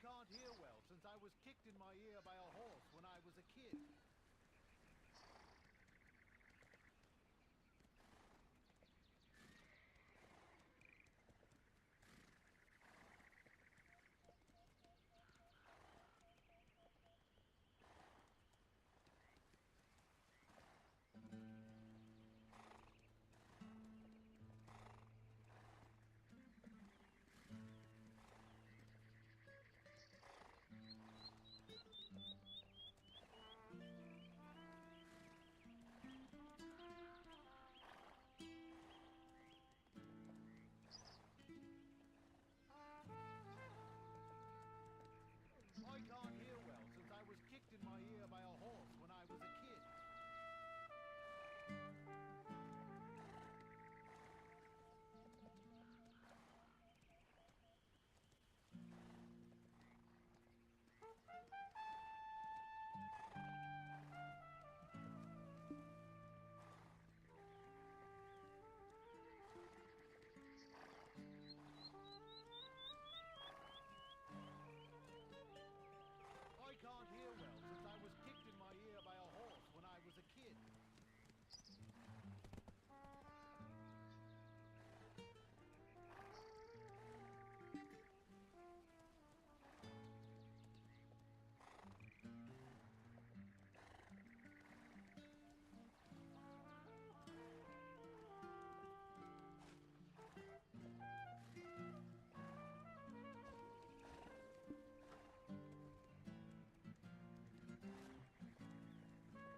can't hear well since I was kicked in my ear by a horse when I was a kid. I can't hear well since I was kicked in my ear by a horse when I was a kid. I can't hear well since I was kicked in my ear by a horse when I was a kid.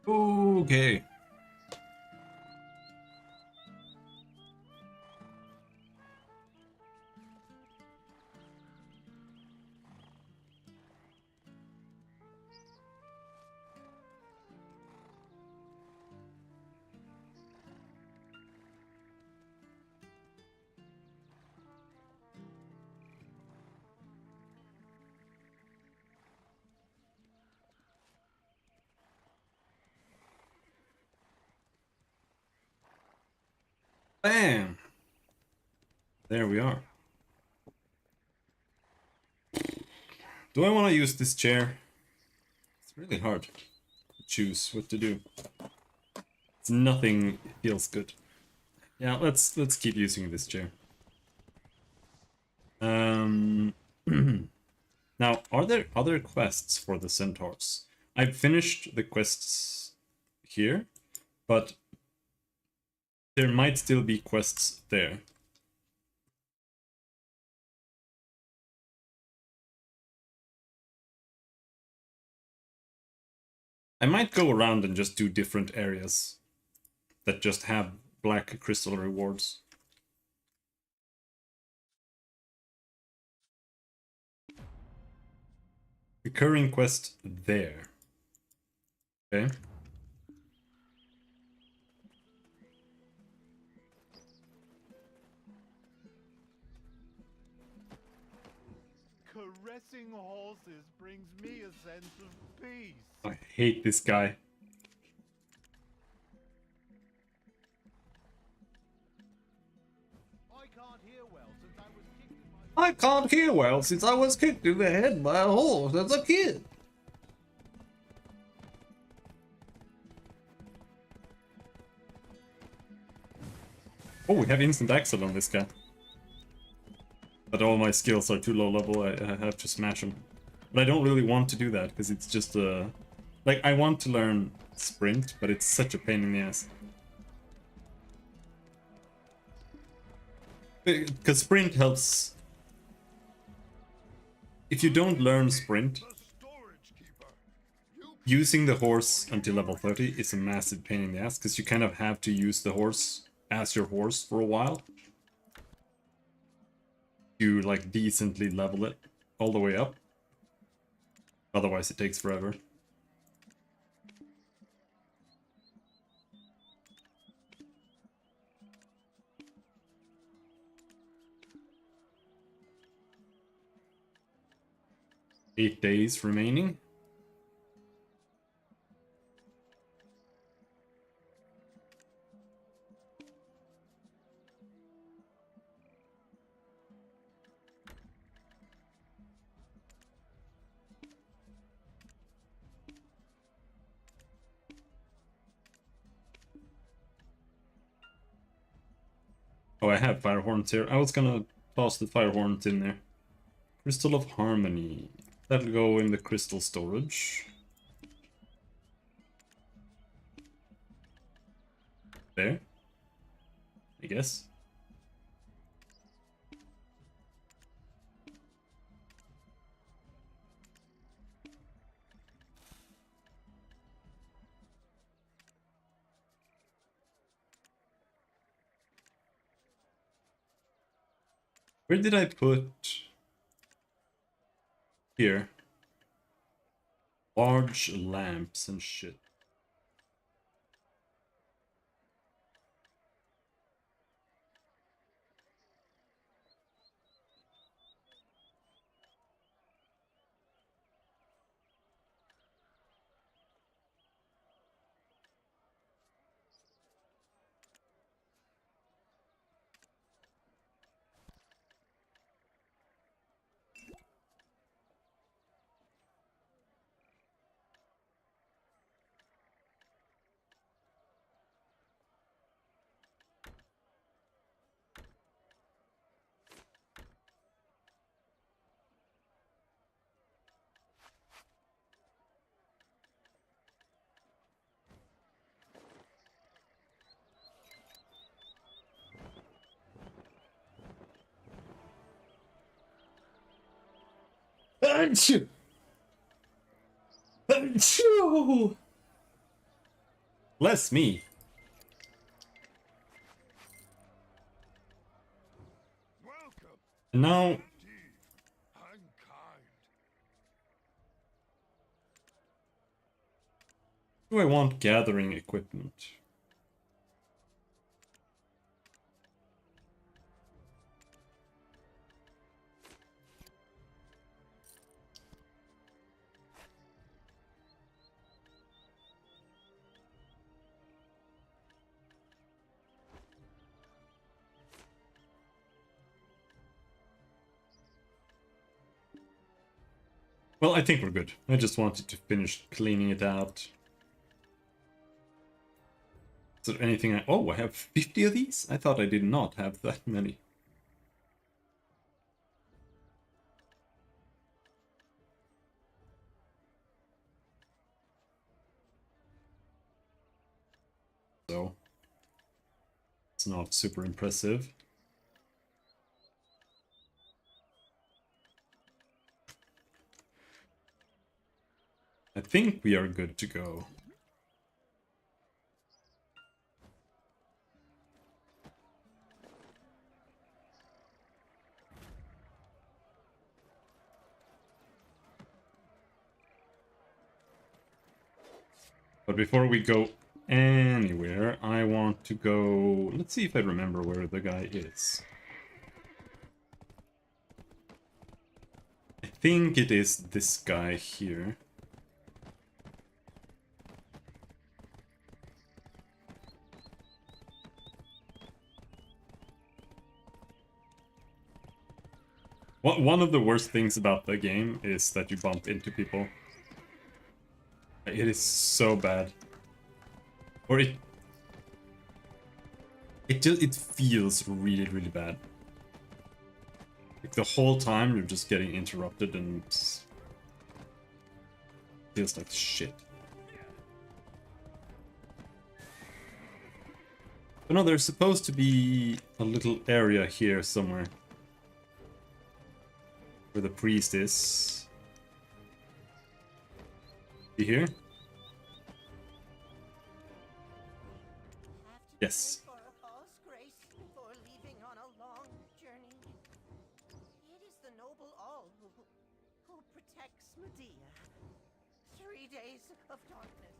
Okay. Bam! There we are. Do I want to use this chair? It's really hard to choose what to do. It's nothing feels good. Yeah, let's keep using this chair. Now, are there other quests for the centaurs? I've finished the quests here, but there might still be quests there. I might go around and just do different areas that just have black crystal rewards. Recurring quest there. Okay. Caressing horses brings me a sense of peace. I hate this guy. I can't hear well since I was kicked in my I can't hear well since I was kicked in the head by a horse as a kid. Oh, we have instant axle on this guy. But all my skills are too low level, I have to smash him. But I don't really want to do that, because it's just like, I want to learn sprint, but it's such a pain in the ass. Because sprint helps... If you don't learn sprint, using the horse until level 30 is a massive pain in the ass, because you kind of have to use the horse as your horse for a while. To, like, decently level it all the way up. Otherwise it takes forever. Eight days remaining. Oh, I have fire horns here. I was gonna toss the fire horns in there. Crystal of Harmony. That'll go in the crystal storage. There. I guess. Where did I put... Here. Large lamps and shit. Achoo! Achoo! Bless me. Welcome, And now... indeed, and kind. Do I want gathering equipment? Well, I think we're good. I just wanted to finish cleaning it out. Is there anything I... Oh, I have 50 of these? I thought I did not have that many. So... It's not super impressive. I think we are good to go. But before we go anywhere, I want to go... Let's see if I remember where the guy is. I think it is this guy here. One of the worst things about the game is that you bump into people. It is so bad. Or it feels really, really bad. Like the whole time you're just getting interrupted and feels like shit. But no, there's supposed to be a little area here somewhere. Where the priest is. You here? Yes. For a false grace before leaving on a long journey. It is the noble all who protects Medea. 3 days of darkness.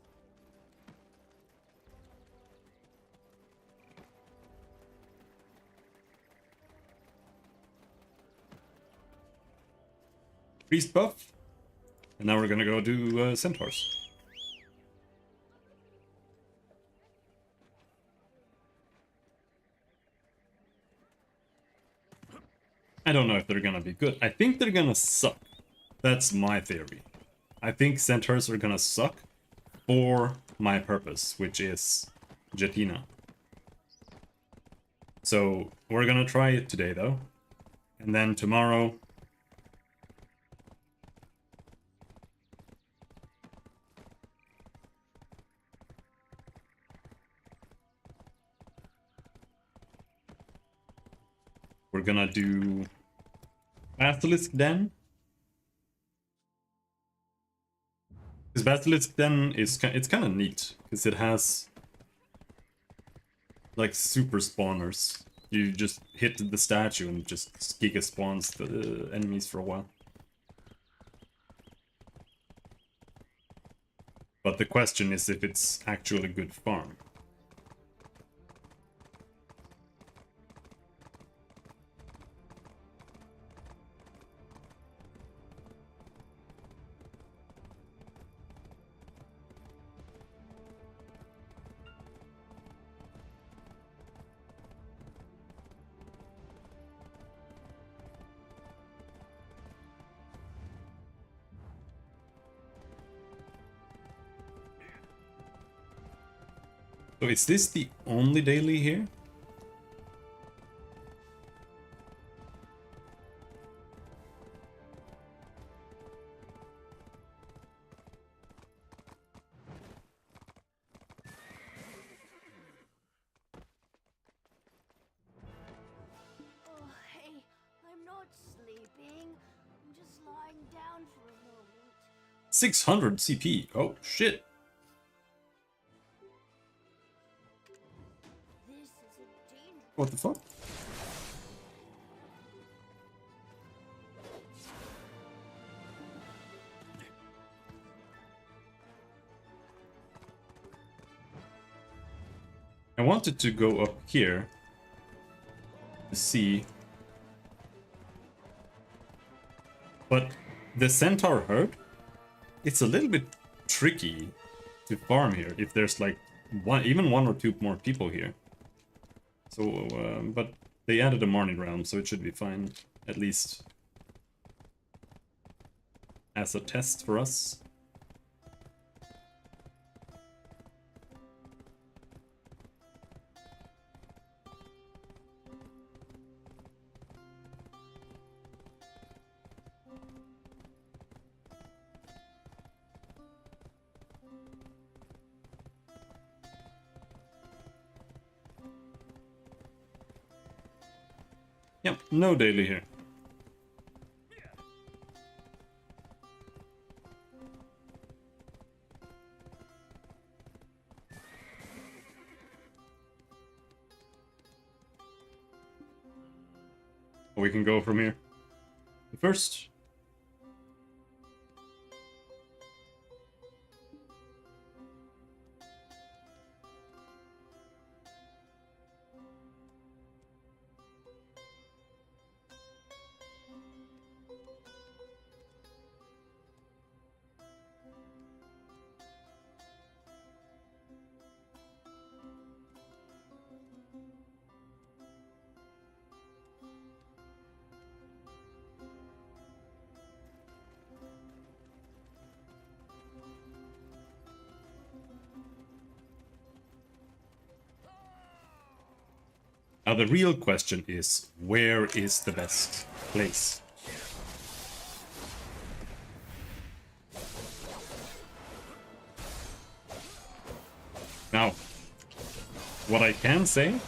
Priest buff. And now we're gonna go do centaurs. I don't know if they're gonna be good. I think they're gonna suck. That's my theory. I think centaurs are gonna suck for my purpose, which is Jetina. So we're gonna try it today though. And then tomorrow we're gonna do Basilisk Den. Because Basilisk Den is it's kind of neat because it has like super spawners. You just hit the statue and just giga spawns the enemies for a while. But the question is if it's actually a good farm. So is this the only daily here? Oh, hey, I'm not sleeping. I'm just lying down for a moment. 600 CP. Oh shit. This is a dangerous. What the fuck? I wanted to go up here to see, but the centaur herd, it's a little bit tricky to farm here if there's like even one or two more people here. So, but they added a morning realm, so it should be fine, at least as a test for us. Yep, no daily here. We can go from here. First, now the real question is, where is the best place? Now, what I can say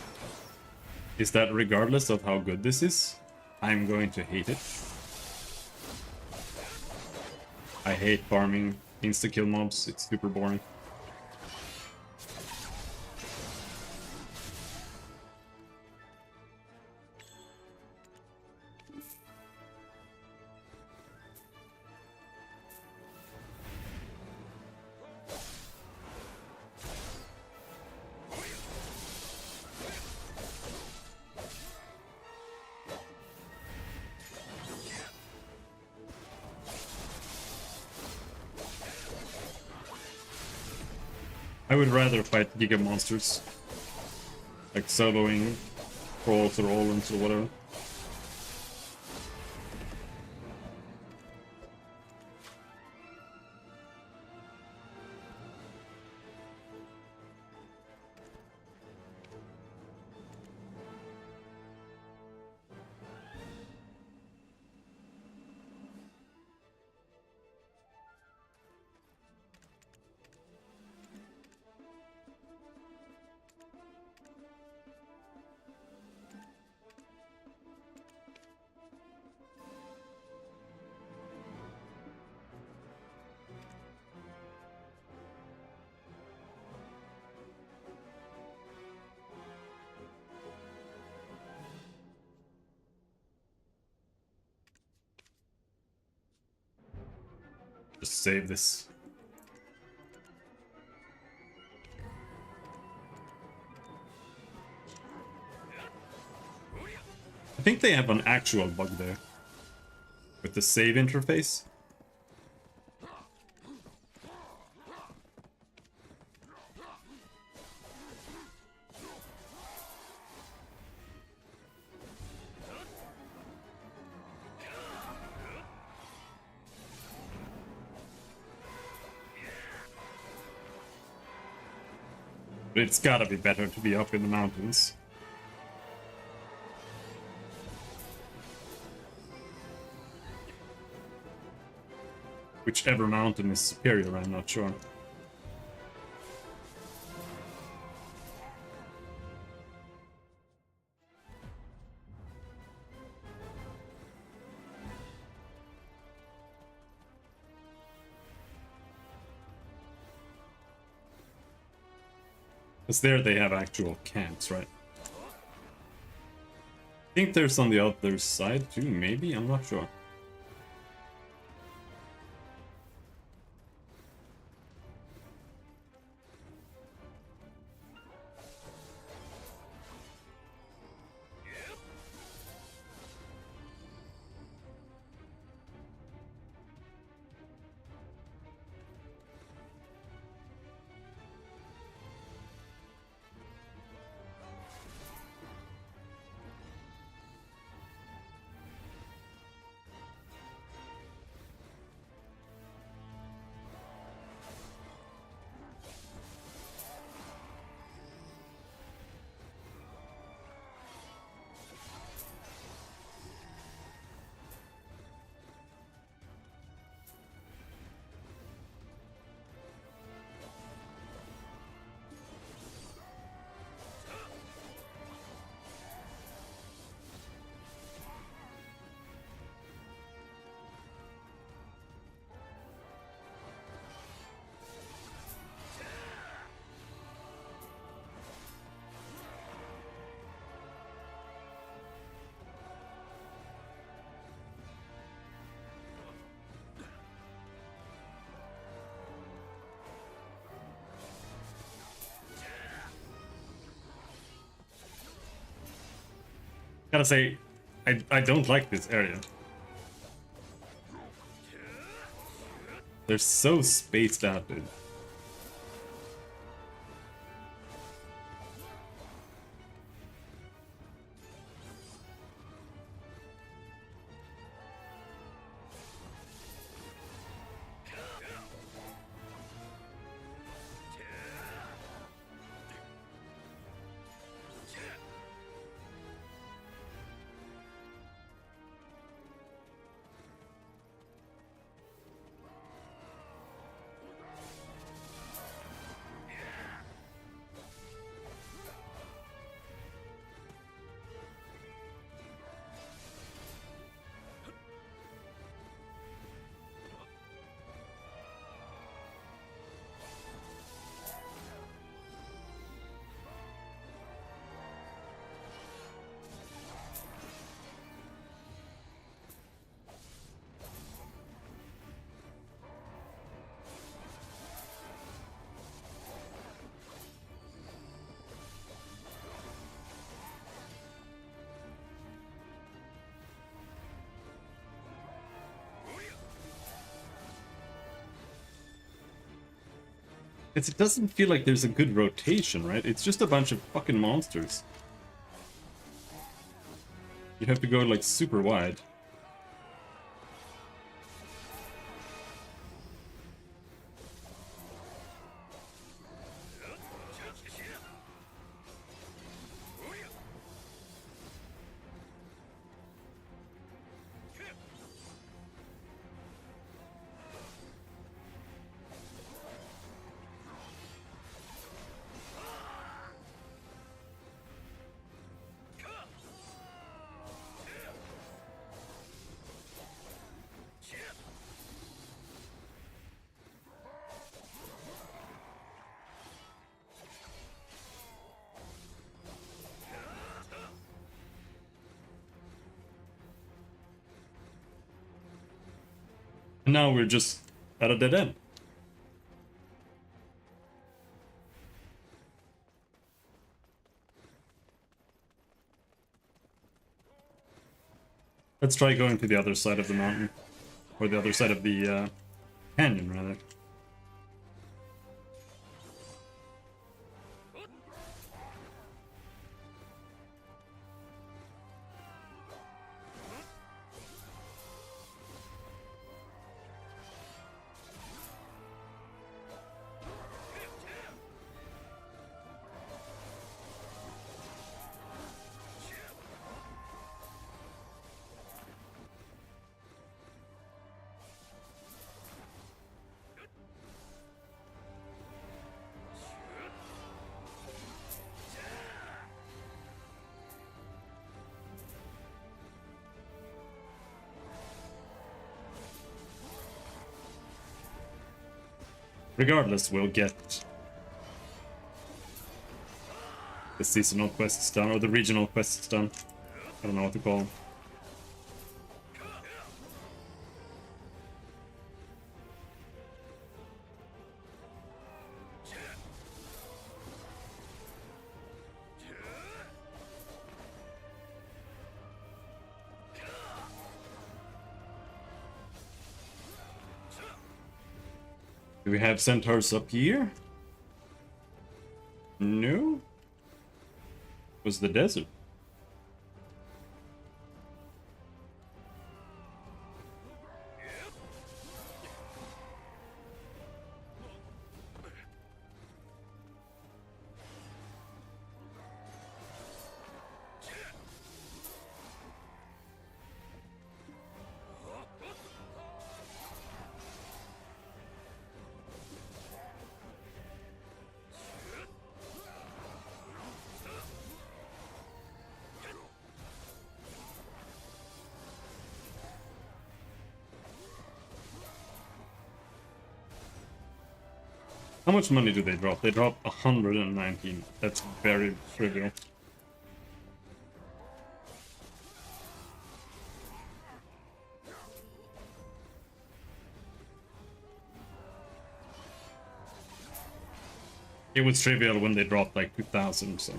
is that regardless of how good this is, I'm going to hate it. I hate farming insta-kill mobs, it's super boring. I would rather fight Giga monsters. Like soloing Trolls or Olens or whatever. just save this. I think they have an actual bug there with the save interface. But it's gotta be better to be up in the mountains. Whichever mountain is superior, I'm not sure. Because there they have actual camps, right? I think there's on the other side too, maybe? I'm not sure. Gotta say, I don't like this area. They're so spaced out, dude. It doesn't feel like there's a good rotation, right? It's just a bunch of fucking monsters. You have to go like super wide. Now we're just at a dead end. Let's try going to the other side of the mountain. Or the other side of the canyon, rather. Regardless, we'll get the seasonal quests done, or the regional quests done. I don't know what to call them. Do we have centaurs up here? No. It was the desert. How much money do they drop? They drop 119. That's very trivial. It was trivial when they dropped like 2,000, so.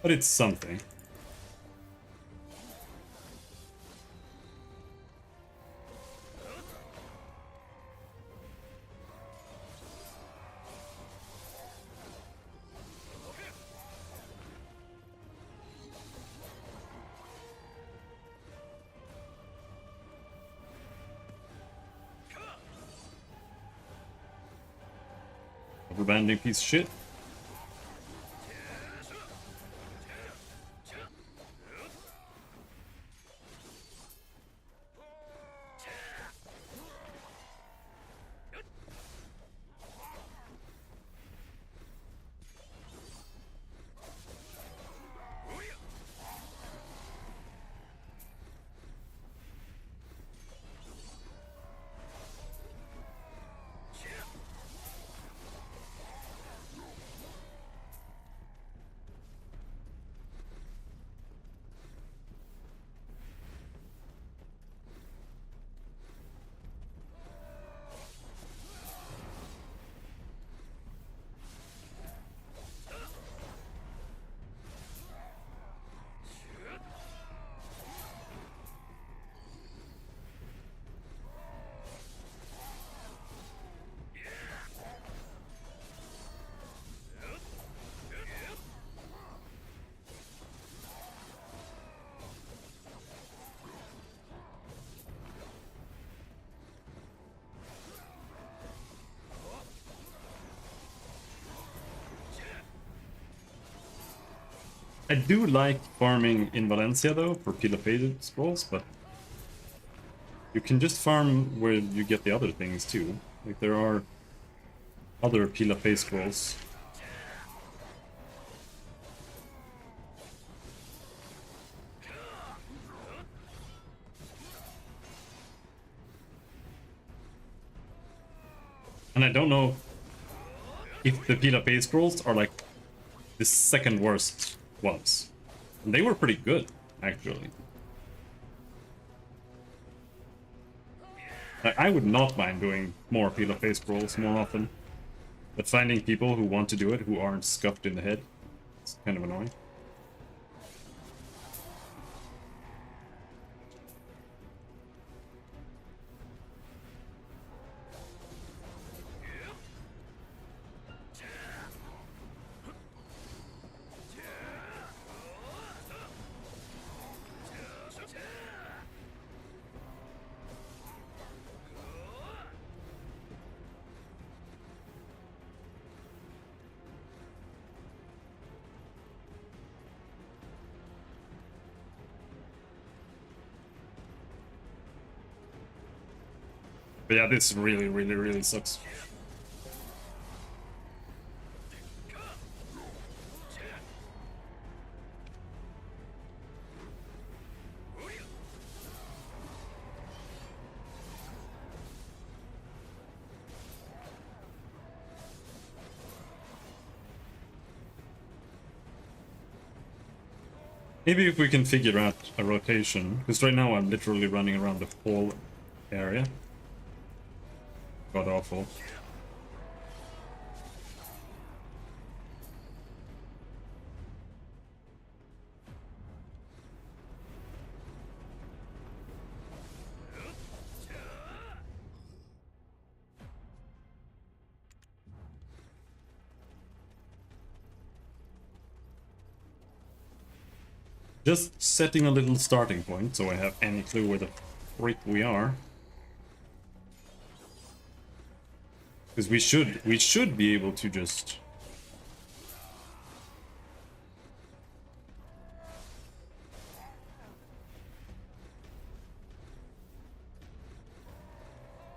But it's something. Abandoned piece of shit. I do like farming in Valencia though for Pila scrolls, but you can just farm where you get the other things too. Like there are other Pila scrolls. And I don't know if the Pila scrolls are like the second worst ones. And they were pretty good, actually. I would not mind doing more peel of face rolls more often. But finding people who want to do it who aren't scuffed in the head, it's kind of annoying. But yeah, this really sucks. Maybe if we can figure out a rotation, because right now I'm literally running around the whole area. God awful. Just setting a little starting point so I have any clue where the freak we are. Because we should be able to just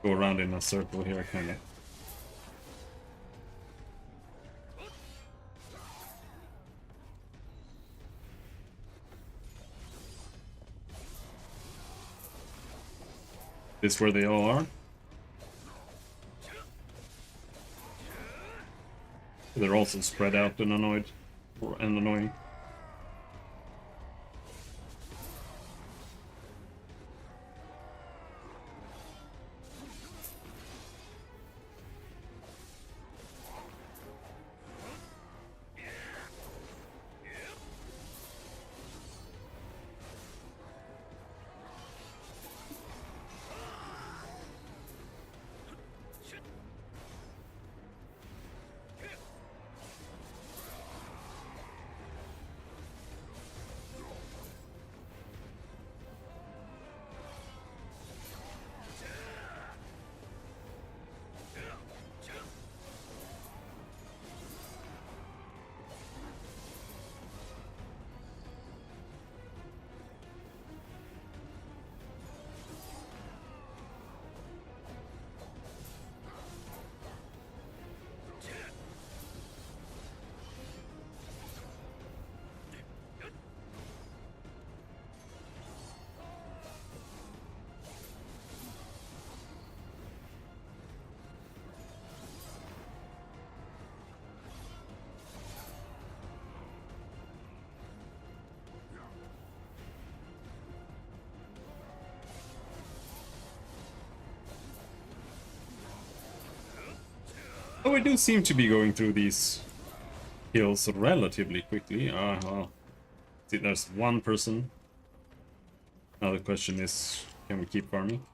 go around in a circle here, kind of. This where they all are. They're also spread out and annoying. Oh, we do seem to be going through these hills relatively quickly. Well. See, there's one person. Now the question is, can we keep farming?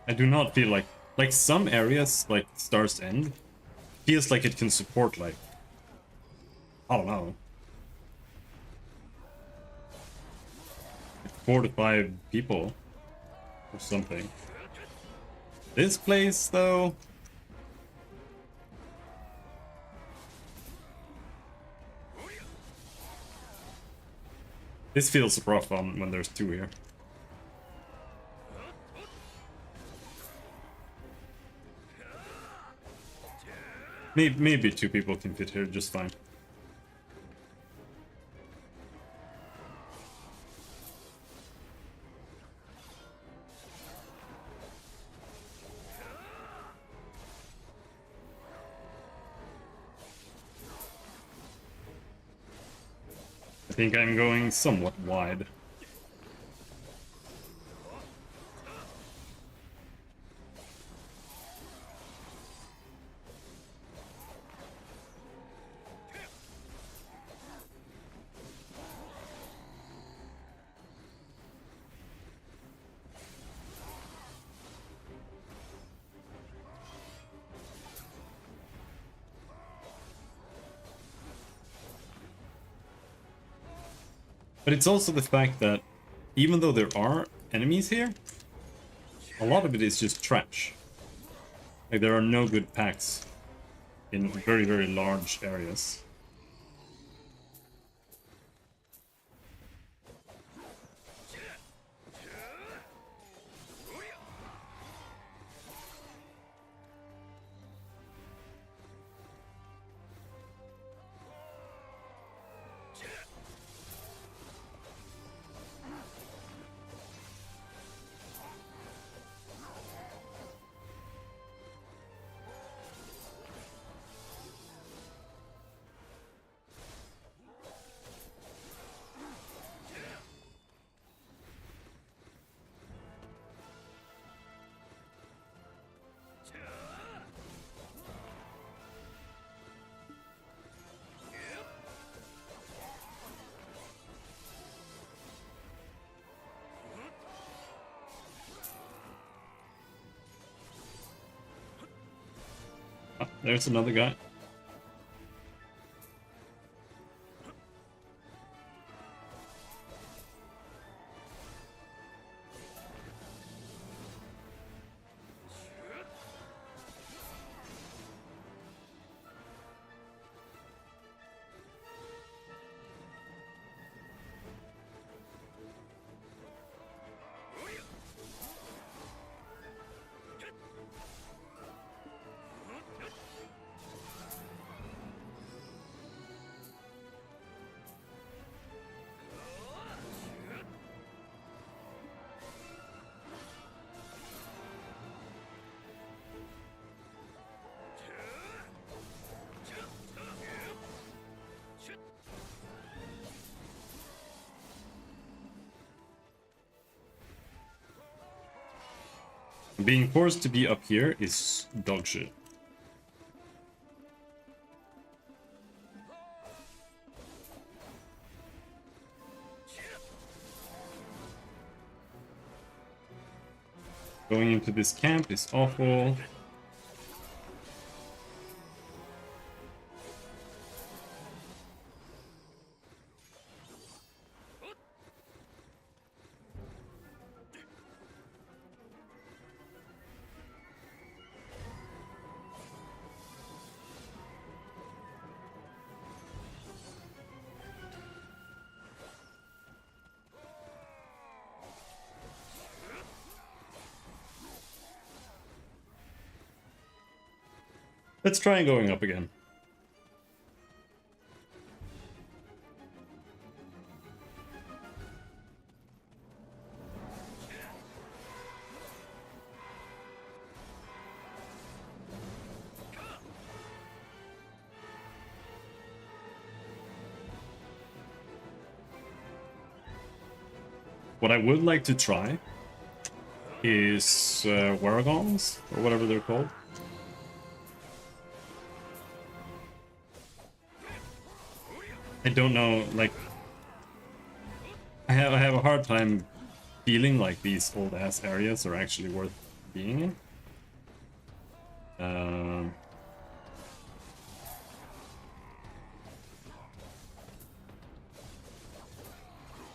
I do not feel like some areas, like Star's End, feels like it can support, like, I don't know, 4 to 5 people or something. This place, though, this feels rough on when there's 2 here. Maybe 2 people can fit here just fine. think I'm going somewhat wide. But it's also the fact that even though there are enemies here, a lot of it is just trash. Like, there are no good packs in very, very large areas. Ah, there's another guy. Being forced to be up here is dog shit. Going into this camp is awful. Let's try going up again. What I would like to try is Waragons, or whatever they're called. I don't know, like, I have a hard time feeling like these old ass areas are actually worth being in.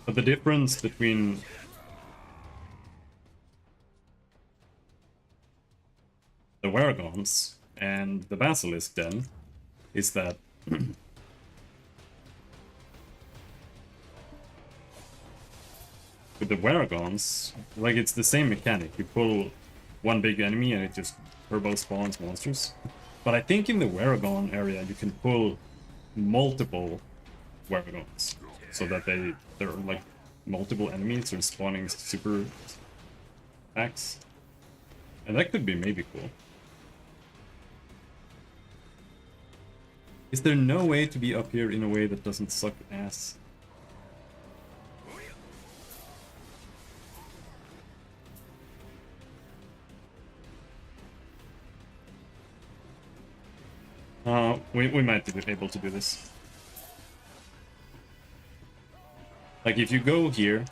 But the difference between the Waragons and the Basilisk Den is that with the Waragons, like, it's the same mechanic. You pull one big enemy and it just turbo spawns monsters. But I think in the Waragon area you can pull multiple Waragons, so that there are like multiple enemies or spawning super packs. And that could be maybe cool. Is there no way to be up here in a way that doesn't suck ass? We might be able to do this. Like, if you go here,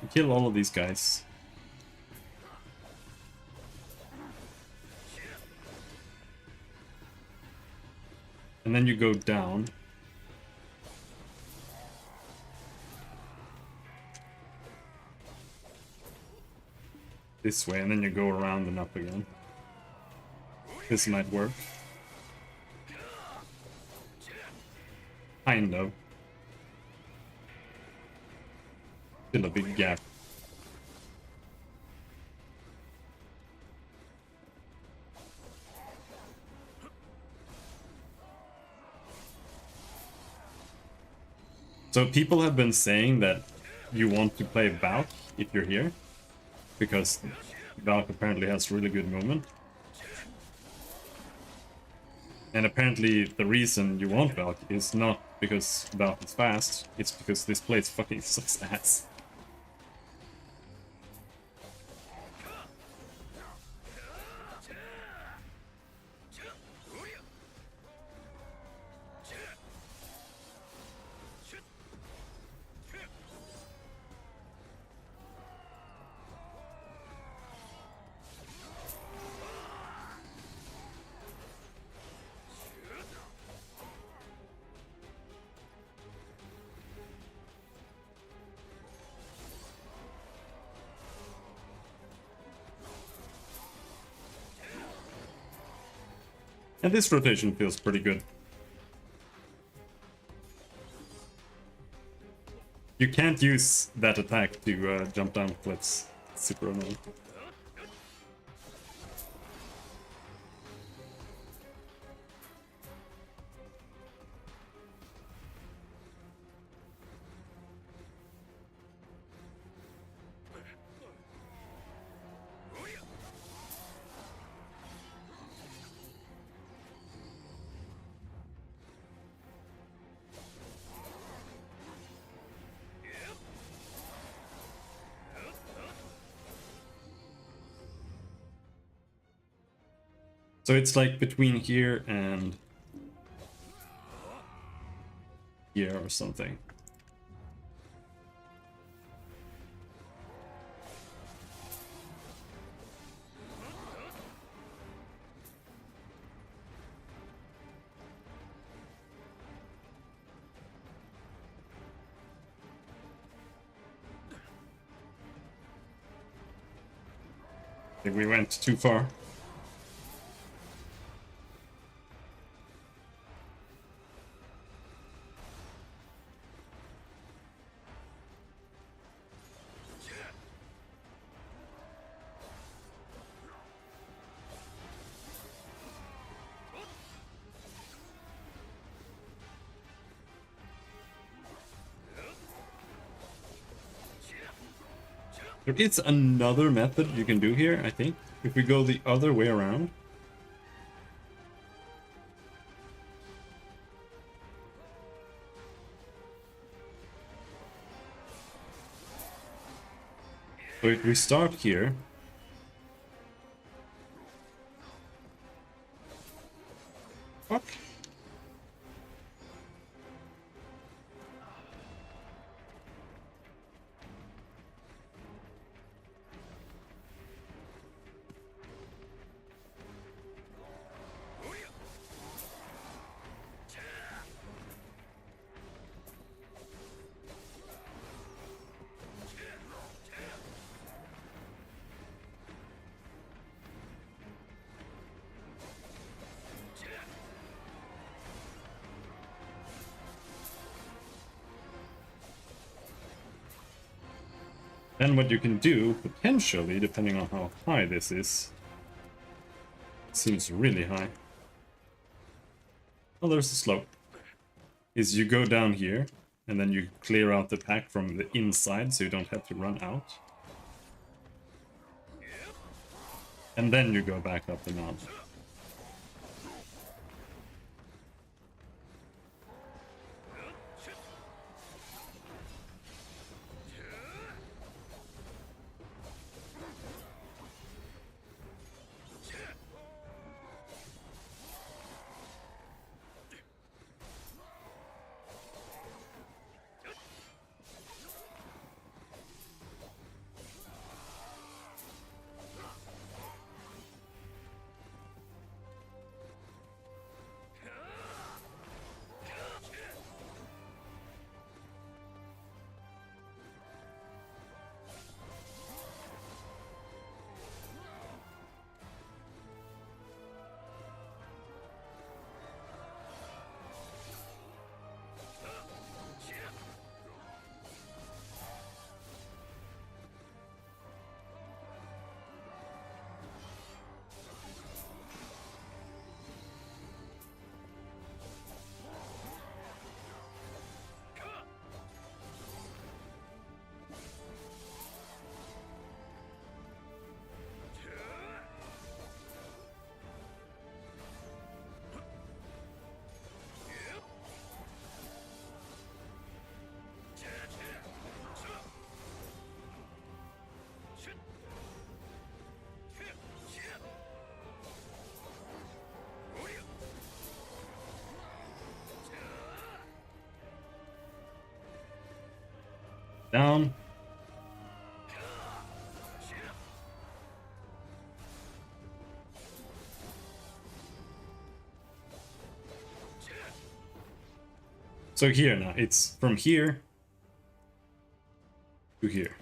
you kill all of these guys. And then you go down. This way, and then you go around and up again. This might work. Kind of. Still a big gap. So people have been saying that you want to play Valk if you're here, because Valk apparently has really good movement. And apparently the reason you want Valk is not because Valk is fast, it's because this place fucking sucks ass. And this rotation feels pretty good. You can't use that attack to jump down cliffs. It's super annoying. So it's like between here and here or something. I think we went too far. There is another method you can do here, I think. If we go the other way around. So if we start here. Fuck. Then what you can do, potentially, depending on how high this is, it seems really high. Oh, there's a slope. Is you go down here, and then you clear out the pack from the inside, so you don't have to run out. And then you go back up the mountain. Down. So here now, it's from here to here.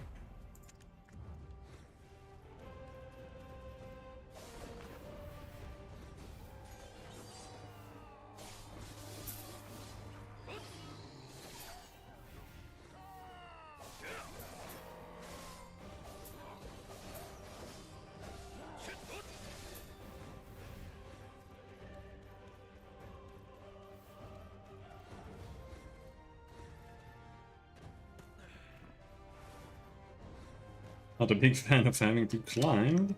Not a big fan of having to climb.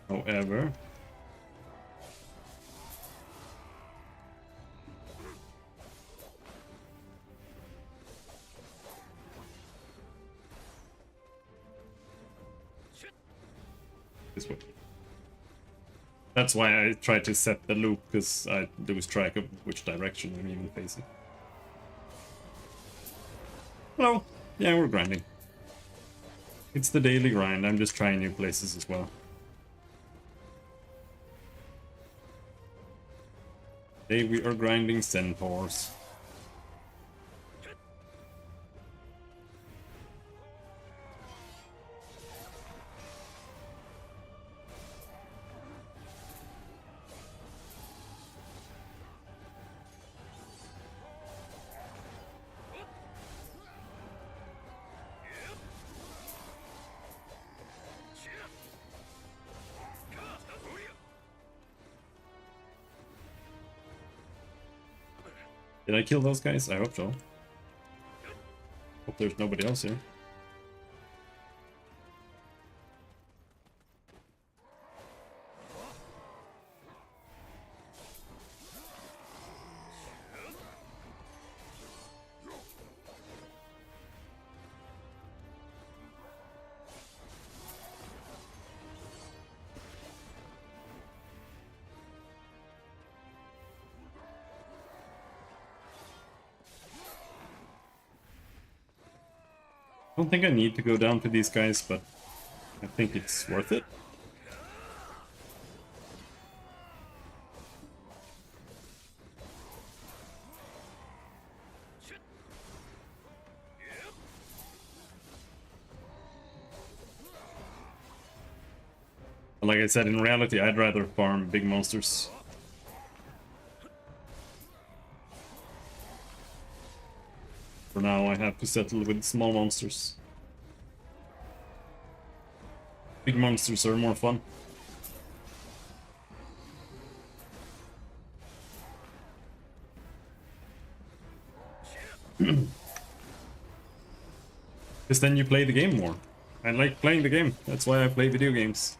However. This way. That's why I try to set the loop, because I lose track of which direction I'm even facing. Hello! Yeah, we're grinding. It's the daily grind, I'm just trying new places as well. Today we are grinding centaurs. Did I kill those guys? I hope so. Hope there's nobody else here. I don't think I need to go down to these guys, but I think it's worth it. Like I said, in reality, I'd rather farm big monsters. For now, I have to settle with small monsters. Big monsters are more fun. Because then you play the game more. I like playing the game. That's why I play video games.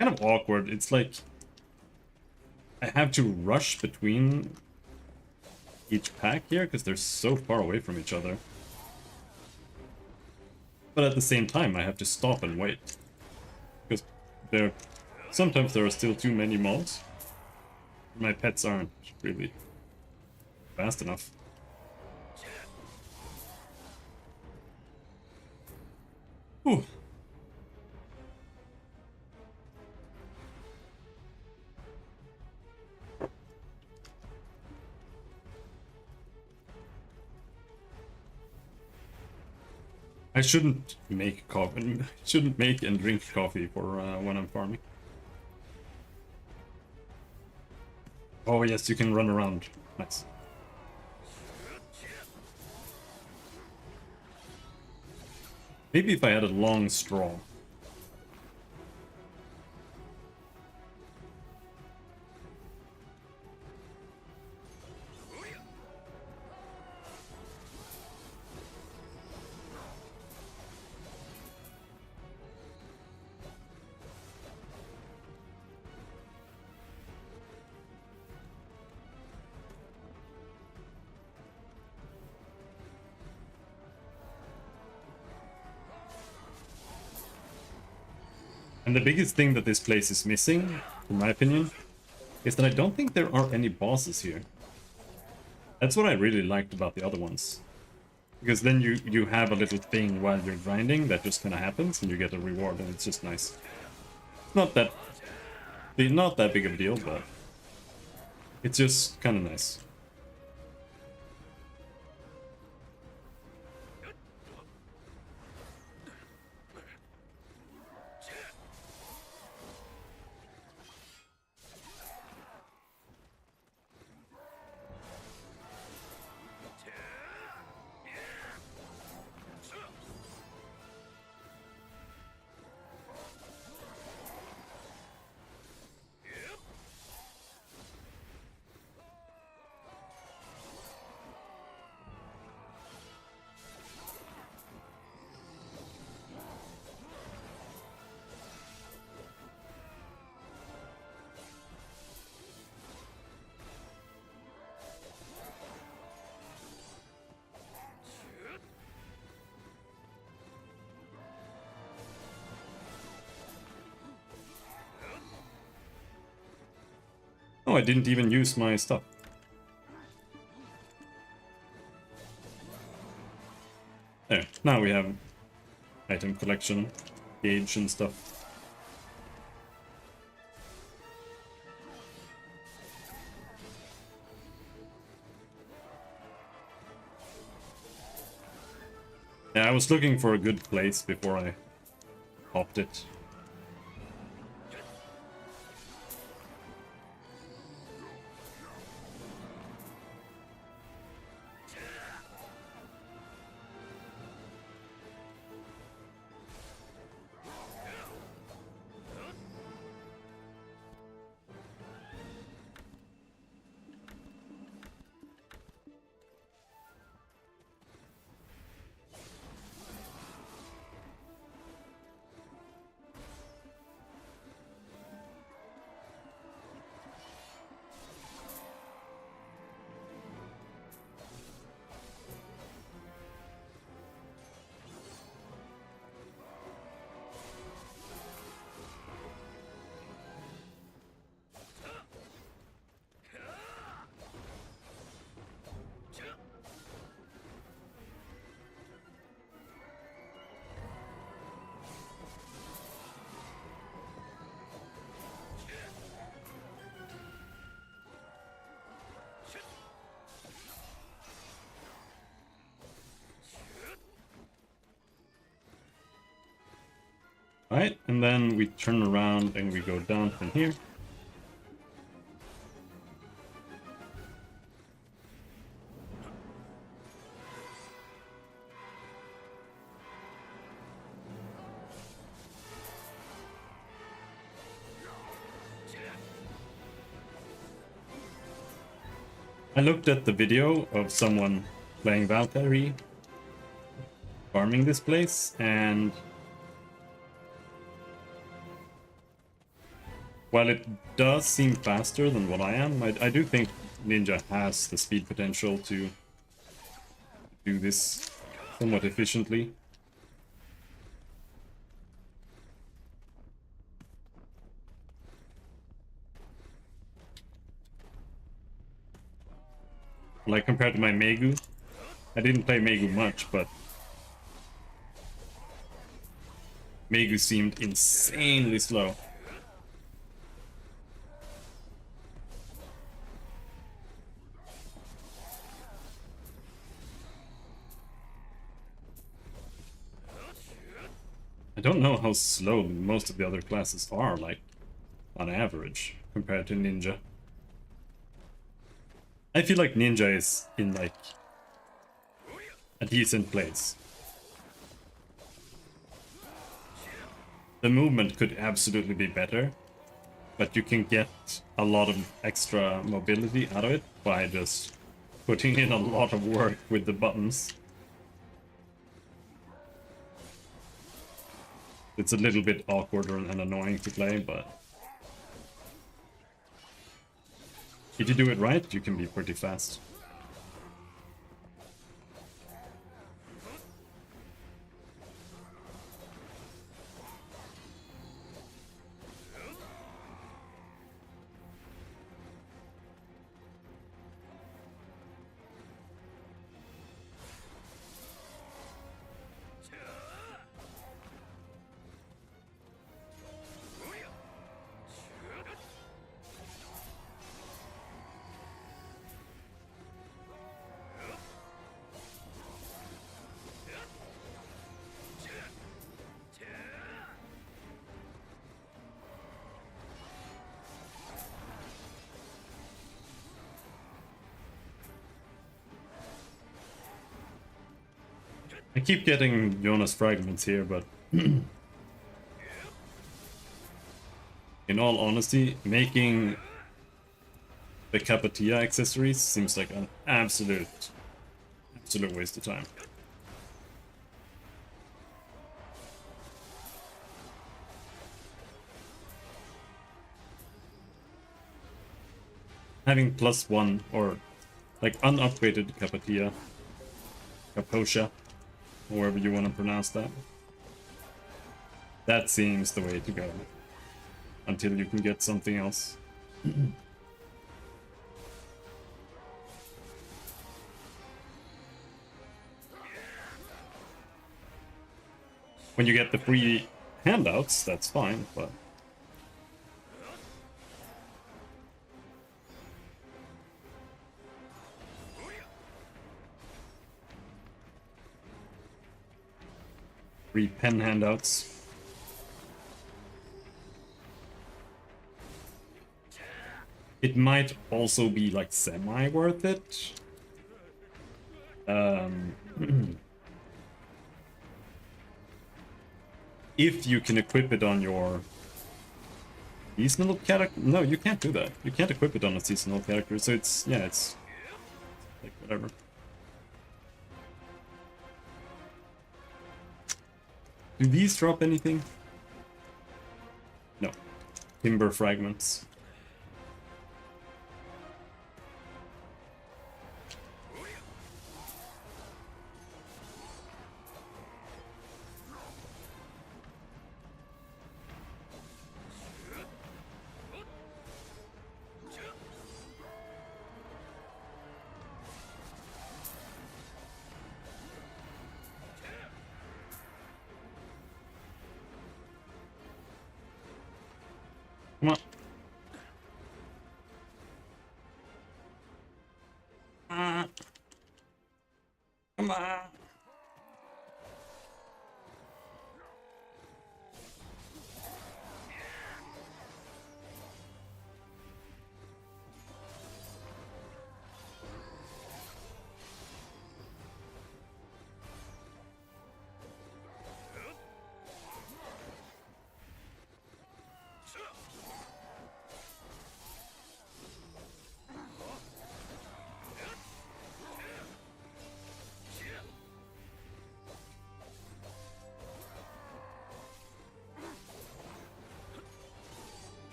Kind of awkward. It's like I have to rush between each pack here because they're so far away from each other. But at the same time, I have to stop and wait because sometimes there are still too many mobs. My pets aren't really fast enough. Ooh. I shouldn't make coffee. Shouldn't make and drink coffee for when I'm farming. Oh yes, you can run around. Nice. Maybe if I had a long straw. And the biggest thing that this place is missing, in my opinion, is that I don't think there are any bosses here. That's what I really liked about the other ones. Because then you have a little thing while you're grinding that just kind of happens and you get a reward and it's just nice. Not that big of a deal, but it's just kind of nice. Oh, I didn't even use my stuff. There, now we have item collection, gauge and stuff. Yeah, I was looking for a good place before I popped it. Alright, and then we turn around and we go down from here. I looked at the video of someone playing Valkyrie farming this place, and while it does seem faster than what I am, I do think Ninja has the speed potential to do this somewhat efficiently. Like compared to my Megu, I didn't play Megu much, but Megu seemed insanely slow. I don't know how slow most of the other classes are, like, on average, compared to Ninja. I feel like Ninja is in, like, a decent place. The movement could absolutely be better, but you can get a lot of extra mobility out of it by just putting in a lot of work with the buttons. It's a little bit awkward and annoying to play, but if you do it right, you can be pretty fast. I keep getting Jonas fragments here, but in all honesty, making the Capatia accessories seems like an absolute waste of time. Having +1 or like unupgraded Capatia, Capotia, however you want to pronounce that. That seems the way to go. Until you can get something else. When you get the free handouts, that's fine, but... free pen handouts. It might also be like semi worth it. If you can equip it on your seasonal character. No, you can't do that. You can't equip it on a seasonal character, so it's, yeah, it's like whatever. Do these drop anything? No. Timber fragments. Come on. Come on.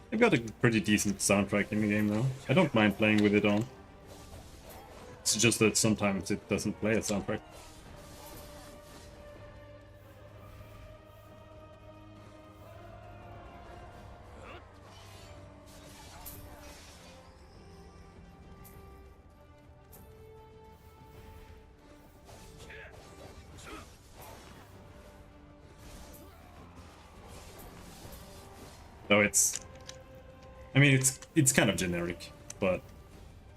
They've got a pretty decent soundtrack in the game though. I don't mind playing with it on. It's just that sometimes it doesn't play a soundtrack. So it's... I mean, it's kind of generic, but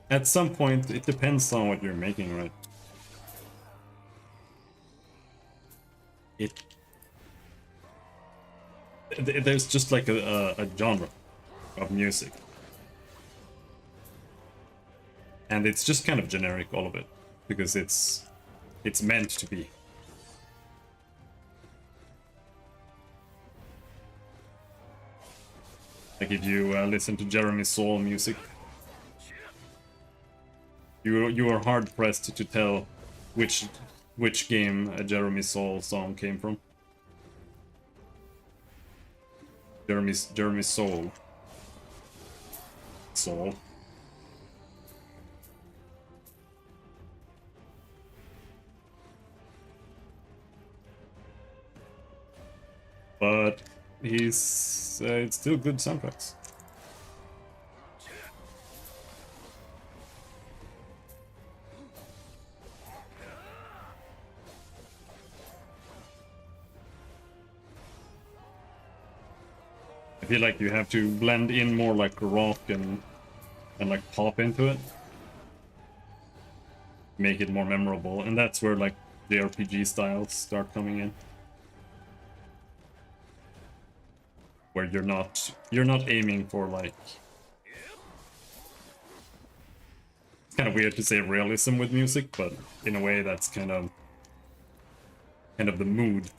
at some point it depends on what you're making, right? There's just like a genre of music. And it's just kind of generic, all of it, because it's meant to be. Like if you listen to Jeremy Soule music, you are hard pressed to tell which game a Jeremy Soule song came from. Jeremy Soule. soul. But he's it's still good soundtracks. I feel like you have to blend in more like rock and like pop into it, make it more memorable, and that's where like the RPG styles start coming in, where you're not aiming for like, it's kind of weird to say realism with music, but in a way that's kind of the mood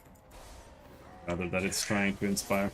rather that it's trying to inspire.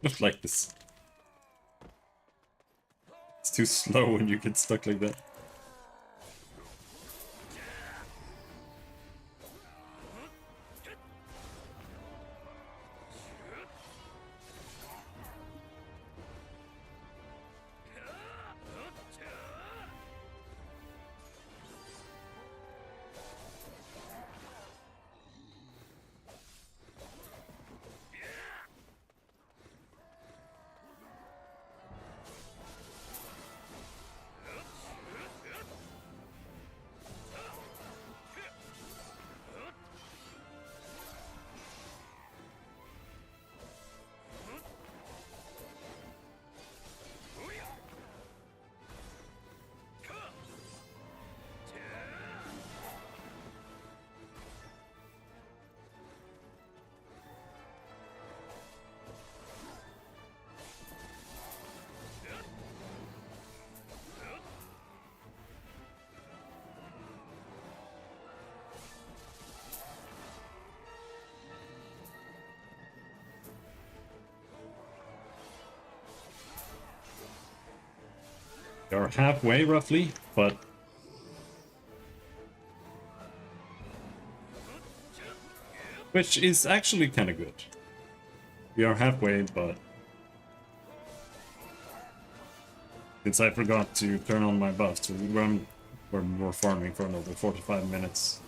Just like this. It's too slow when you get stuck like that. We are halfway, roughly, but... which is actually kind of good. We are halfway, but... since I forgot to turn on my buffs, we're farming for another 45 minutes.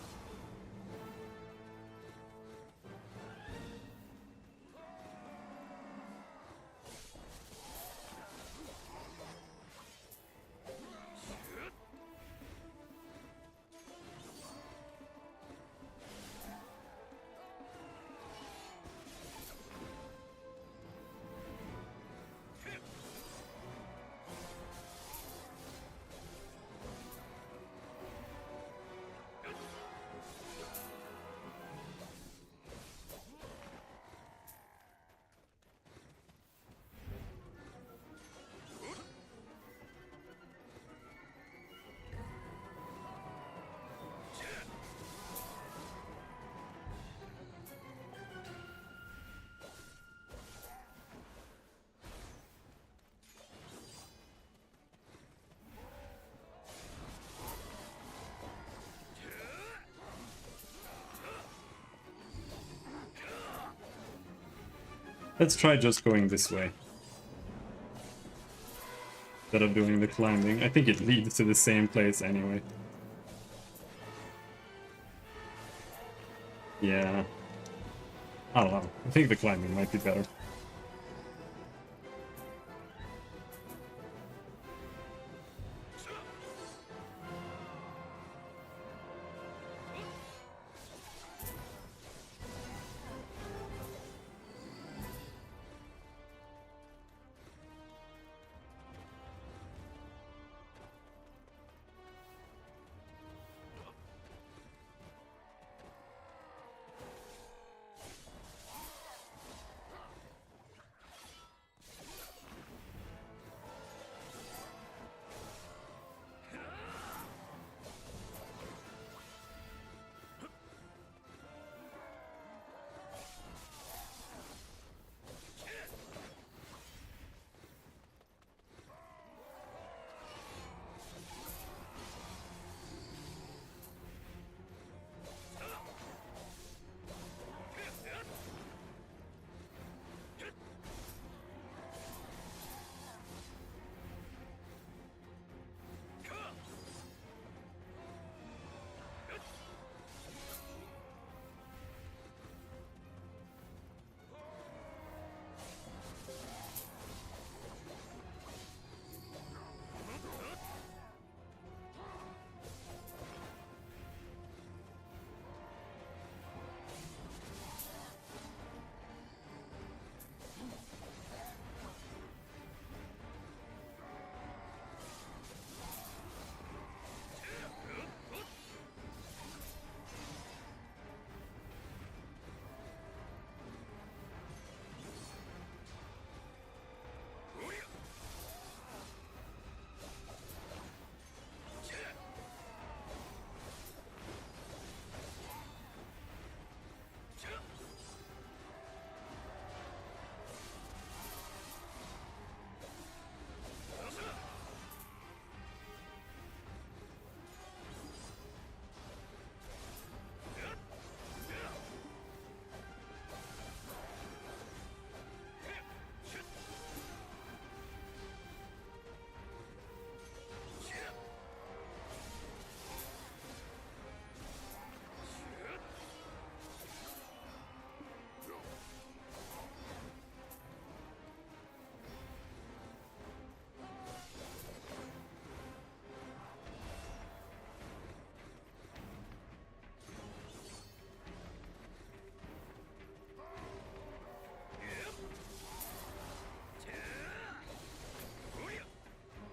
Let's try just going this way. Instead of doing the climbing. I think it leads to the same place anyway. Yeah. I don't know. I think the climbing might be better.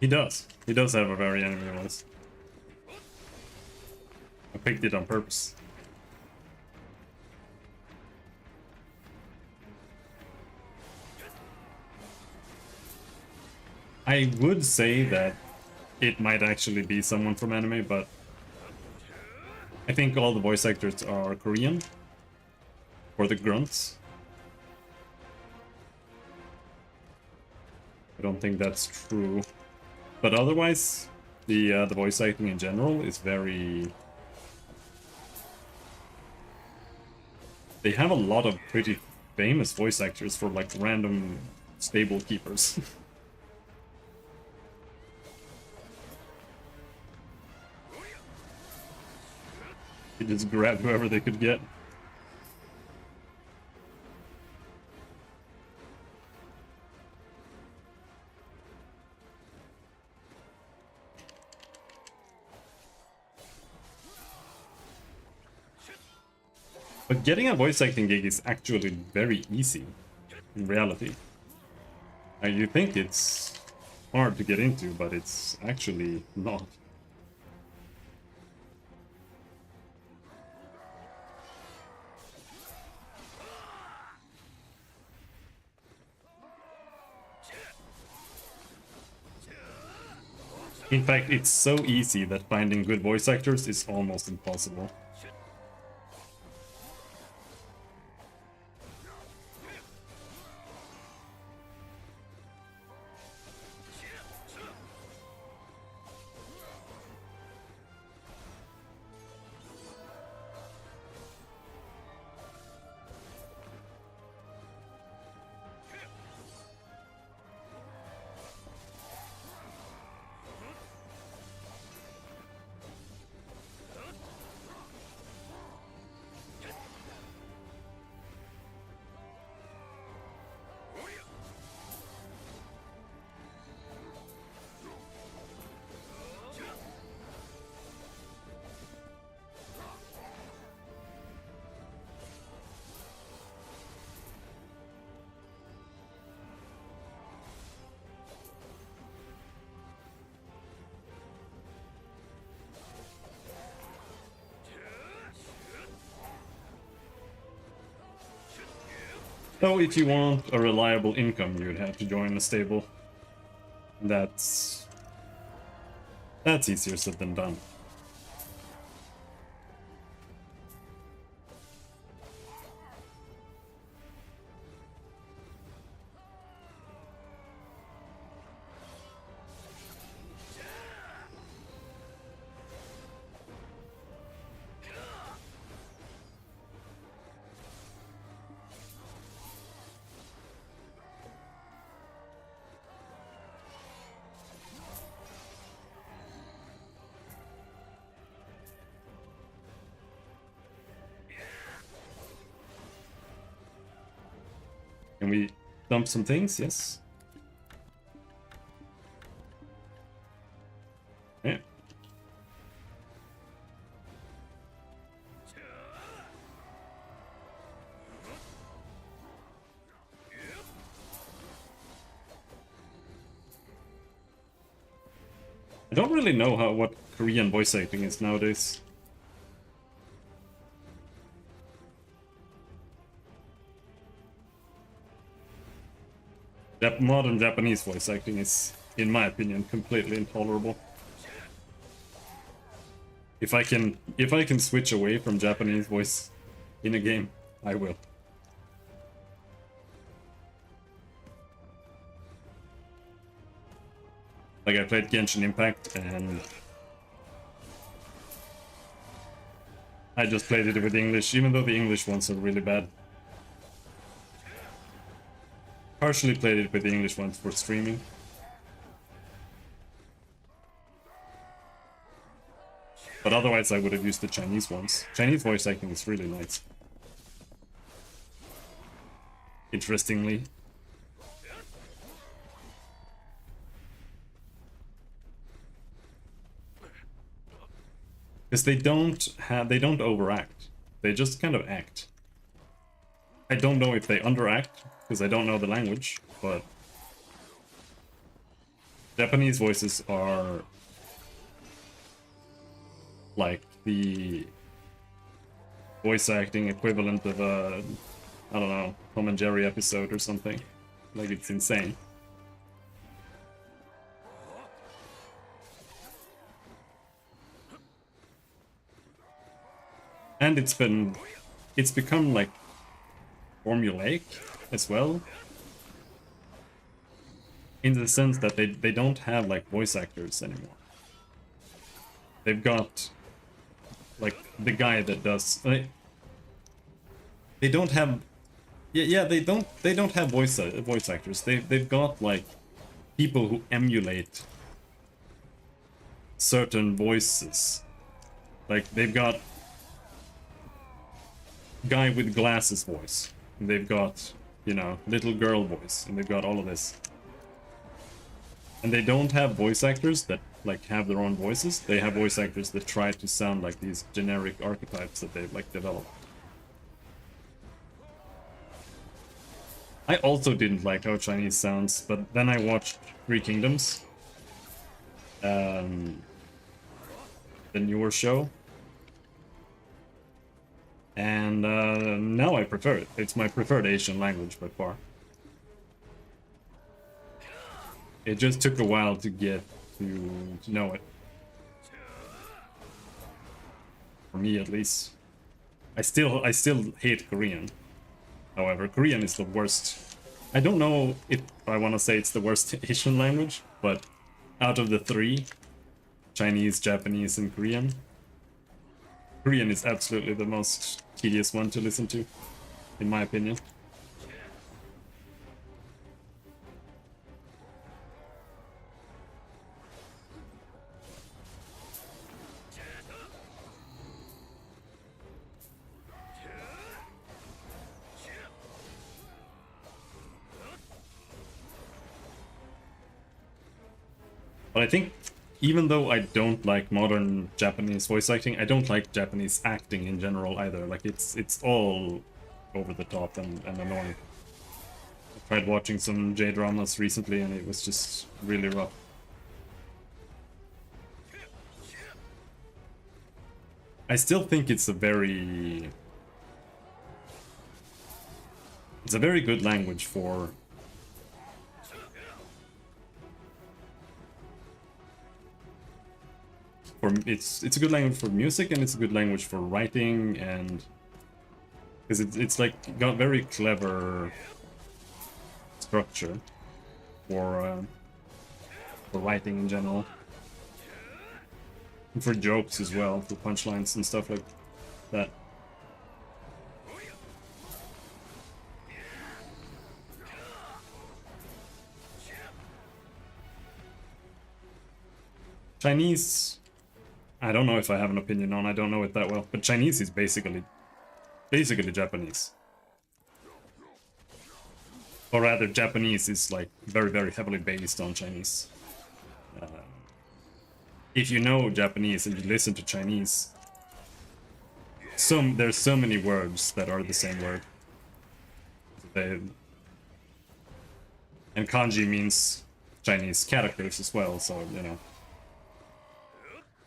He does. He does have a very enemy voice. I picked it on purpose. I would say that it might actually be someone from anime, but I think all the voice actors are Korean. Or the grunts. I don't think that's true. But otherwise, the voice acting in general is very... They have a lot of pretty famous voice actors for like random stable keepers. They just grabbed whoever they could get. But getting a voice acting gig is actually very easy in reality. You think it's hard to get into, but it's actually not. In fact, it's so easy that finding good voice actors is almost impossible. So if you want a reliable income, you'd have to join a stable. That's easier said than done. Can we dump some things? Yes. Yeah. I don't really know what Korean voice acting is nowadays. Modern Japanese voice acting is, in my opinion, completely intolerable. If I can switch away from Japanese voice in a game, I will. Like I played Genshin Impact and I just played it with English, even though the English ones are really bad. Partially played it with the English ones for streaming. But otherwise I would have used the Chinese ones. Chinese voice acting is really nice. Interestingly. Because they don't overact. They just kind of act. I don't know if they underact, because I don't know the language, but Japanese voices are like the voice acting equivalent of a, I don't know, Tom and Jerry episode or something. Like, it's insane. And it's become like formulaic as well. in the sense that they don't have like voice actors anymore. They've got like the guy that does they don't have yeah they don't have voice actors. They've got like people who emulate certain voices. Like they've got guy with glasses voice, and they've got, you know, little girl voice, and they've got all of this. And they don't have voice actors that like have their own voices. They have voice actors that try to sound like these generic archetypes that they've like developed. I also didn't like how Chinese sounds, but then I watched Three Kingdoms, the newer show, and now I prefer it. It's my preferred Asian language by far. It just took a while to get to know it. For me, at least. I still hate Korean. However, Korean is the worst. I don't know if I want to say it's the worst Asian language, but out of the three, Chinese, Japanese, and Korean, Korean is absolutely the most tedious one to listen to, in my opinion. But I think, even though I don't like modern Japanese voice acting, I don't like Japanese acting in general either. Like, it's all over the top and annoying. I tried watching some J-dramas recently and it was just really rough. I still think it's a very good language for it's a good language for music, and it's a good language for writing, and because it's like got very clever structure for writing in general, and for jokes as well, for punchlines and stuff like that. Chinese, I don't know if I have an opinion on. I don't know it that well, but Chinese is basically Japanese, or rather, Japanese is like very heavily based on Chinese. If you know Japanese and you listen to Chinese, there's so many words that are the same word. And kanji means Chinese characters as well, so you know.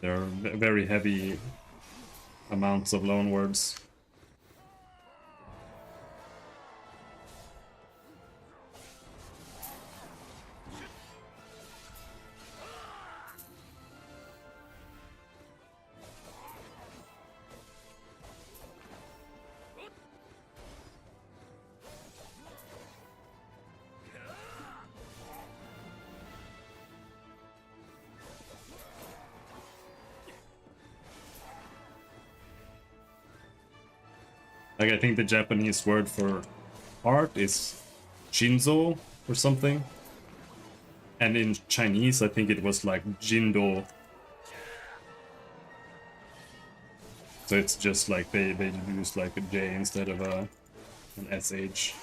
There are very heavy amounts of loan words. Like, I think the Japanese word for heart is Shinzo or something. And in Chinese, I think it was like Jindo. So it's just like they use like a J instead of an SH.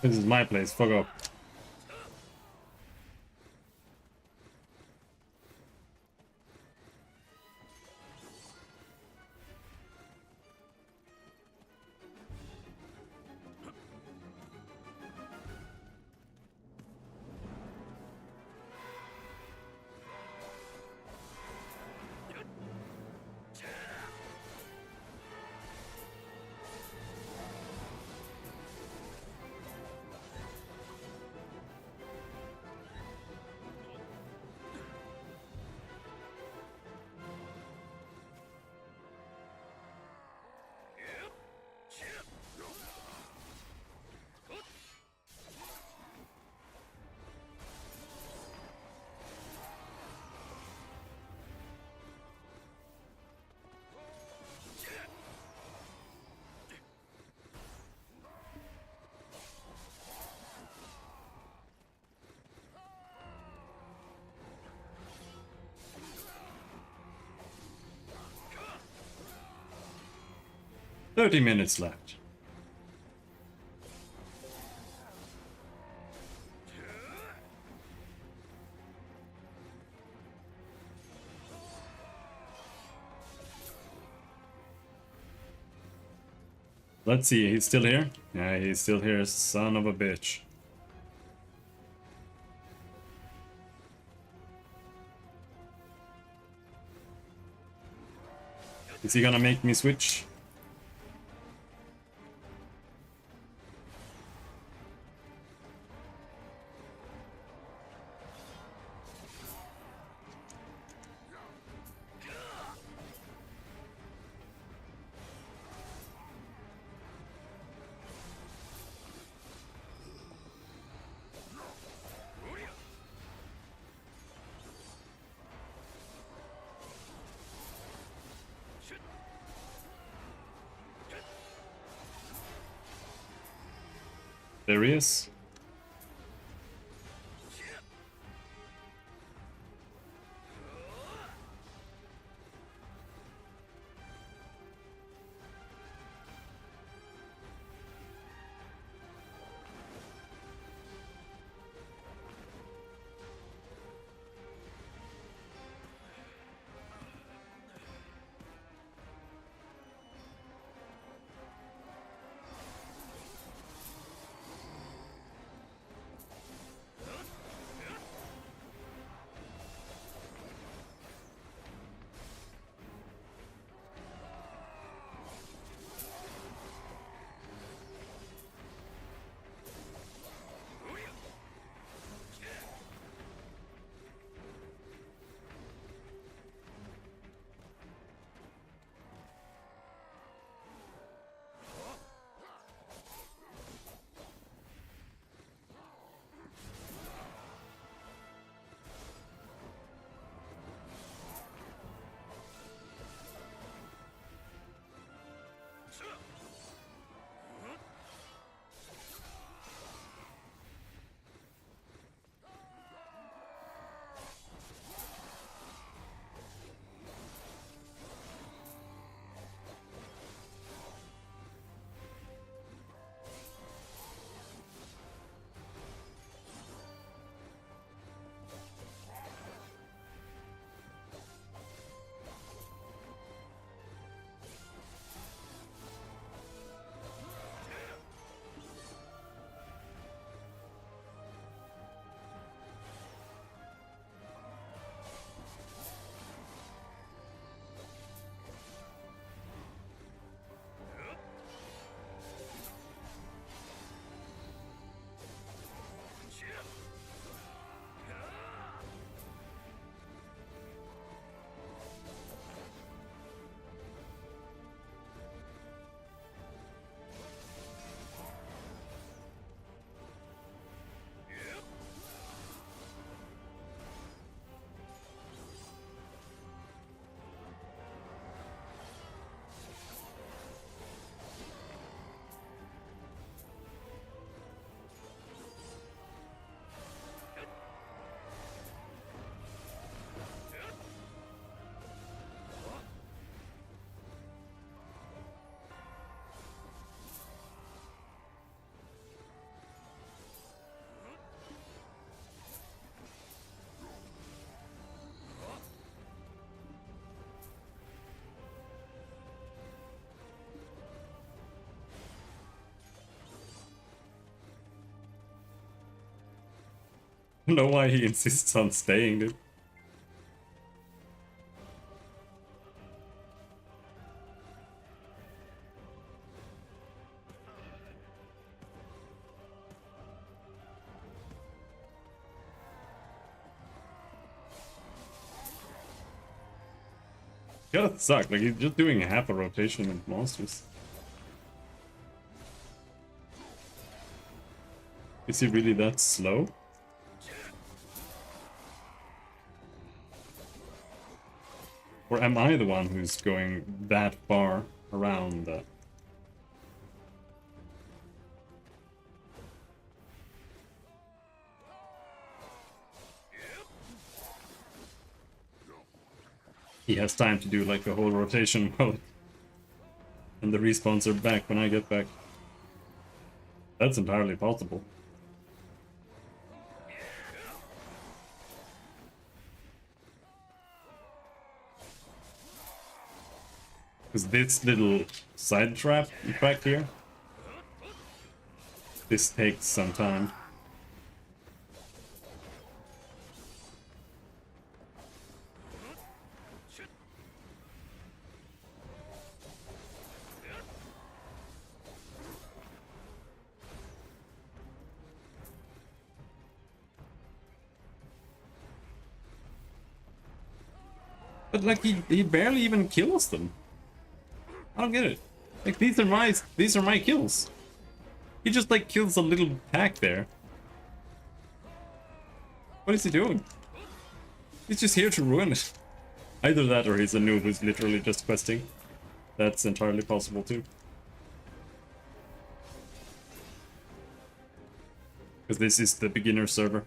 This is my place, fuck up. "30 minutes left." Let's see, he's still here? Yeah, he's still here, son of a bitch. Is he gonna make me switch? There he is. don't know why he insists on staying, dude. Gotta suck, like he's just doing half a rotation of monsters. Is he really that slow? Or am I the one who's going that far around that? He has time to do like a whole rotation mode. And the respawns are back when I get back. That's entirely possible. Because this little side trap back here, this takes some time. But like he barely even kills them. I don't get it. Like these are my kills. He just like kills a little pack there. What is he doing? He's just here to ruin it. Either that or he's a noob who's literally just questing. That's entirely possible too. Because this is the beginner server.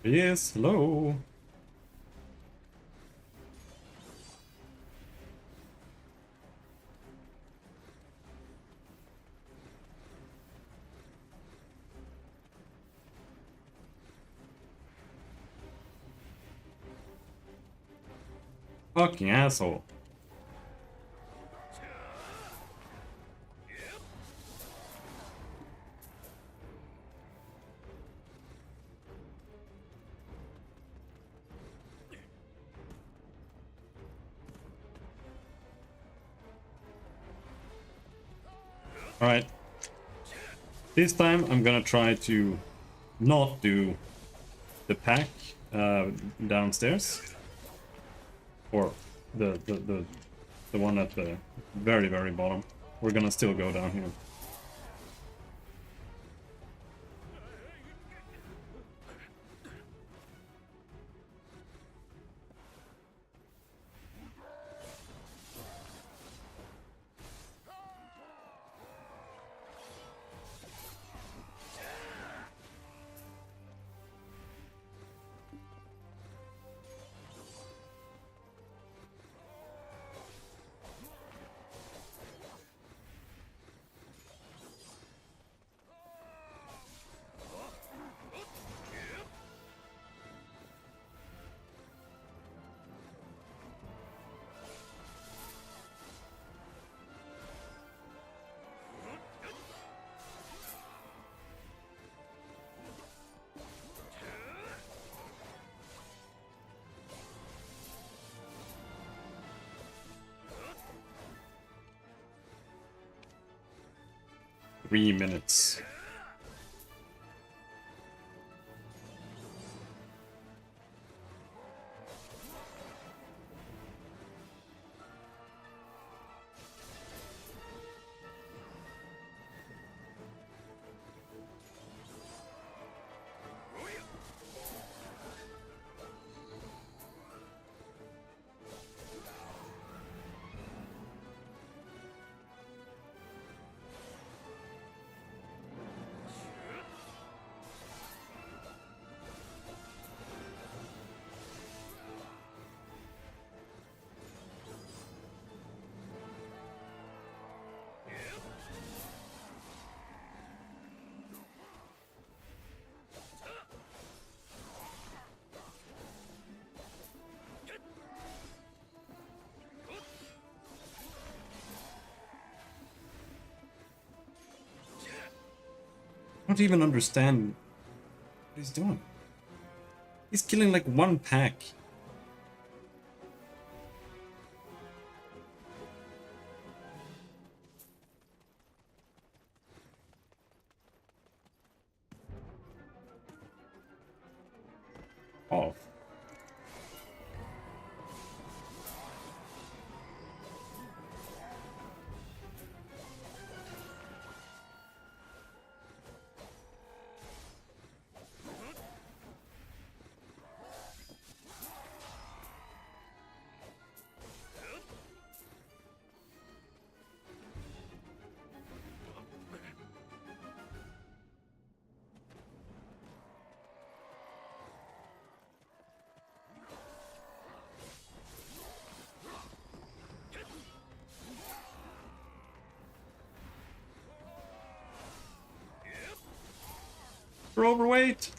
Yes, hello. Fucking asshole. Alright. This time I'm gonna try to not do the pack downstairs. Or the one at the very, very bottom. We're gonna still go down here. Three minutes. don't even understand what he's doing. He's killing like one pack. Off. You're overweight.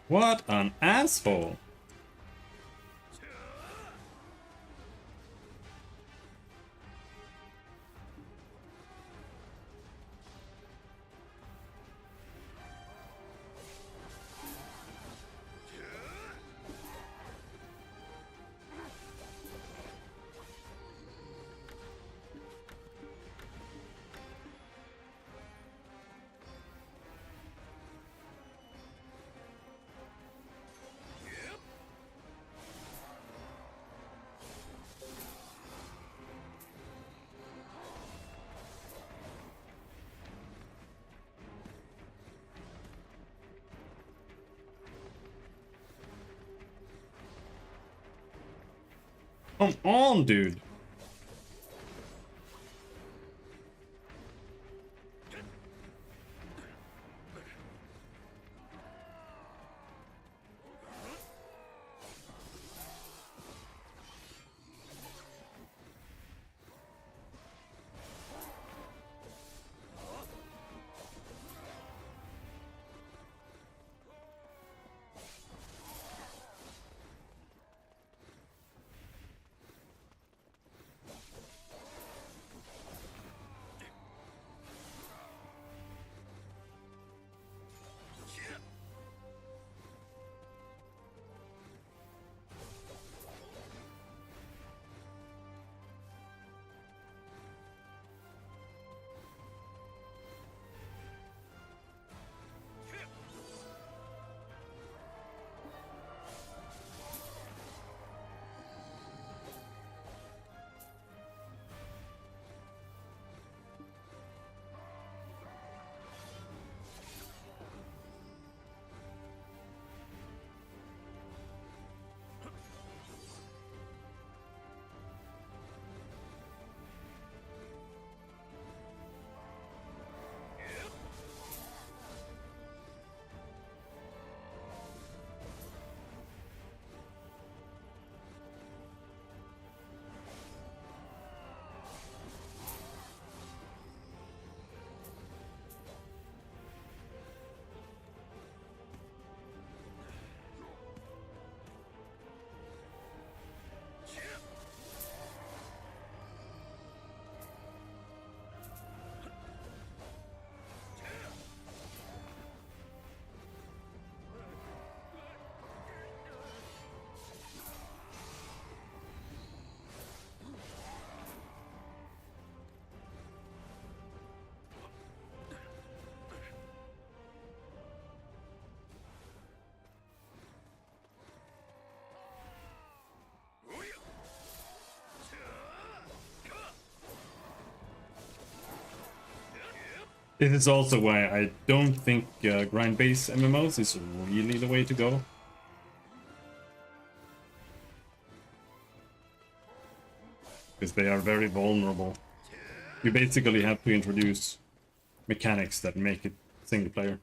What an asshole. Come on, dude. This is also why I don't think grind-based MMOs is really the way to go. Because they are very vulnerable. You basically have to introduce mechanics that make it single player.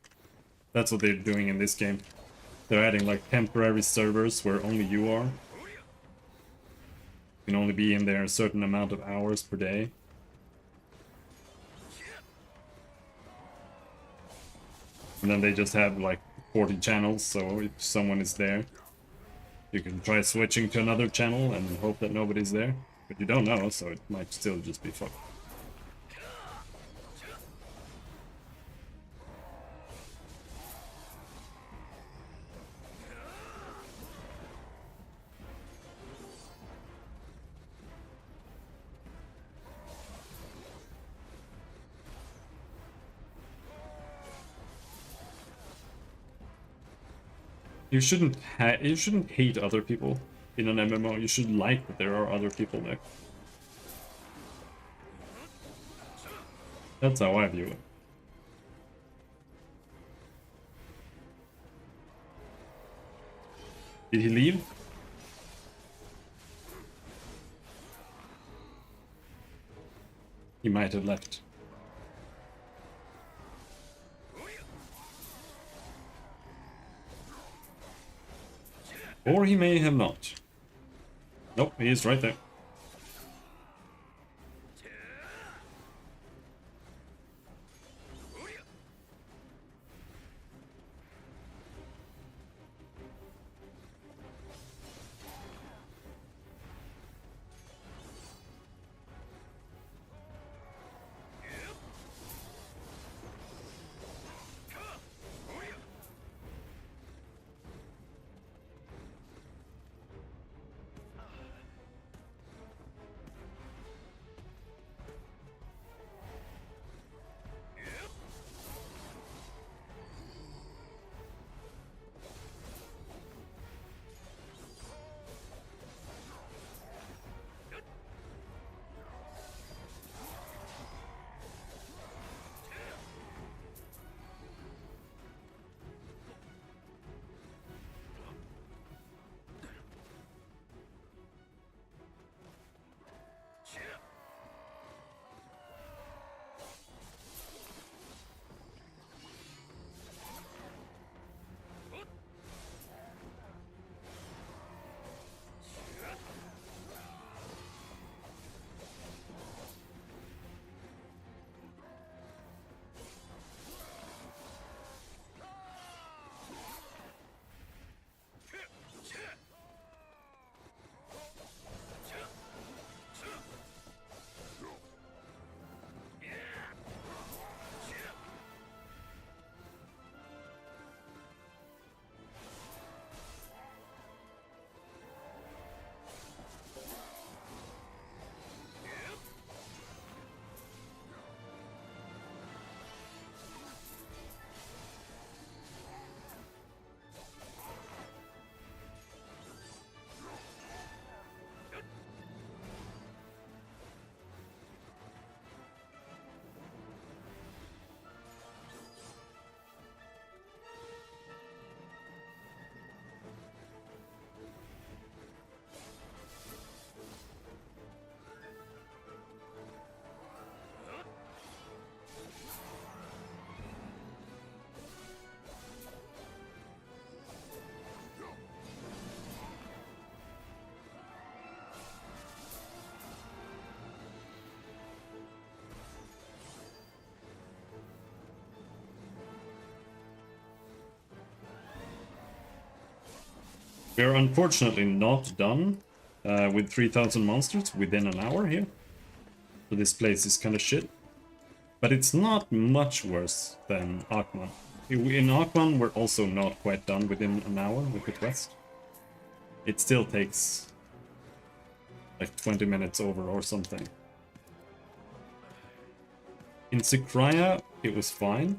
That's what they're doing in this game. They're adding like temporary servers where only you are. You can only be in there a certain amount of hours per day. And then they just have like 40 channels, so if someone is there, you can try switching to another channel and hope that nobody's there. But you don't know, so it might still just be fucked. You shouldn't hate other people in an MMO. You should like that there are other people there. That's how I view it. Did he leave? He might have left. Or he may have not. Nope, he is right there. We're unfortunately not done with 3000 monsters within an hour here. So this place is kind of shit. But it's not much worse than Akman. In Akman, we're also not quite done within an hour with the quest. It still takes like 20 minutes over or something. In Sikraya, it was fine.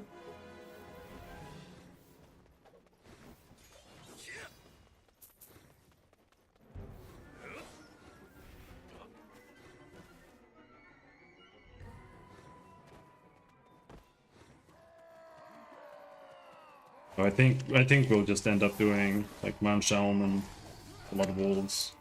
So I think we'll just end up doing like Mount Shelm and a lot of wolves.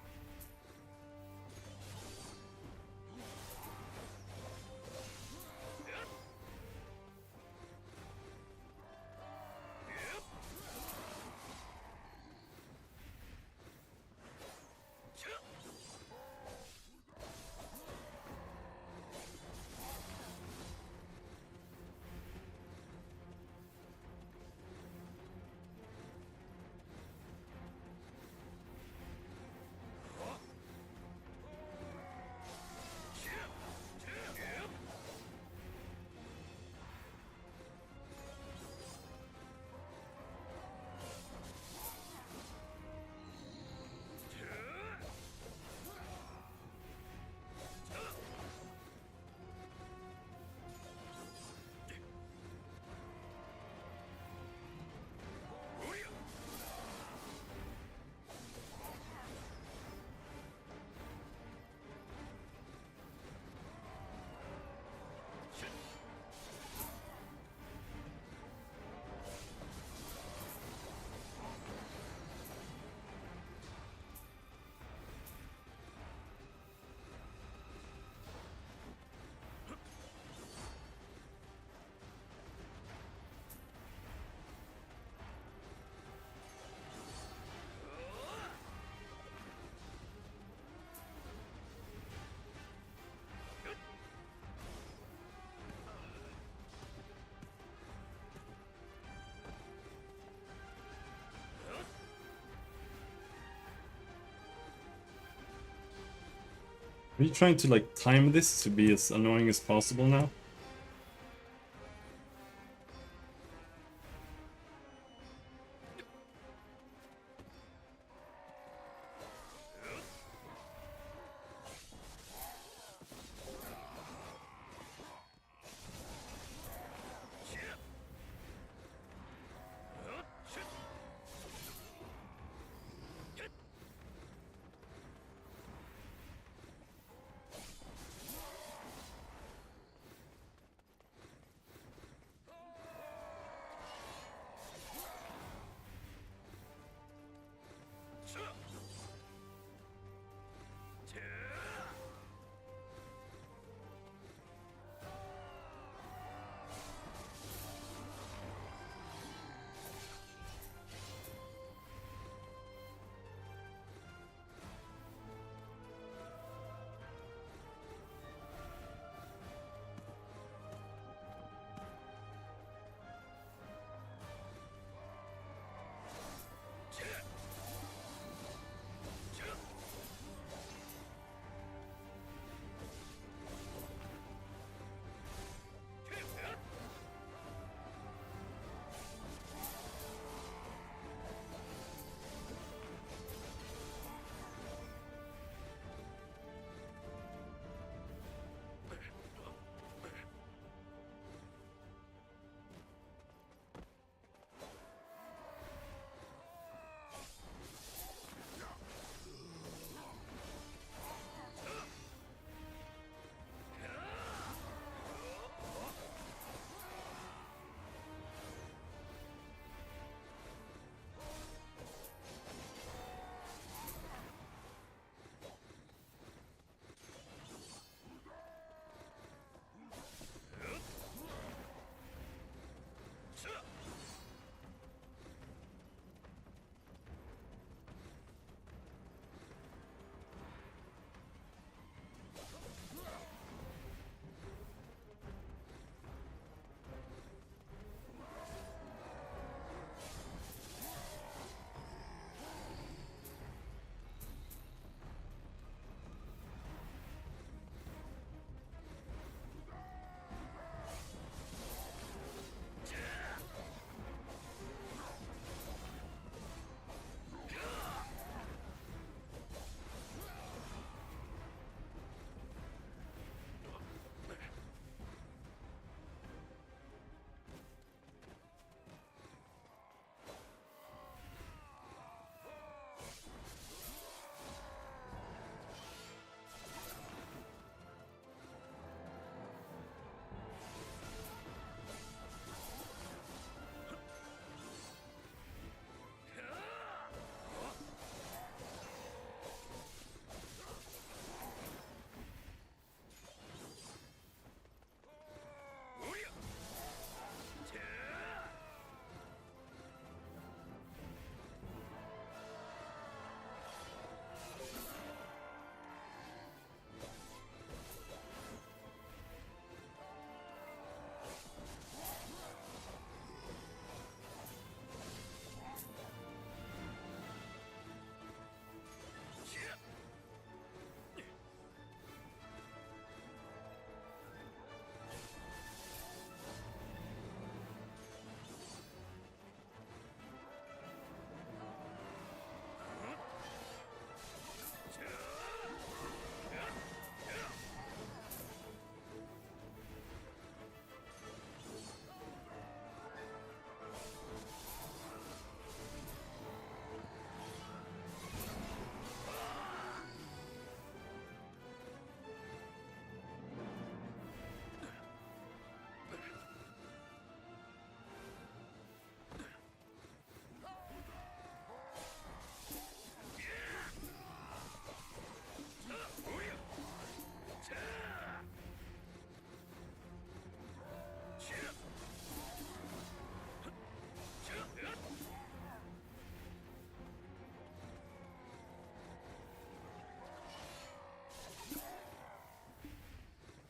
Are you trying to like time this to be as annoying as possible now?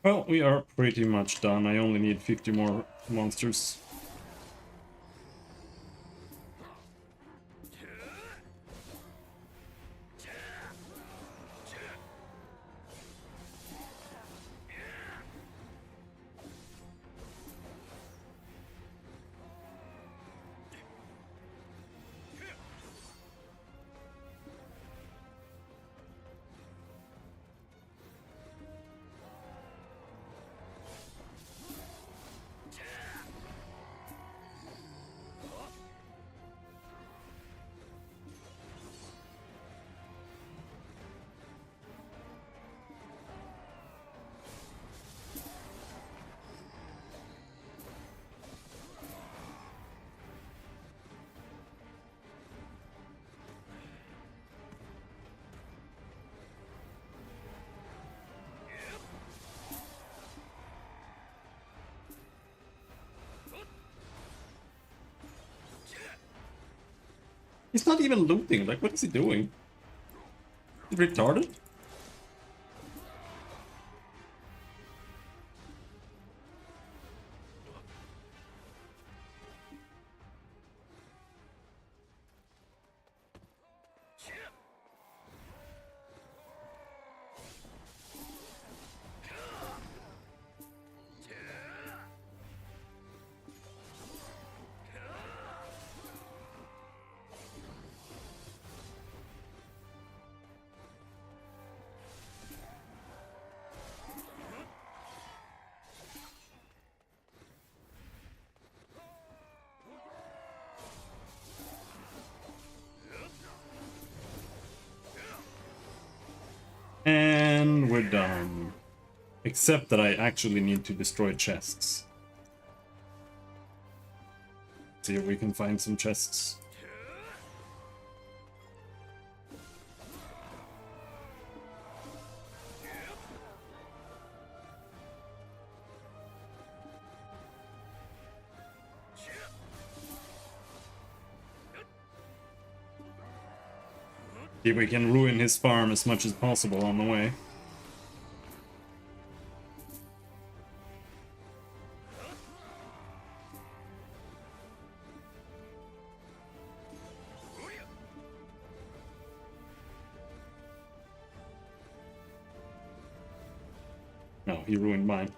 Well, we are pretty much done. I only need 50 more monsters. He's not even looting. Like, what is he doing? Is he retarded? And we're done. Except that I actually need to destroy chests. See if we can find some chests. See if we can ruin his farm as much as possible on the way. No, he ruined mine.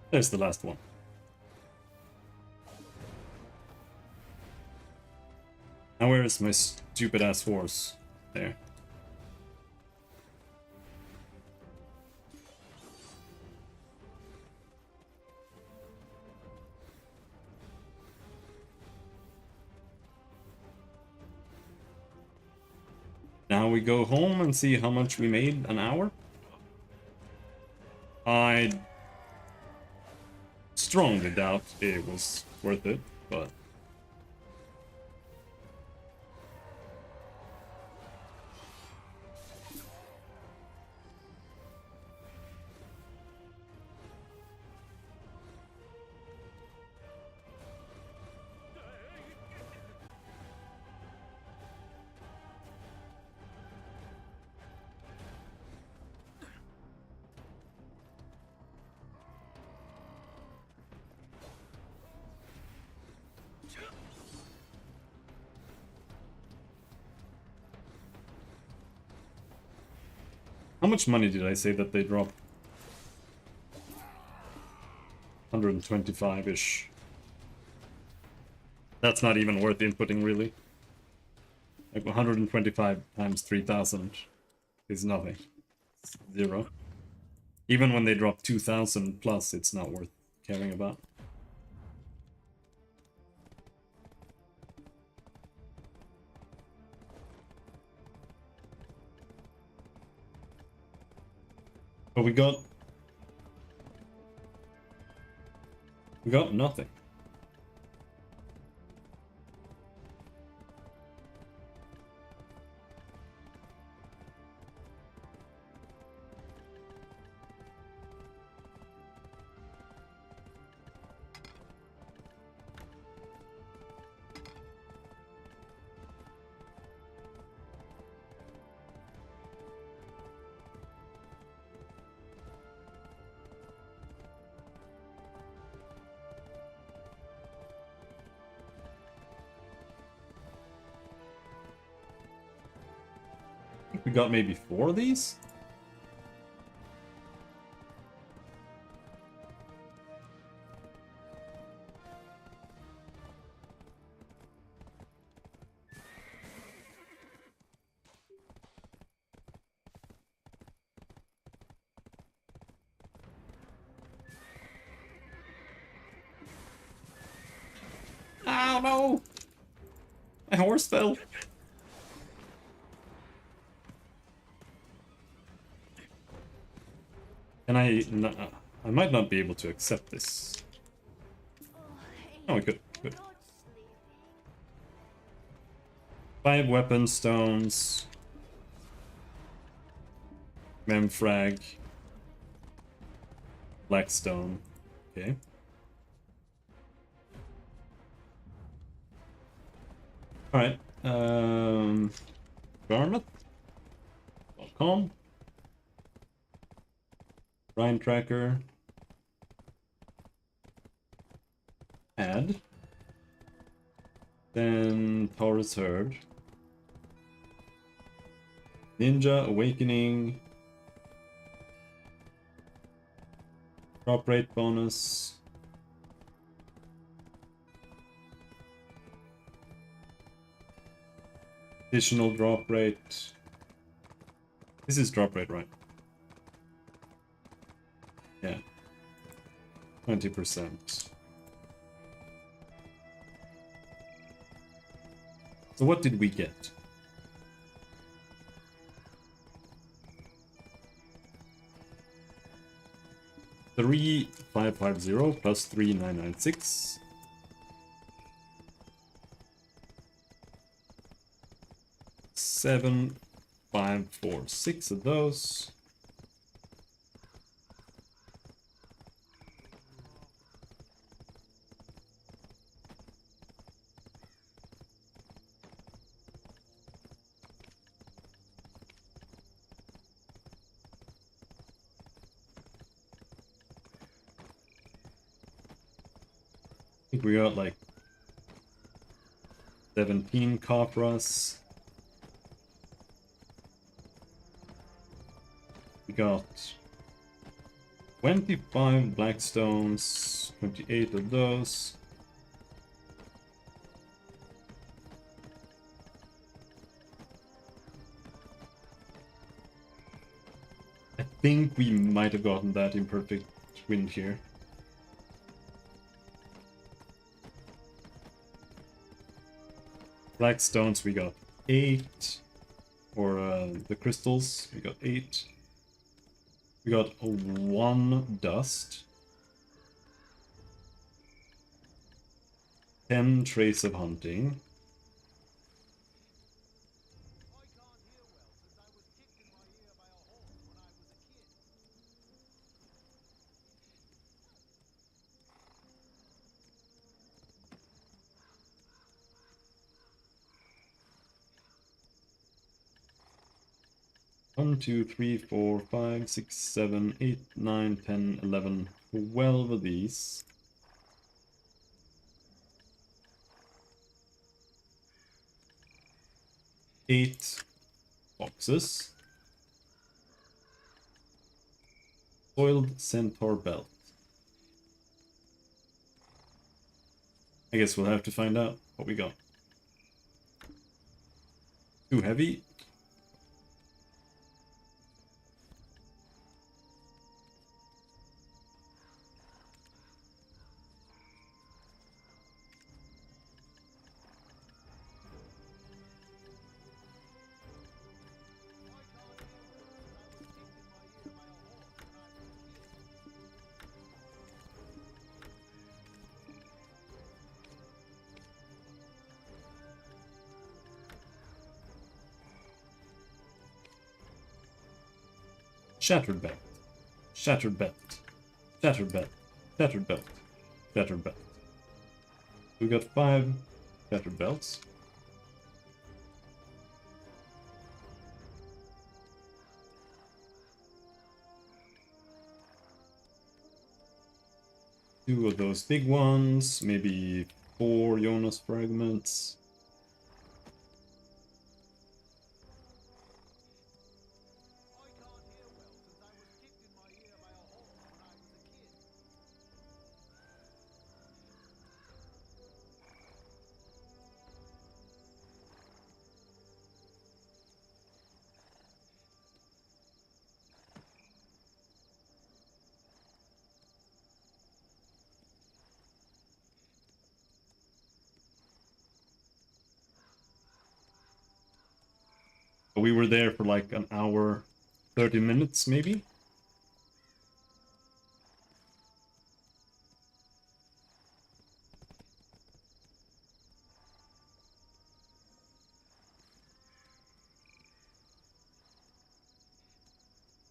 There's the last one. Now where is my stupid ass horse? There. Now we go home and see how much we made an hour. I strongly doubt it was worth it, but How much money did I say that they drop? 125-ish. That's not even worth inputting, really. Like 125 times 3,000 is nothing. It's 0. Even when they drop 2,000 plus, it's not worth caring about. But we got nothing. We got maybe 4 of these? Oh no! My horse fell. And I might not be able to accept this. Oh, hey, Oh, we could. I'm Good. not sleeping. 5 weapon stones. Memfrag. Blackstone. Okay. Alright. Garment.com. Rhine tracker. Add. Then Taurus Herd. Ninja Awakening. Drop rate bonus. Additional drop rate. This is drop rate, right? Yeah. 20%. So what did we get? $3,550 plus 3,996. 7,546 of those. I think we got like 17 copras. We got 25 blackstones, 28 of those. I think we might have gotten that imperfect wind here. Blackstones we got 8, or the crystals we got 8. We got a 1 dust, 10 trace of hunting. I can't hear well since I was kicked in my ear by a horse when I was a kid. 1, 2, 3, 4, 5, 6, 7, 8, 9, 10, 11, 12 of these. Eight boxes. Soiled centaur belt. I guess we'll have to find out what we got. Too heavy? Shattered belt. Shattered belt. Shattered belt. Shattered belt. Shattered belt. We got 5 shattered belts. Two of those big ones, maybe 4 Jonas fragments. I can't hear well since I was kicked in my ear by a horse when I was a kid. We were there for like an hour, 30 minutes maybe?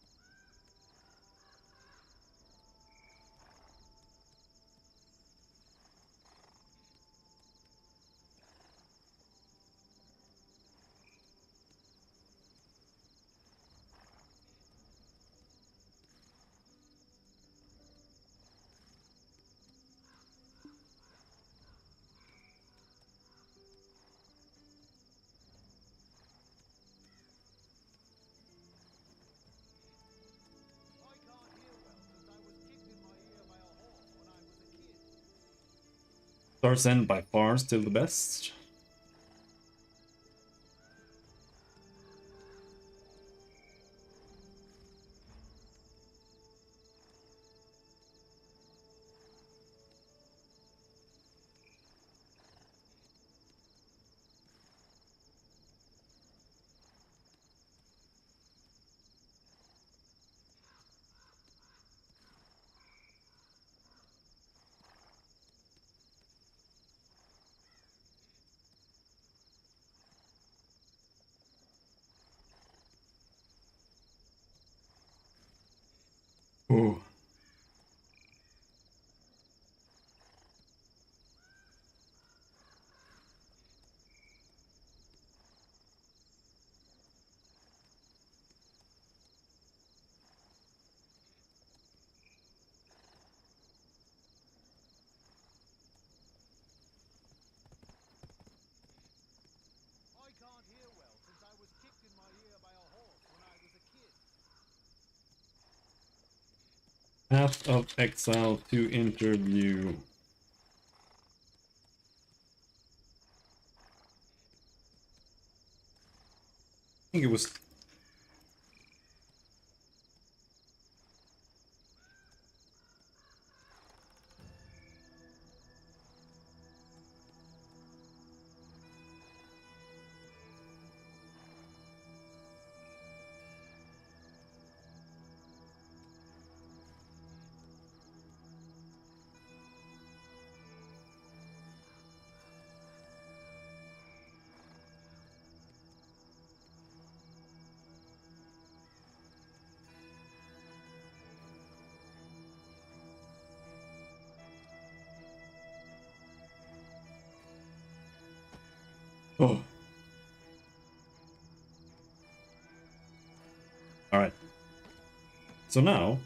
I can't hear well since I was kicked in my ear by a horse when I was a kid. Tarzan by far still the best. Oh. I can't hear well since I was kicked in my ear by a horse when I was a kid. Path of Exile to interview. I think it was... Oh. Alright. So now...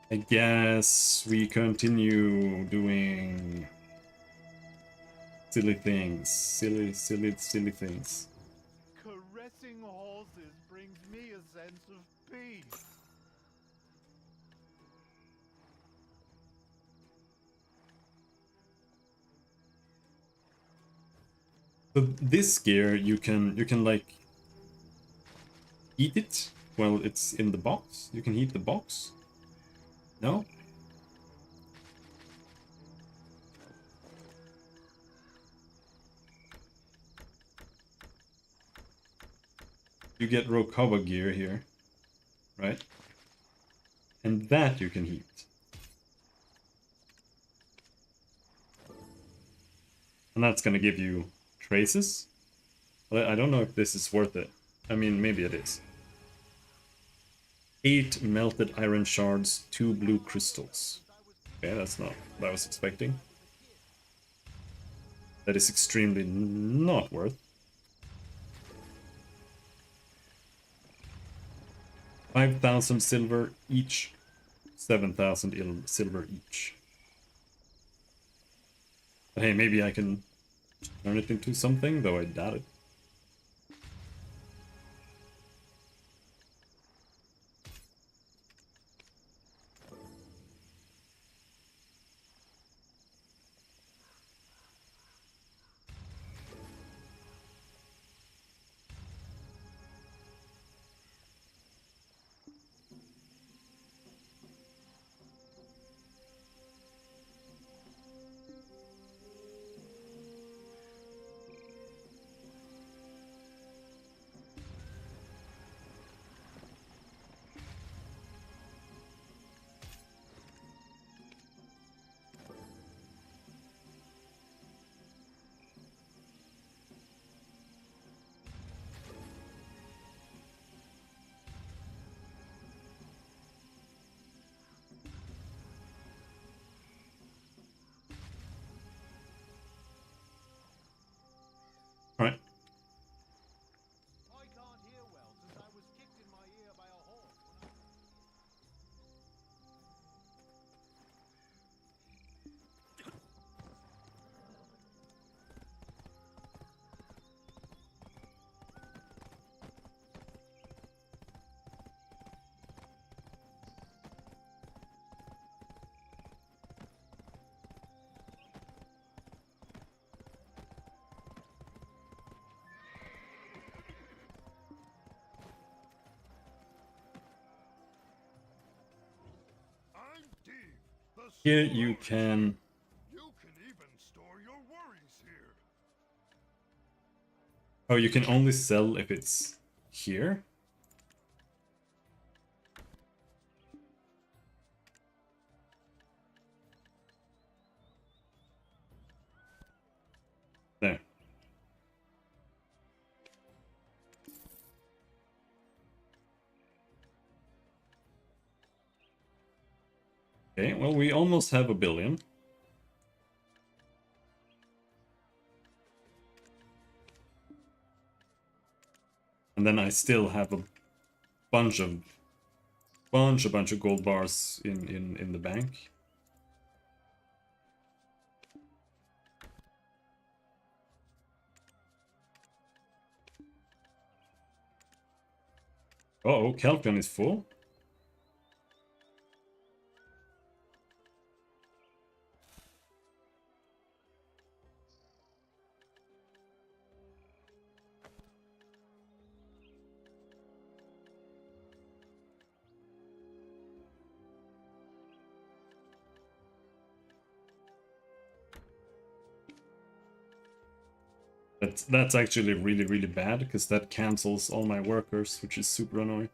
I guess we continue doing... silly things. Silly things. Caressing horses brings me a sense of be? So this gear you can like heat it while it's in the box. You can heat the box. No? You get Rokava gear here, right? And that you can heat. And that's gonna give you traces. But I don't know if this is worth it. I mean, maybe it is. 8 melted iron shards, 2 blue crystals. Okay, that's not what I was expecting. That is extremely not worth. 5,000 silver each, 7,000 silver each. But hey, maybe I can turn it into something, though I doubt it. Alright. I can't hear well since I was kicked in my ear by a horse when I... I'm Dave, the Here you storekeeper. can... You can even store your worries here. Oh, you can only sell if it's here? There. Okay, well, we almost have 1 billion. And then I still have a bunch of gold bars in the bank. Uh oh, Calpion is full. That's actually really, really bad, because that cancels all my workers, which is super annoying.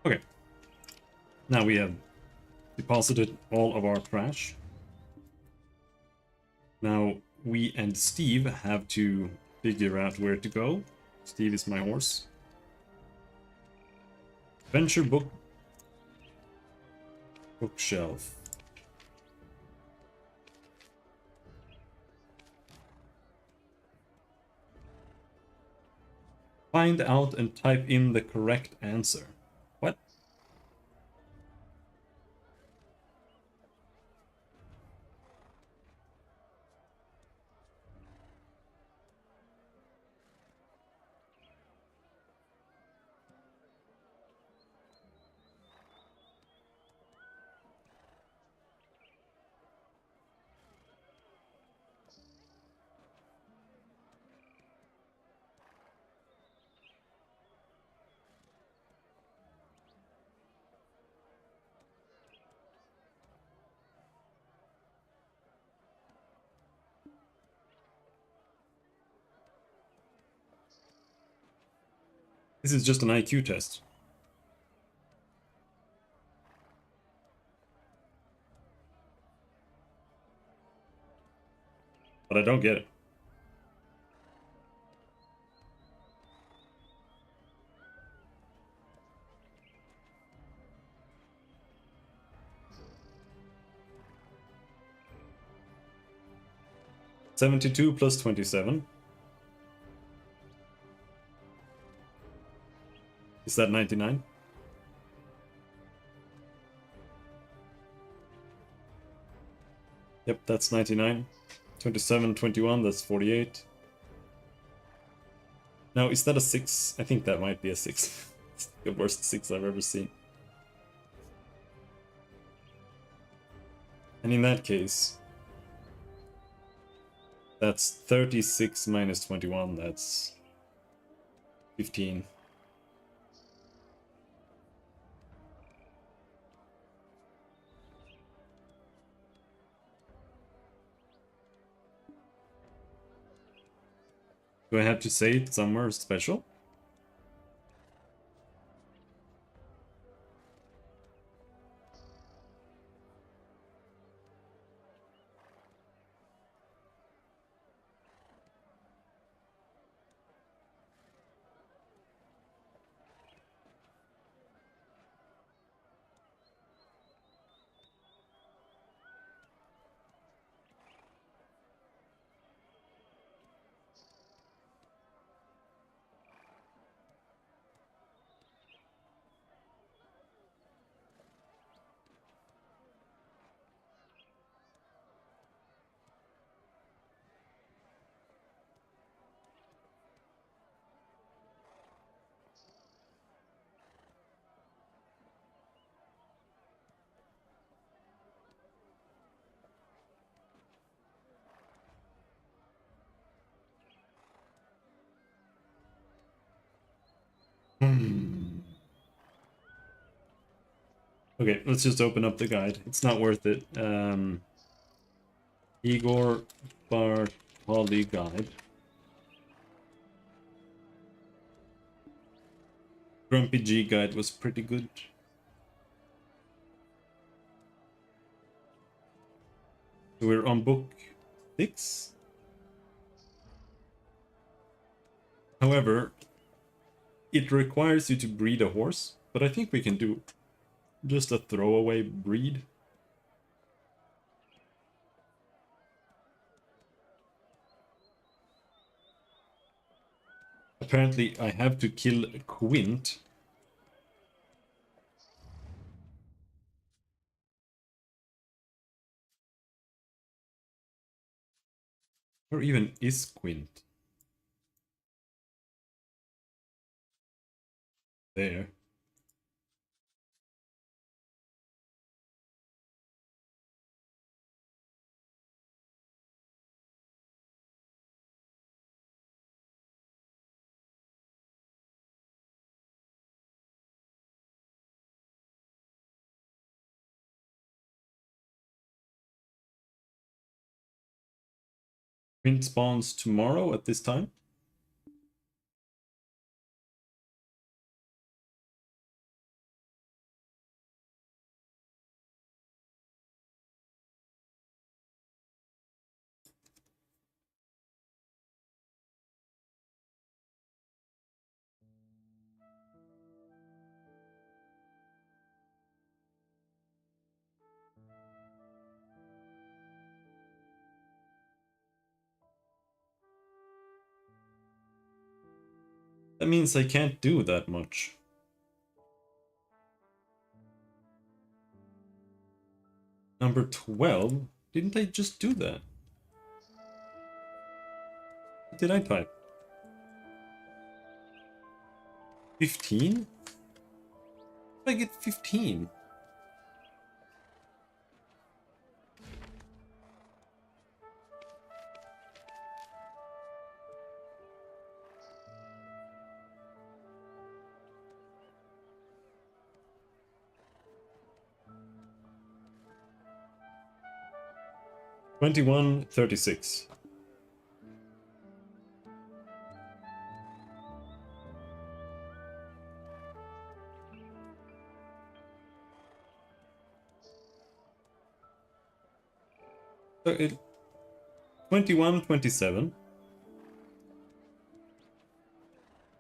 Okay. Now we have deposited all of our trash. Now we and Steve have to figure out where to go. Steve is my horse. Venture book. Bookshelf. Find out and type in the correct answer. What? This is just an IQ test. But I don't get it. $72 plus 27. Is that 99? Yep, that's 99. 27, 21, that's 48. Now, is that a 6? I think that might be a 6. It's the worst 6 I've ever seen. And in that case, that's 36 minus 21, that's 15. Do I have to say it somewhere special? Okay, let's just open up the guide. It's not worth it. Igor Bartoli guide. Grumpy G guide was pretty good. So we're on book 6. However, it requires you to breed a horse, but I think we can do just a throwaway breed. Apparently, I have to kill Quint. Or even is Quint? There. Quint spawns tomorrow at this time. That means I can't do that much. Number 12? Didn't I just do that? What did I type? 15? How did I get 15? $21, 36. So 21, 27.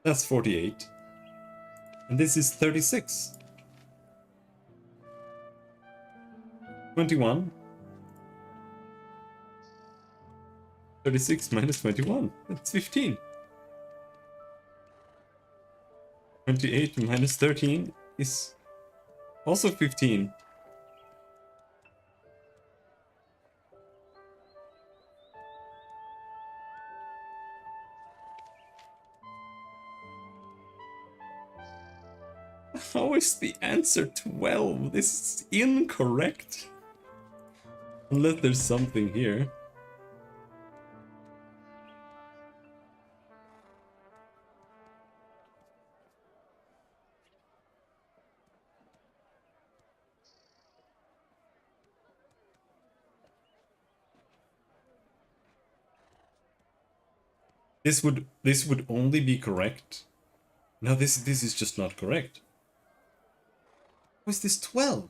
That's 48. And this is 36. 21. 36 minus 21. That's 15. 28 minus 13 is also 15. How is the answer 12? This is incorrect. Unless there's something here. This would only be correct. No, this is just not correct. How is this 12?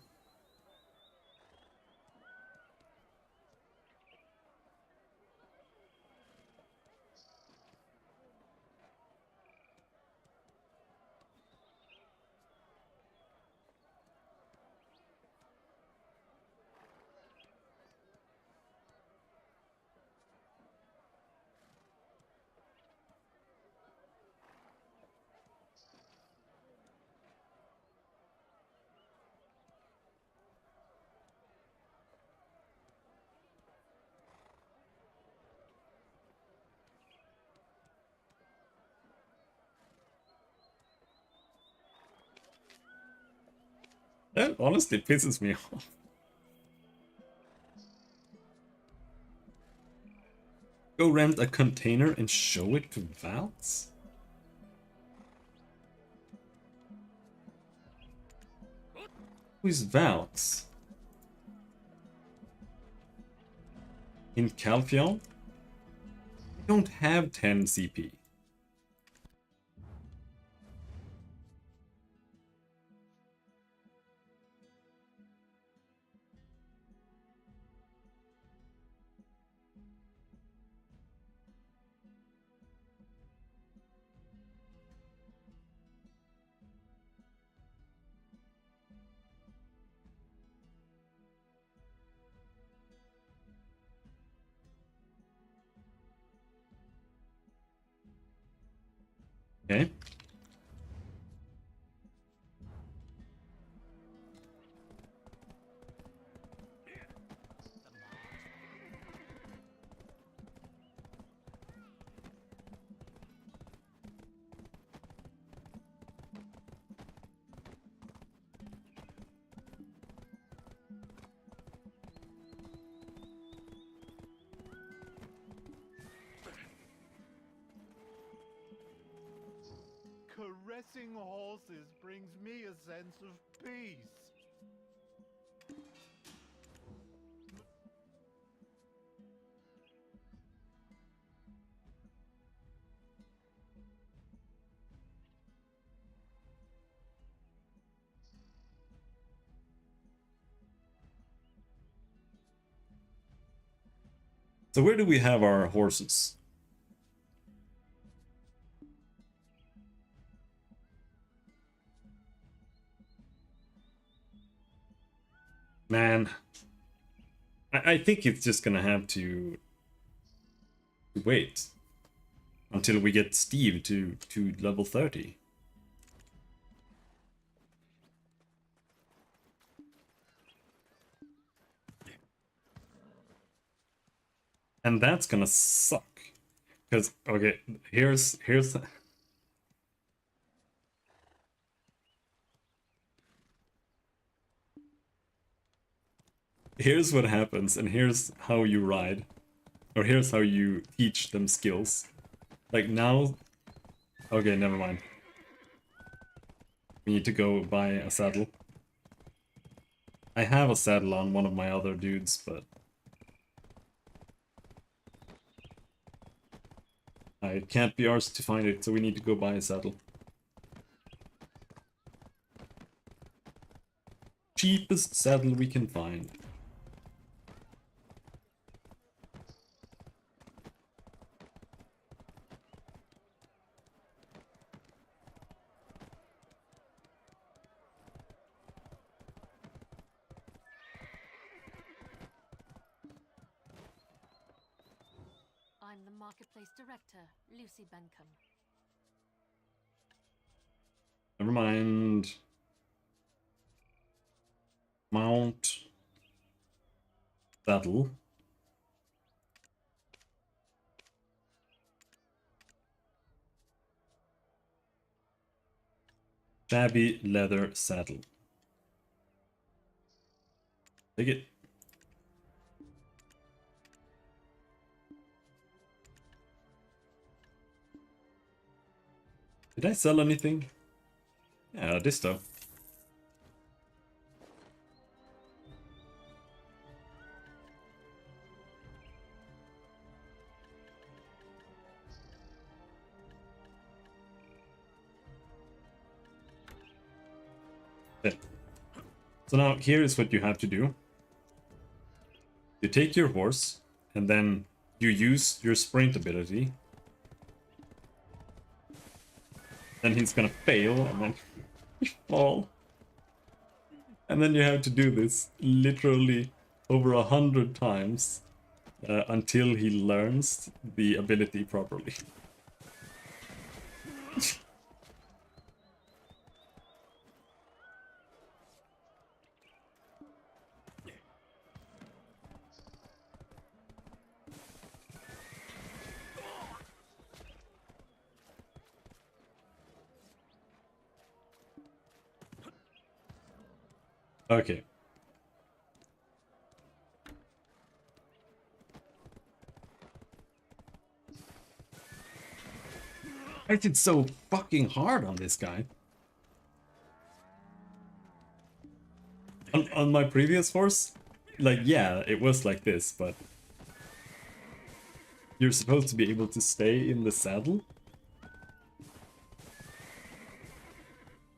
That honestly pisses me off. Go rent a container and show it to Valks? Who is Valks? In Calphion? I don't have 10 CP. Okay. Caressing horses brings me a sense of peace. So where do we have our horses? Man, I think it's just gonna have to wait. until we get Steve to level 30. And that's gonna suck. Because, okay, here's here's what happens, and here's how you ride. Or here's how you teach them skills. Like now... Okay, never mind. We need to go buy a saddle. I have a saddle on one of my other dudes, but... I can't be arsed to find it, so we need to go buy a saddle. Cheapest saddle we can find. I'm the Marketplace Director, Lucy Bencombe. Never mind. Mount. Saddle. Shabby leather saddle. Take it. Did I sell anything? Yeah, this though. Okay. So now here is what you have to do. You take your horse and then you use your sprint ability. Then he's gonna fail and then you fall. And then you have to do this literally over 100 times until he learns the ability properly. Okay. I did so fucking hard on this guy. On my previous horse, like, yeah, it was like this, but you're supposed to be able to stay in the saddle.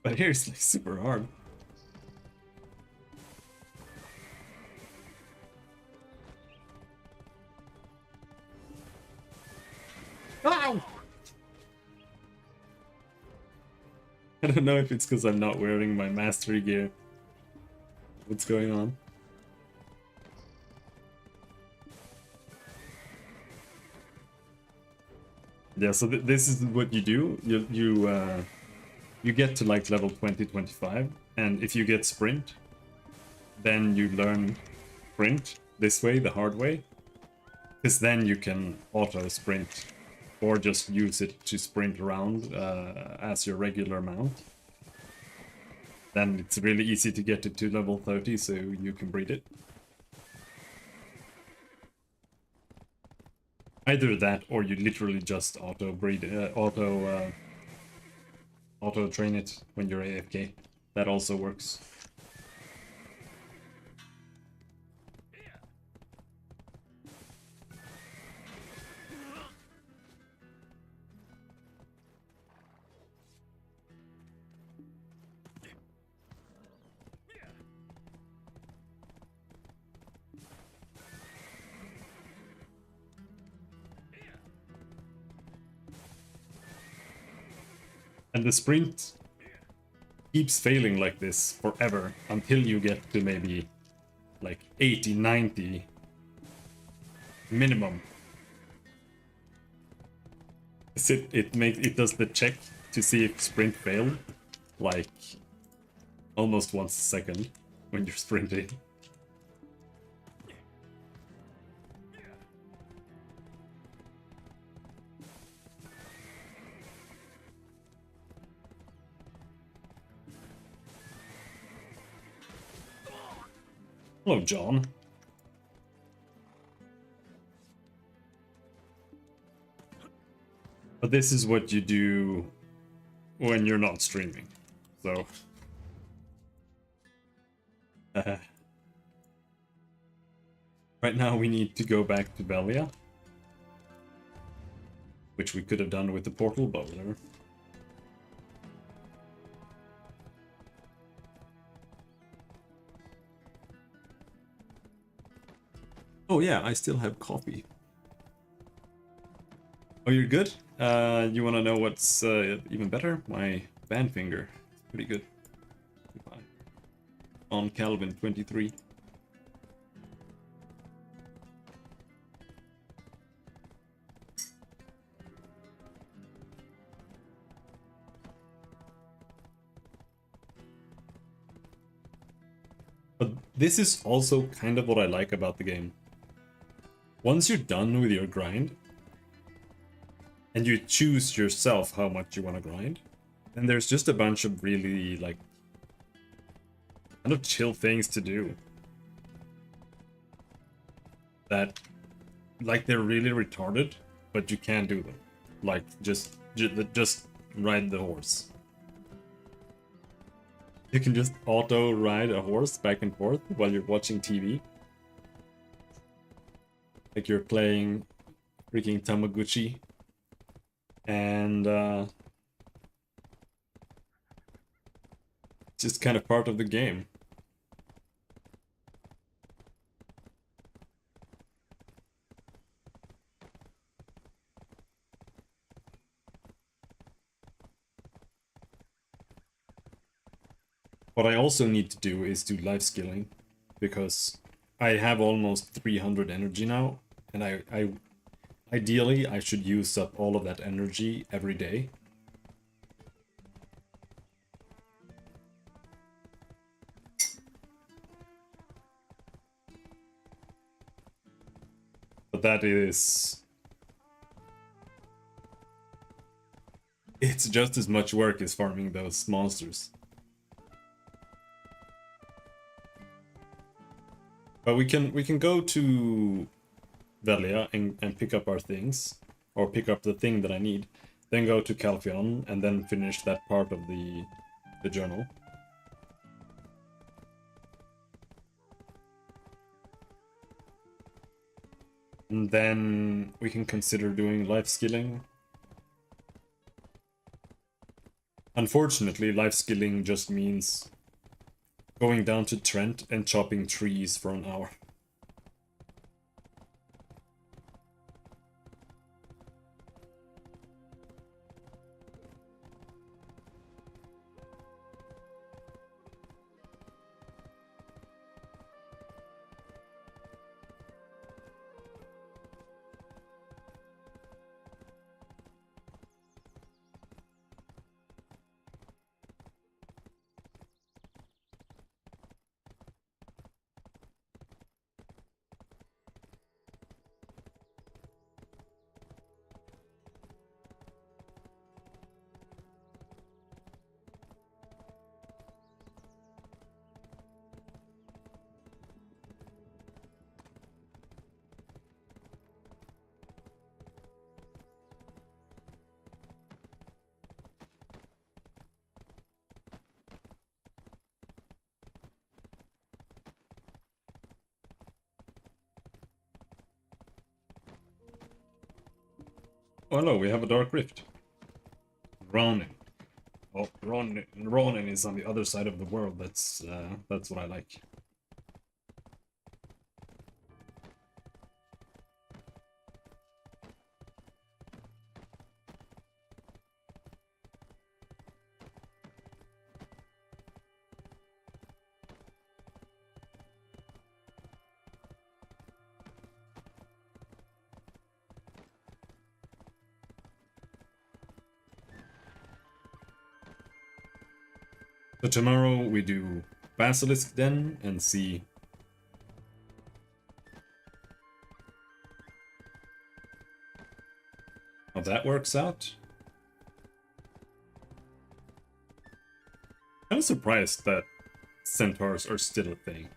But here it's like super hard. Ow! I don't know if it's because I'm not wearing my mastery gear. What's going on? Yeah, so this is what you do. You get to like level 20, 25, and if you get sprint, then you learn sprint this way, the hard way, because then you can auto sprint or just use it to sprint around as your regular mount. Then it's really easy to get it to level 30, so you can breed it. Either that, or you literally just auto breed, auto train it when you're AFK. That also works. And the sprint keeps failing like this forever until you get to maybe like 80, 90 minimum. It does the check to see if sprint failed, like almost once a second when you're sprinting. Hello, John. But this is what you do when you're not streaming, so... right now we need to go back to Belia. Which we could have done with the portal, but whatever. Oh yeah, I still have coffee. Oh, you're good? You wanna know what's even better? My band finger. It's pretty good. On Calvin 23. But this is also kind of what I like about the game. Once you're done with your grind, and you choose yourself how much you want to grind, then there's just a bunch of really, like, kind of chill things to do. That, like, they're really retarded, but you can do them. Like, just ride the horse. You can just auto ride a horse back and forth while you're watching TV. Like you're playing freaking Tamagotchi. And just kind of part of the game. What I also need to do is do life skilling, because I have almost 300 energy now, and ideally I should use up all of that energy every day. But that is... it's just as much work as farming those monsters. But we can go to Velia and pick up our things, or pick up the thing that I need, then go to Calphion and then finish that part of the journal. And then we can consider doing life skilling. Unfortunately, life skilling just means going down to Trent and chopping trees for an hour. Oh no, we have a Dark Rift. Ronin. Oh, Ronin is on the other side of the world. That's what I like. So tomorrow we do Basilisk Den and see how that works out. I'm surprised that centaurs are still a thing.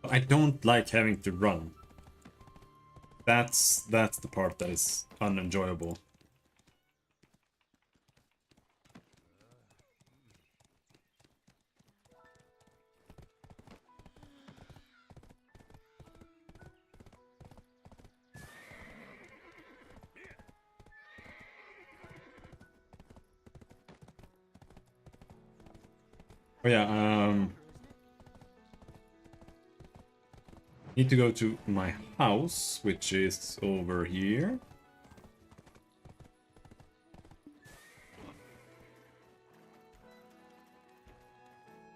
I don't like having to run. That's the part that is unenjoyable. Oh yeah, need to go to my house, which is over here.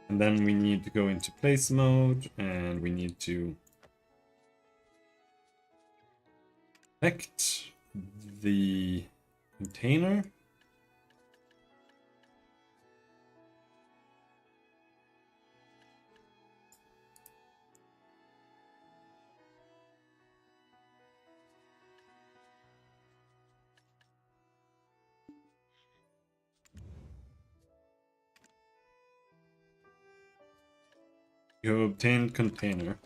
And then we need to go into place mode, and we need to select the container. You have obtained container.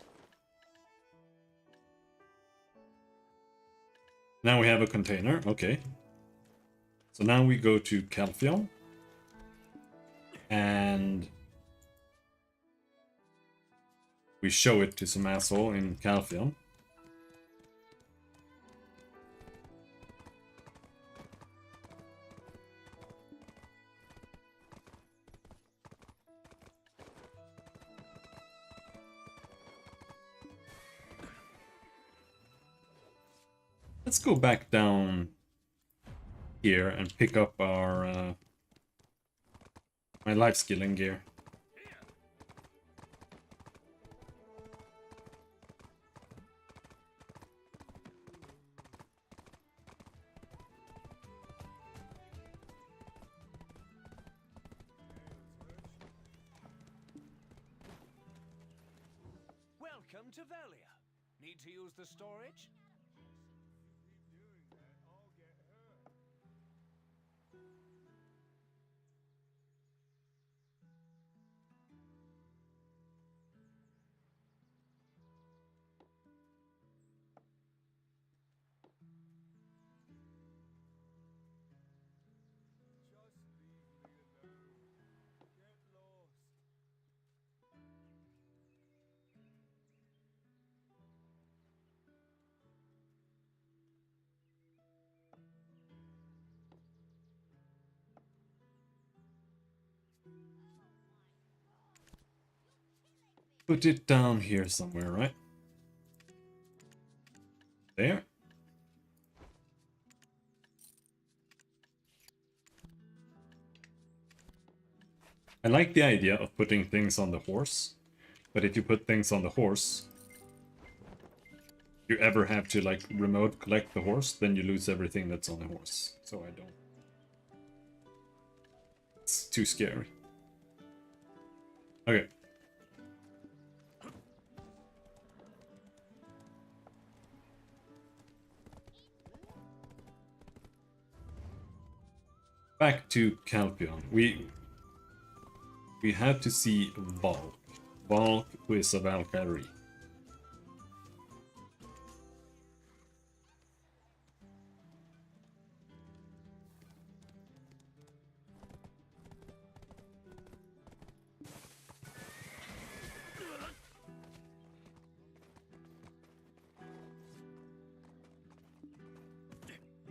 Now we have a container, okay. So now we go to Calphion. And we show it to some asshole in Calphion. Let's go back down here and pick up our my life skilling gear. Welcome to Velia. Need to use the storage? Put it down here somewhere, right? There. I like the idea of putting things on the horse, but if you put things on the horse, you ever have to like remote collect the horse, then you lose everything that's on the horse. So I don't. It's too scary. Okay. Back to Calpion. We have to see Valk. Valk, who is a Valkyrie.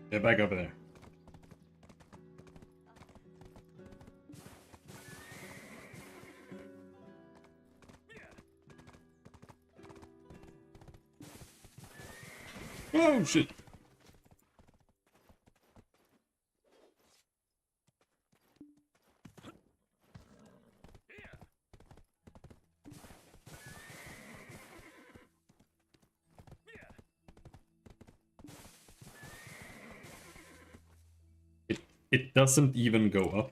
Get back up there. Oh shit. it doesn't even go up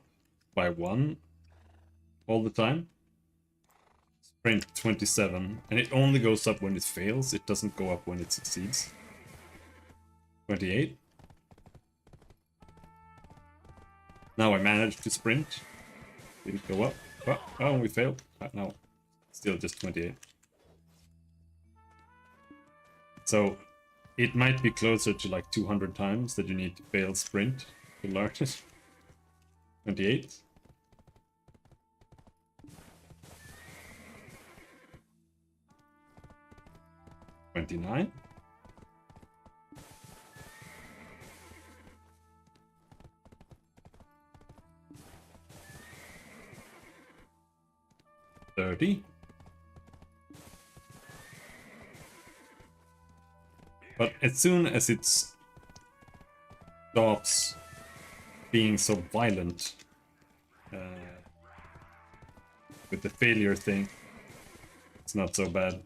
by 1 all the time. Sprint 27, and it only goes up when it fails. It doesn't go up when it succeeds. 28. Now I managed to sprint. Didn't go up. Oh, we failed. No, still just 28. So it might be closer to like 200 times that you need to fail sprint to learn it. 28. $29. $30. But as soon as it stops being so violent with the failure thing, it's not so bad.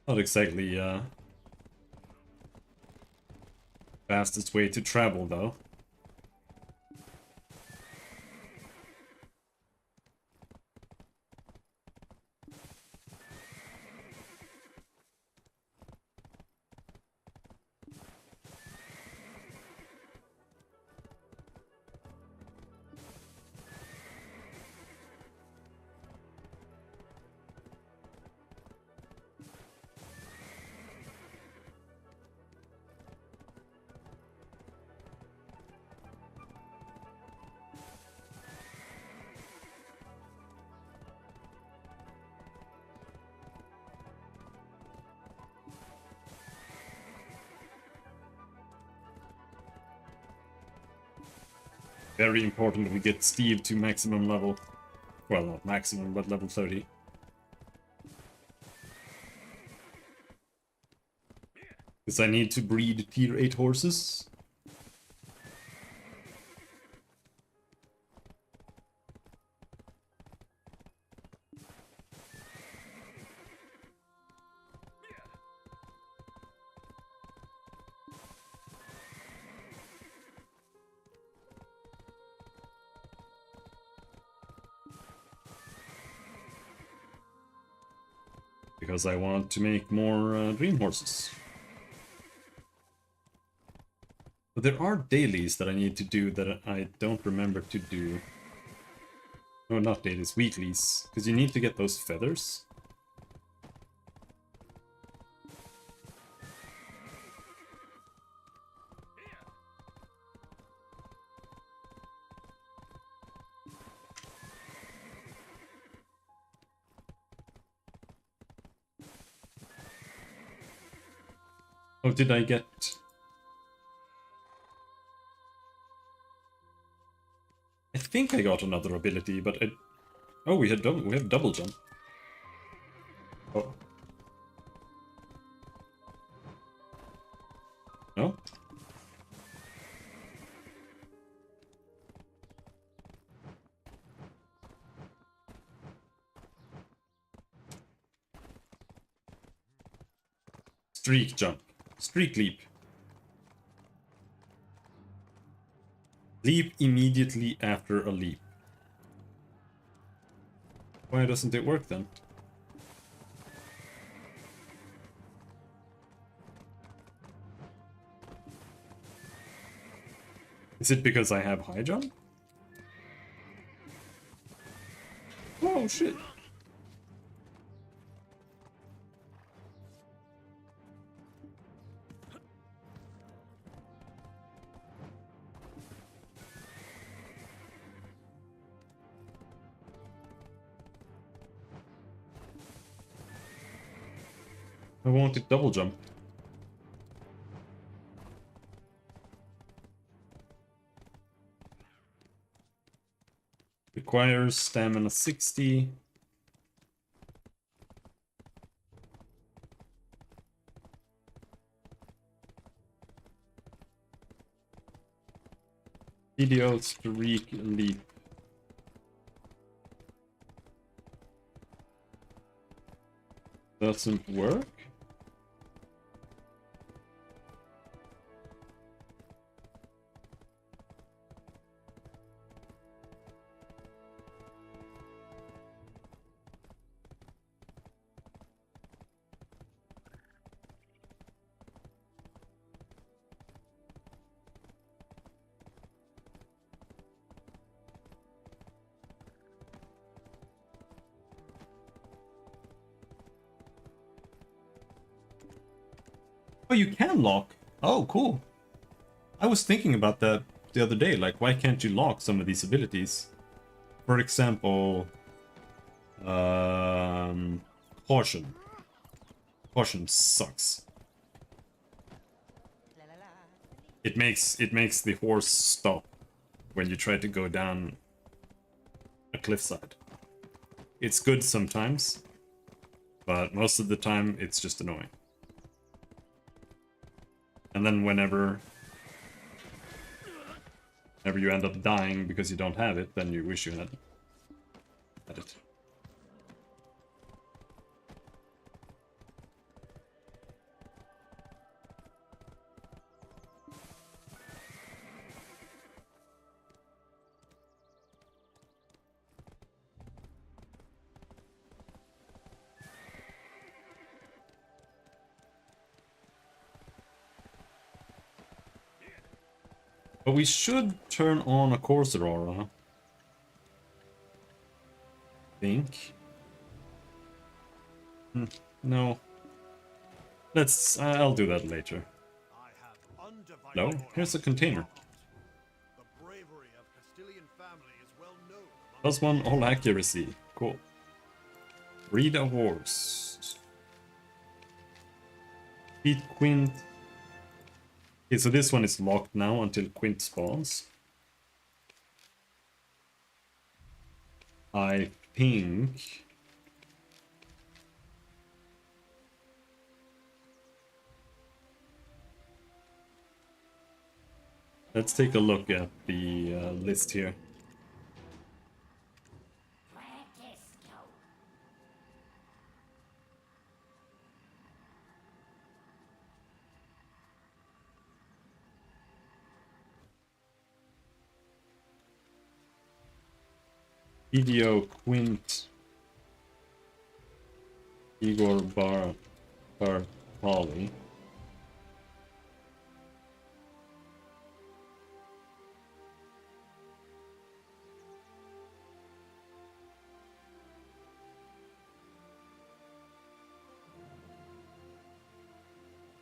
Not exactly fastest way to travel, though. Very important we get Steve to maximum level. Well, not maximum, but level 30. Because I need to breed tier 8 horses. Because I want to make more dream horses. But there are dailies that I need to do that I don't remember to do. No, not dailies, weeklies. Because you need to get those feathers. Oh, did I get... I think I got another ability, but I... Oh, we have double jump. Oh. No? Streak jump. Streak leap. Leap immediately after a leap. Why doesn't it work then? Is it because I have high jump? Oh shit. I wanted double jump. Requires stamina 60. BDO streak leap. Doesn't work? Oh, you can lock. Oh, cool. I was thinking about that the other day. Like, why can't you lock some of these abilities? For example, caution. Caution sucks. It makes the horse stop when you try to go down a cliffside. It's good sometimes, but most of the time it's just annoying. And then whenever you end up dying because you don't have it, then you wish you had it. But we should turn on a course aurora. I think. No. I'll do that later. I have undivided No, here's a container. The bravery of Castilian family is well known +1 among all accuracy. Cool. Breed a horse. Beat Quint. Okay, so this one is locked now until Quint spawns. I think... Let's take a look at the list here. BDO Quint Igor Bartali.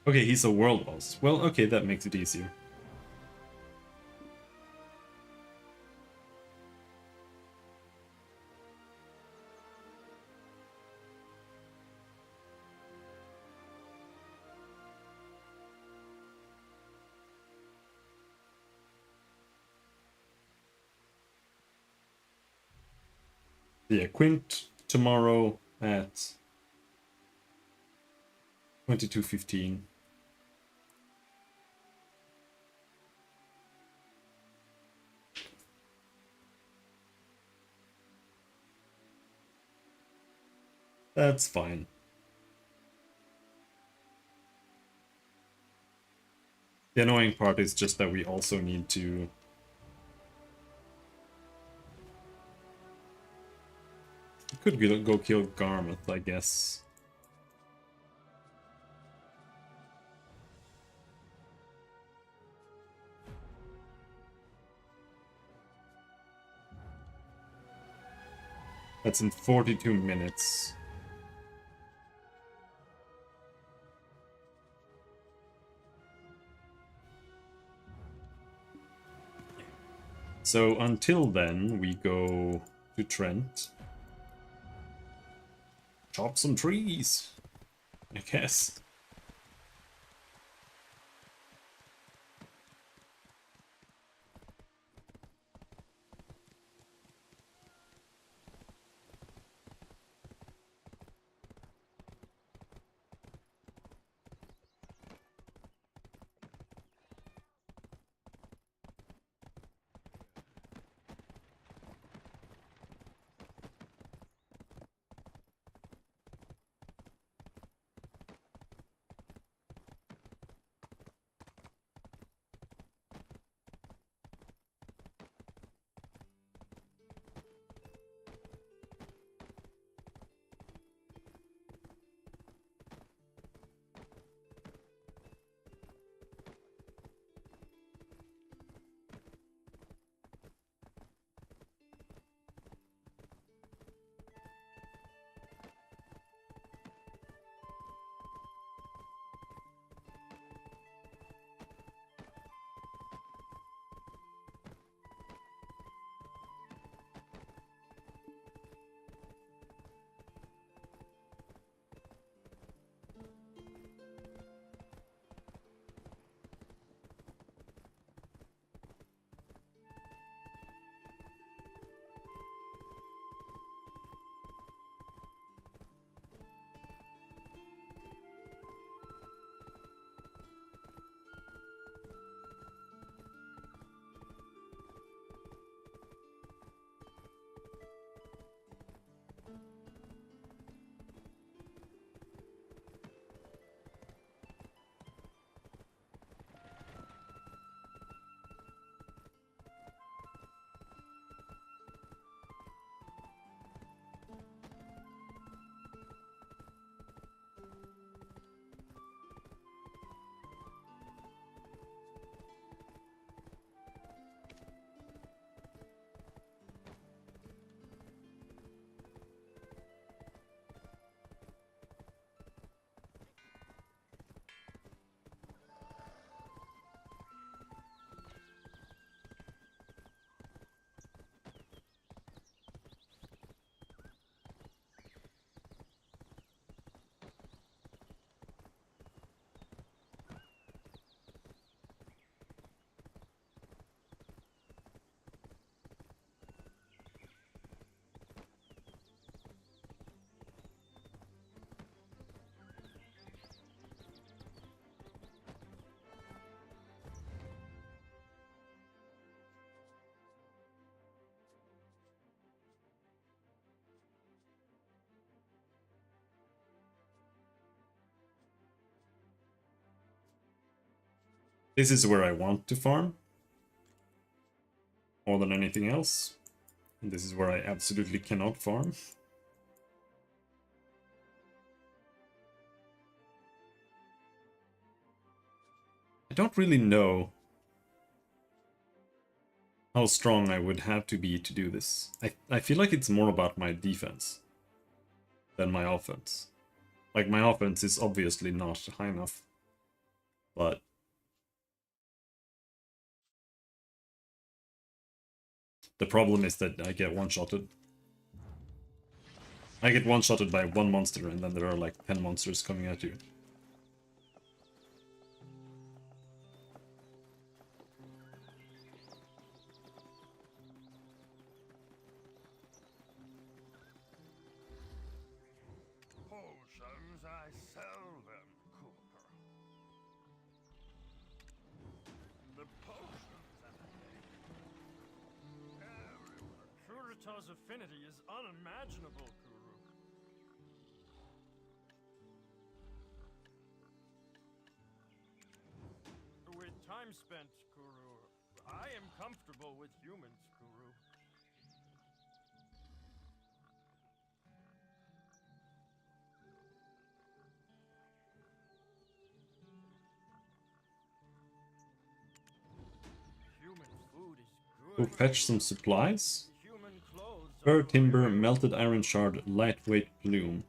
Okay, he's a world boss. Well, okay, that makes it easier. Yeah, Quint tomorrow at 22:15. That's fine. The annoying part is just that we also need to... We could go kill Garmouth, I guess. That's in 42 minutes. So until then, we go to Trent. Chop some trees, I guess. This is where I want to farm more than anything else. And this is where I absolutely cannot farm. I don't really know how strong I would have to be to do this. I feel like it's more about my defense than my offense. Like, my offense is obviously not high enough, but the problem is that I get one-shotted. I get one-shotted by one monster, and then there are like 10 monsters coming at you. Potions, I sell them, Cooper. The potions that I make. Everywhere. Kurita's affinity is unimaginable, Kuru. With time spent, Kuru, I am comfortable with humans, Kuru. Human food is Go good. fetch some supplies. Human clothes Fur, are timber, melted iron shard, lightweight plume.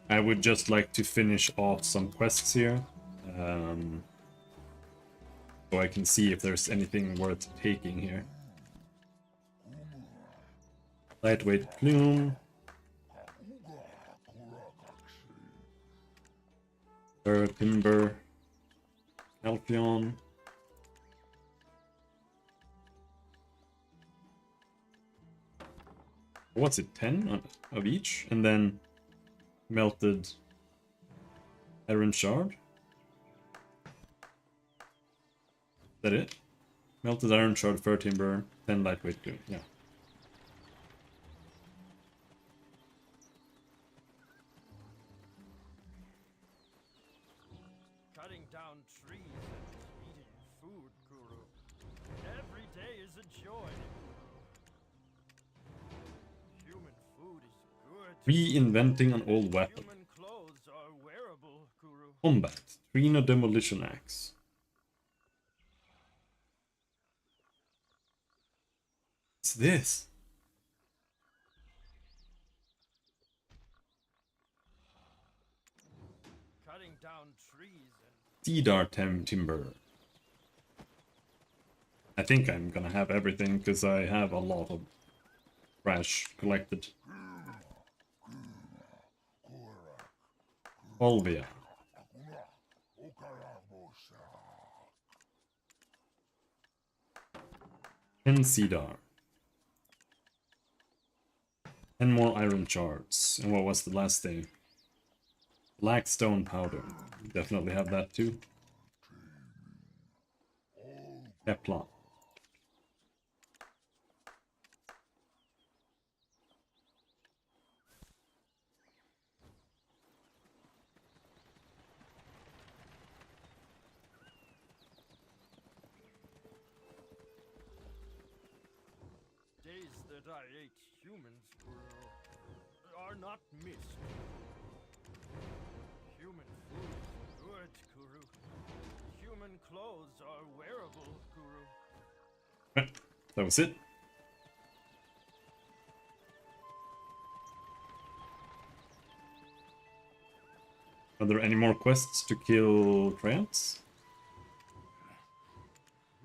I would just like to finish off some quests here. So I can see if there's anything worth taking here. Lightweight plume. Fur, timber. Alphion. What's it, 10 of each? And then melted iron shard? Is that it? Melted iron shard, fur timber, 10 lightweight glue. Yeah. cutting down trees and eating food, Kuru. Every day is a joy, Kuru. Human food is good. Reinventing an old weapon. Human clothes are wearable, Kuru. Combat. Trino demolition axe. What's this? Cutting down trees and Cedar timber. I think I'm gonna have everything because I have a lot of trash collected. Olvia. And cedar. And more iron shards. And what was the last thing? Black stone powder. Definitely have that too. Kepler. days that I ate humans, Kuru, are not missed. Human food is good, Kuru. Human clothes are wearable, Kuru. That was it. Are there any more quests to kill Trance?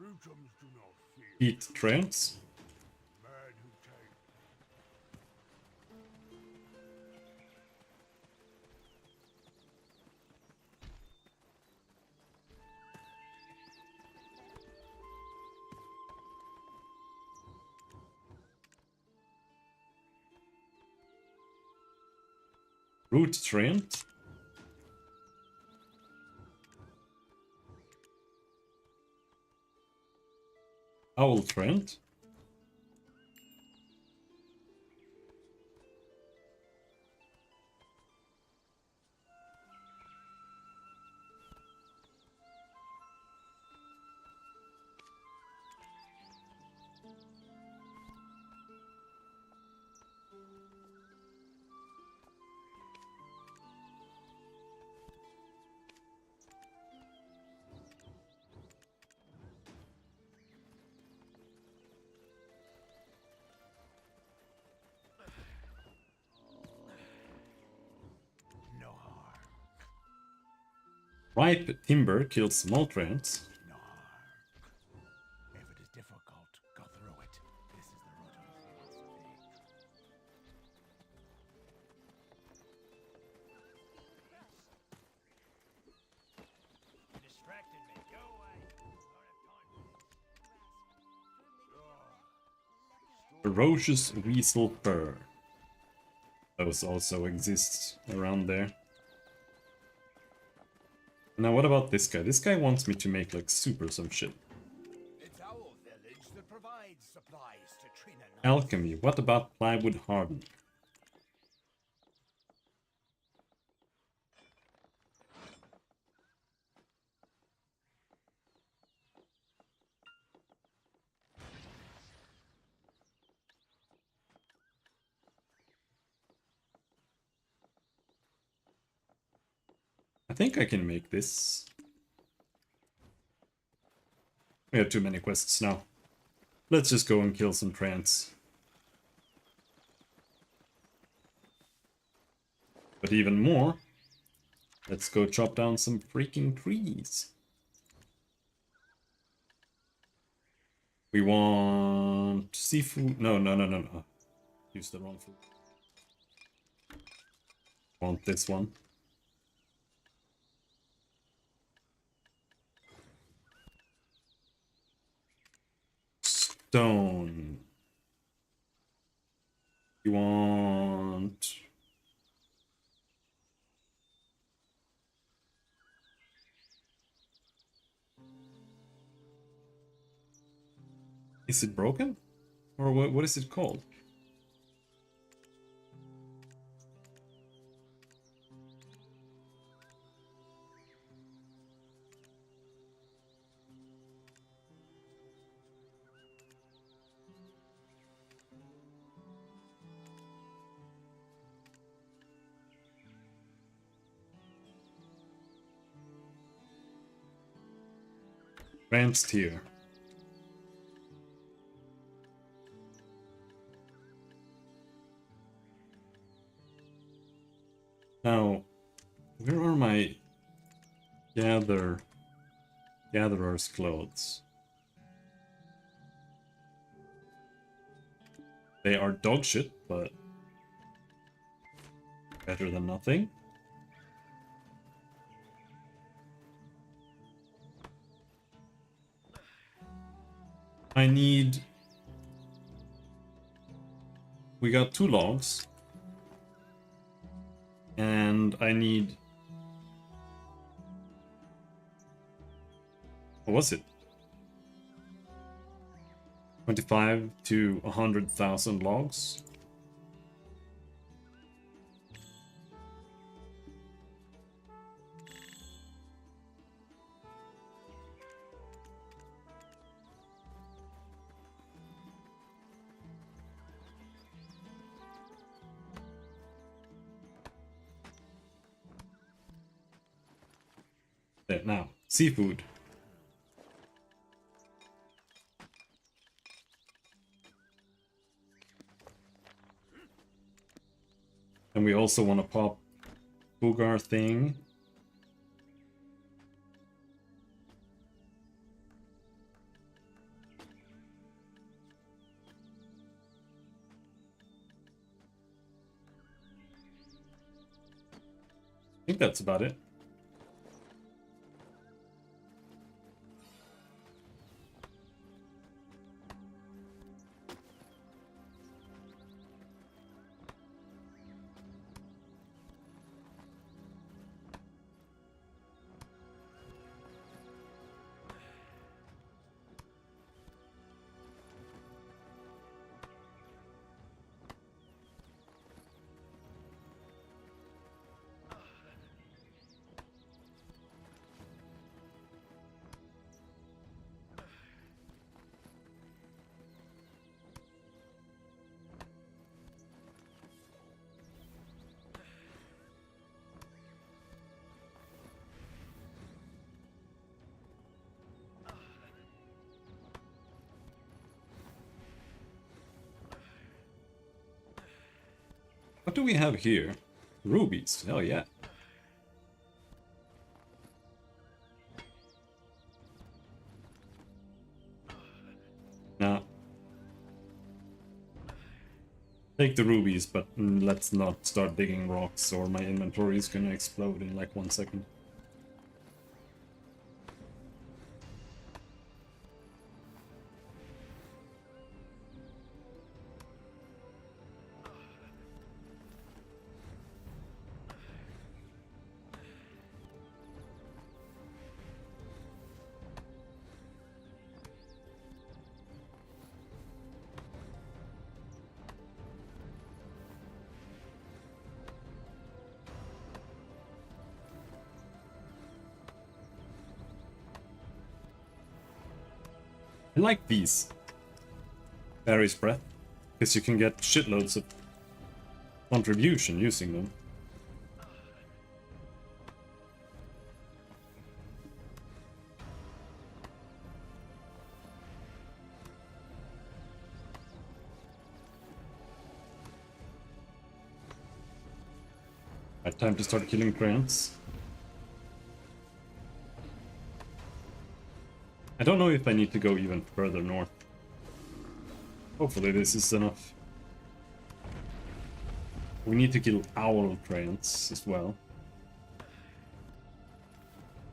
Rutums do not fear Eat Trance? man who take. Root Trent? Owl Trent? Ripe timber kills small treants. If it is difficult, go through it. This is the Rotom's philosophy. Being crushed. Distracted me. Go away. I don't have time for this. Ferocious weasel fur. Those also exist around there. Now what about this guy? This guy wants me to make like super some shit. It's our village that provides supplies to Trina. Alchemy. What about plywood harden? I think I can make this. We have too many quests now. Let's just go and kill some trants. But even more, let's go chop down some freaking trees. We want seafood. No. Use the wrong food. Want this one. Stone. You want... Is it broken? Or what is it called? Advanced tier. Now, where are my gatherer's clothes? They are dog shit, but better than nothing. I need... We got 2 logs. And I need... What was it? 25 to 100,000 logs. There, now, seafood. And we also want to pop Boogar thing. I think that's about it. What do we have here? Rubies. Hell yeah. Take the rubies, but let's not start digging rocks or my inventory is gonna explode in like 1 second. I like these. Barry's Breath, because you can get shitloads of contribution using them. Right, time to start killing Krants. I don't know if I need to go even further north. Hopefully this is enough. We need to kill owl Krants as well.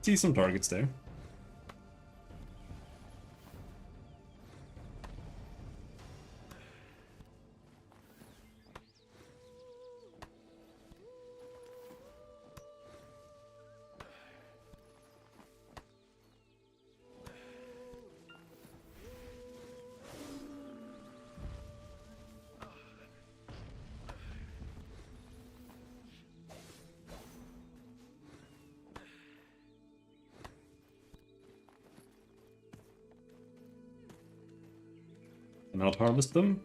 See some targets there. Cannot harvest them.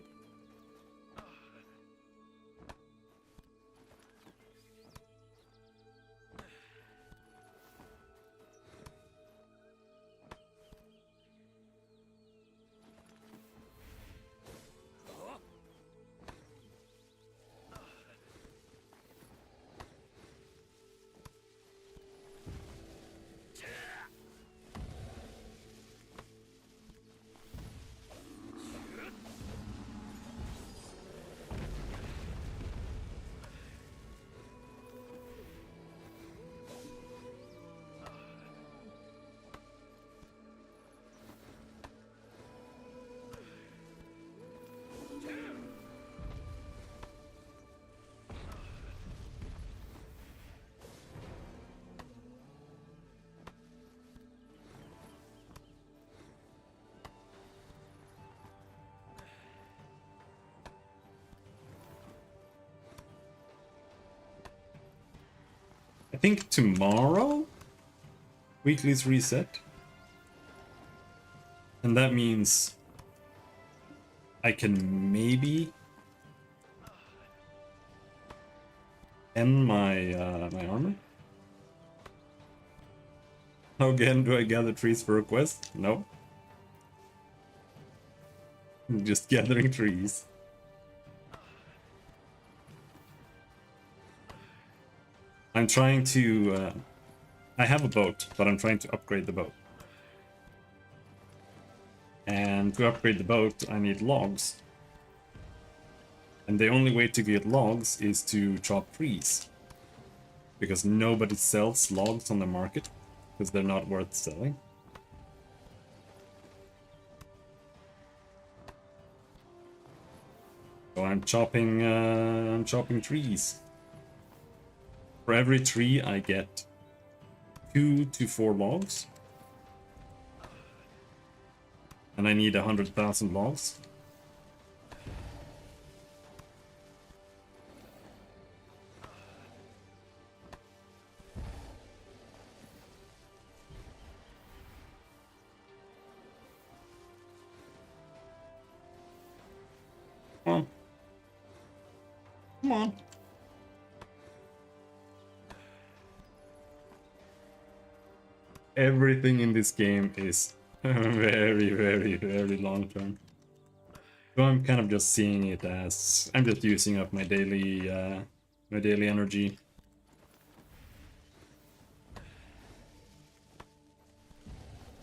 I think tomorrow weekly's reset. And that means I can maybe end my my armor. How again do I gather trees for a quest? No. I'm just gathering trees. I'm trying to... I have a boat, but I'm trying to upgrade the boat. And to upgrade the boat, I need logs. And the only way to get logs is to chop trees. Because nobody sells logs on the market, because they're not worth selling. So I'm chopping trees. For every tree I get 2 to 4 logs. And I need 100,000 logs. Come on. Come on. Everything in this game is very, very, very long term. So I'm kind of just seeing it as I'm just using up my daily energy.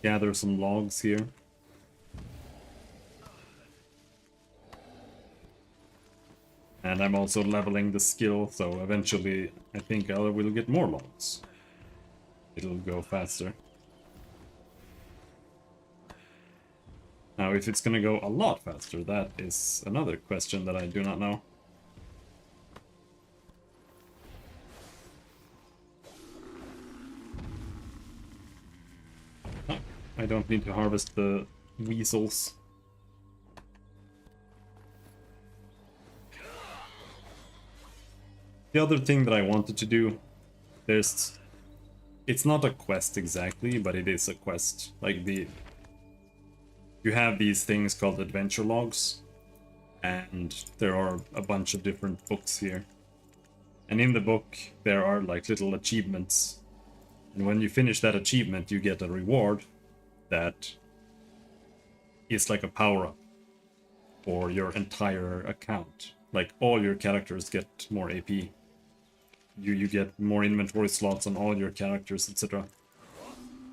Gather some logs here. And I'm also leveling the skill, so eventually I think I will get more logs. It'll go faster. Now, if it's gonna go a lot faster, that is another question that I do not know. Oh, I don't need to harvest the weasels. The other thing that I wanted to do, it's not a quest exactly, but it is a quest. Like you have these things called adventure logs, and there are a bunch of different books here. And in the book, there are like little achievements. And when you finish that achievement, you get a reward that is like a power-up for your entire account. Like all your characters get more AP. You get more inventory slots on all your characters, etc.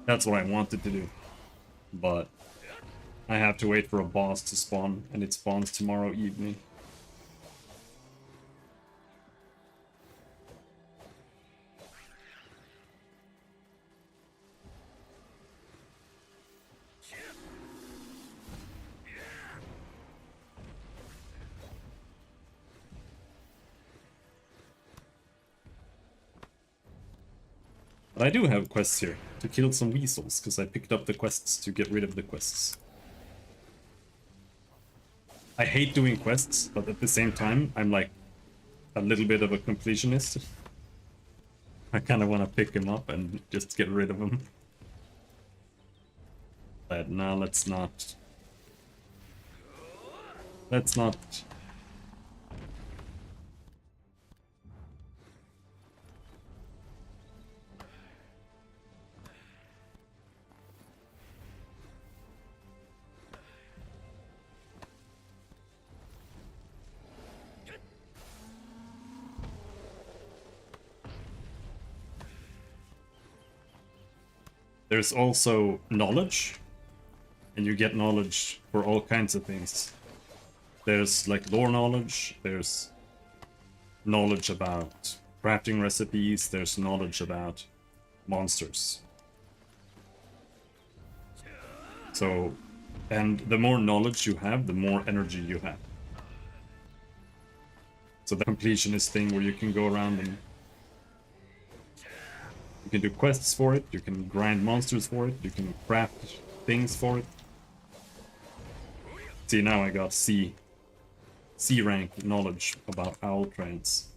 That's what I wanted to do. But I have to wait for a boss to spawn, and it spawns tomorrow evening. But I do have quests here to kill some weasels, because I picked up the quests to get rid of the quests. I hate doing quests, but at the same time, I'm like a little bit of a completionist. I kind of want to pick him up and just get rid of him. But no, let's not. Let's not. There's also knowledge, and you get knowledge for all kinds of things. There's like lore knowledge, there's knowledge about crafting recipes, there's knowledge about monsters. So, and the more knowledge you have, the more energy you have. So the completionist thing where you can go around and you can do quests for it, you can grind monsters for it, you can craft things for it. See, now I got C rank knowledge about owl trance.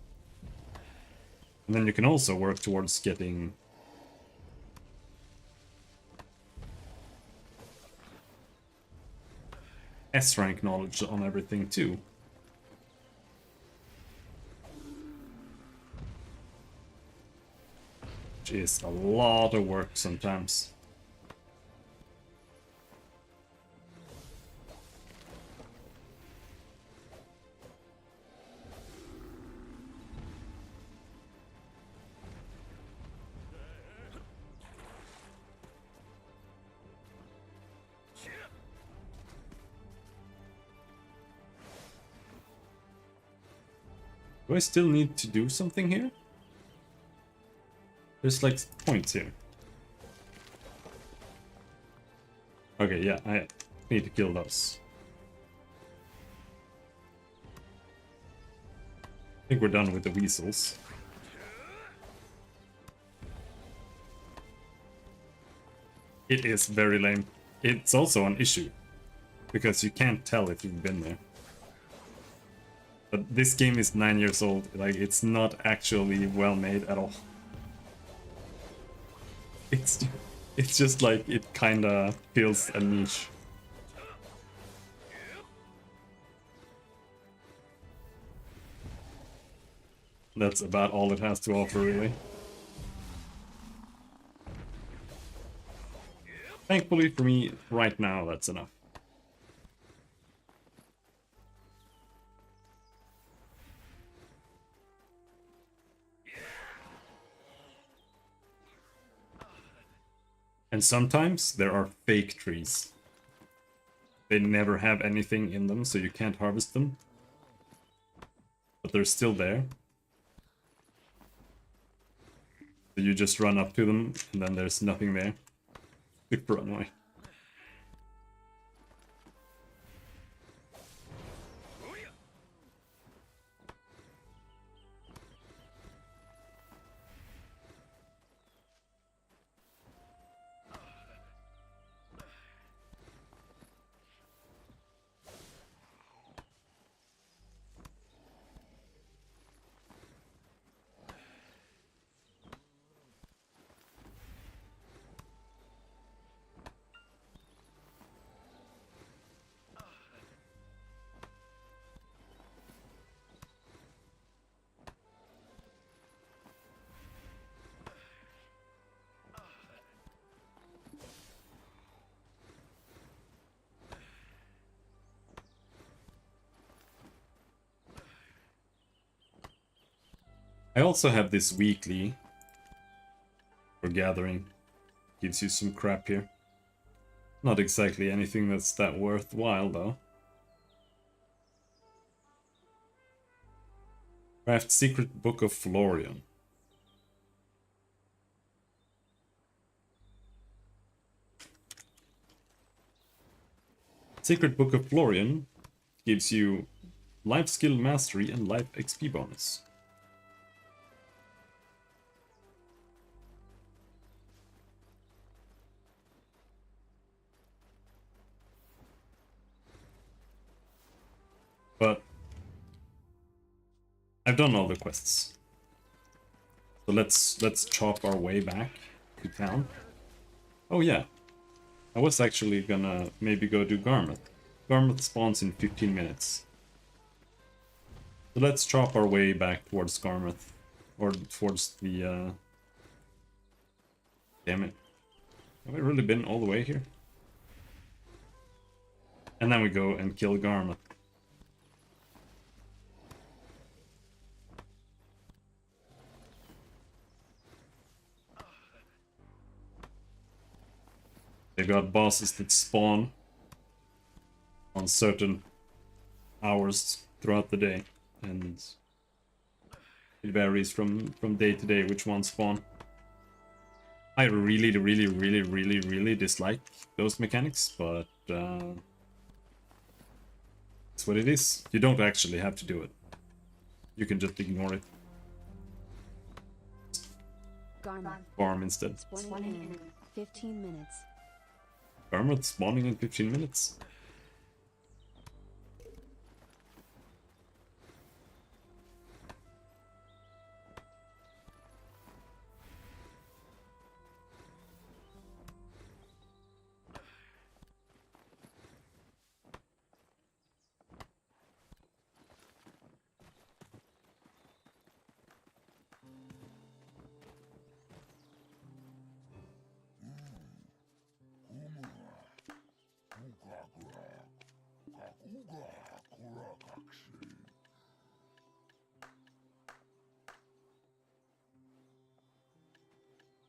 And then you can also work towards getting S rank knowledge on everything too. Which is a lot of work sometimes. Do I still need to do something here? There's like points here. Okay, yeah, I need to kill those. I think we're done with the weasels. It is very lame. It's also an issue, because you can't tell if you've been there. But this game is 9 years old, like, it's not actually well made at all. It's just like, it kinda feels a niche. That's about all it has to offer, really. Thankfully for me, right now, that's enough. And sometimes there are fake trees. They never have anything in them, so you can't harvest them. but they're still there. So you just run up to them, and then there's nothing there. Super annoying. I also have this weekly for gathering. Gives you some crap here. Not exactly anything that's that worthwhile though. Craft Secret Book of Florian. Secret Book of Florian gives you life skill mastery and life XP bonus. But I've done all the quests. So let's chop our way back to town. Oh yeah. I was actually gonna maybe go do Garmouth. Garmouth spawns in 15 minutes. So let's chop our way back towards Garmouth. Or towards the damn it. Have I really been all the way here? And then we go and kill Garmouth. They've got bosses that spawn on certain hours throughout the day, and it varies from day to day which ones spawn. I really dislike those mechanics, but it's what it is. You don't actually have to do it. You can just ignore it. Farm instead. Spawning in 15 minutes. Garmouth spawning in 15 minutes.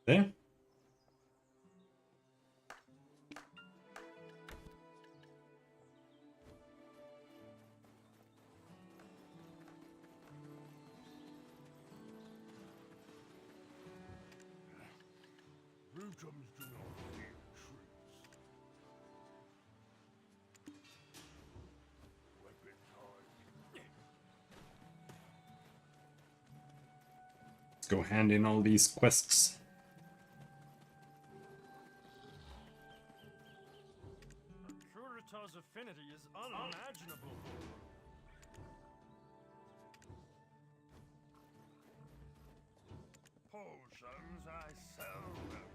There. Brutums do not fear trees. Weapon time. Let's go hand in all these quests. Kurita's affinity is unimaginable. Potions I seldom cook.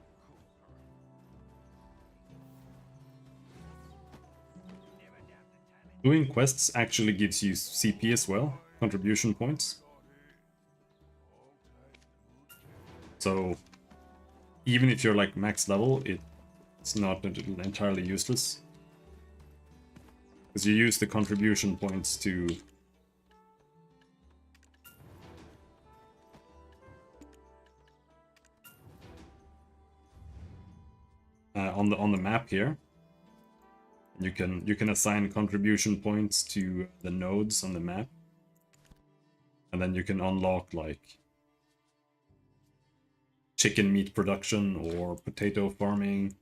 Doing quests actually gives you CP as well, contribution points. So even if you're like max level, it's not entirely useless. Because you use the contribution points to on the map here. You can assign contribution points to the nodes on the map. And then you can unlock like chicken meat production or potato farming,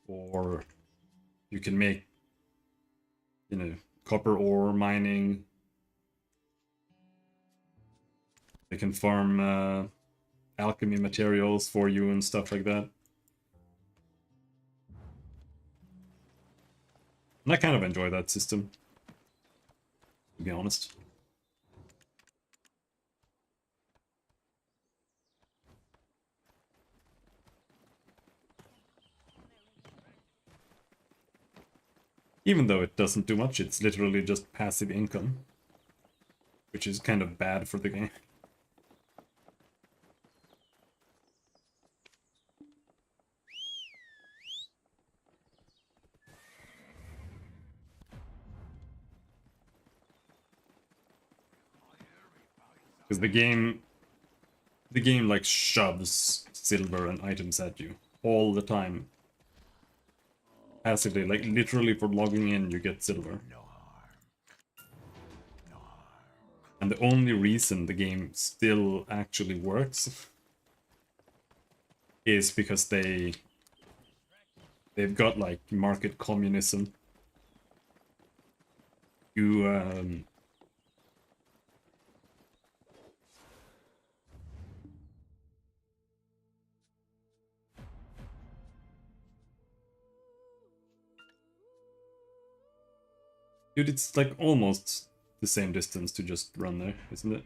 or you can make, you know, copper ore mining. They can farm alchemy materials for you and stuff like that. And I kind of enjoy that system, to be honest. Even though it doesn't do much, it's literally just passive income, which is kind of bad for the game. Because the game like shoves silver and items at you all the time. Passively, like literally for logging in you get silver. And the only reason the game still actually works is because they've got like market communism. You dude, it's like almost the same distance to just run there, isn't it?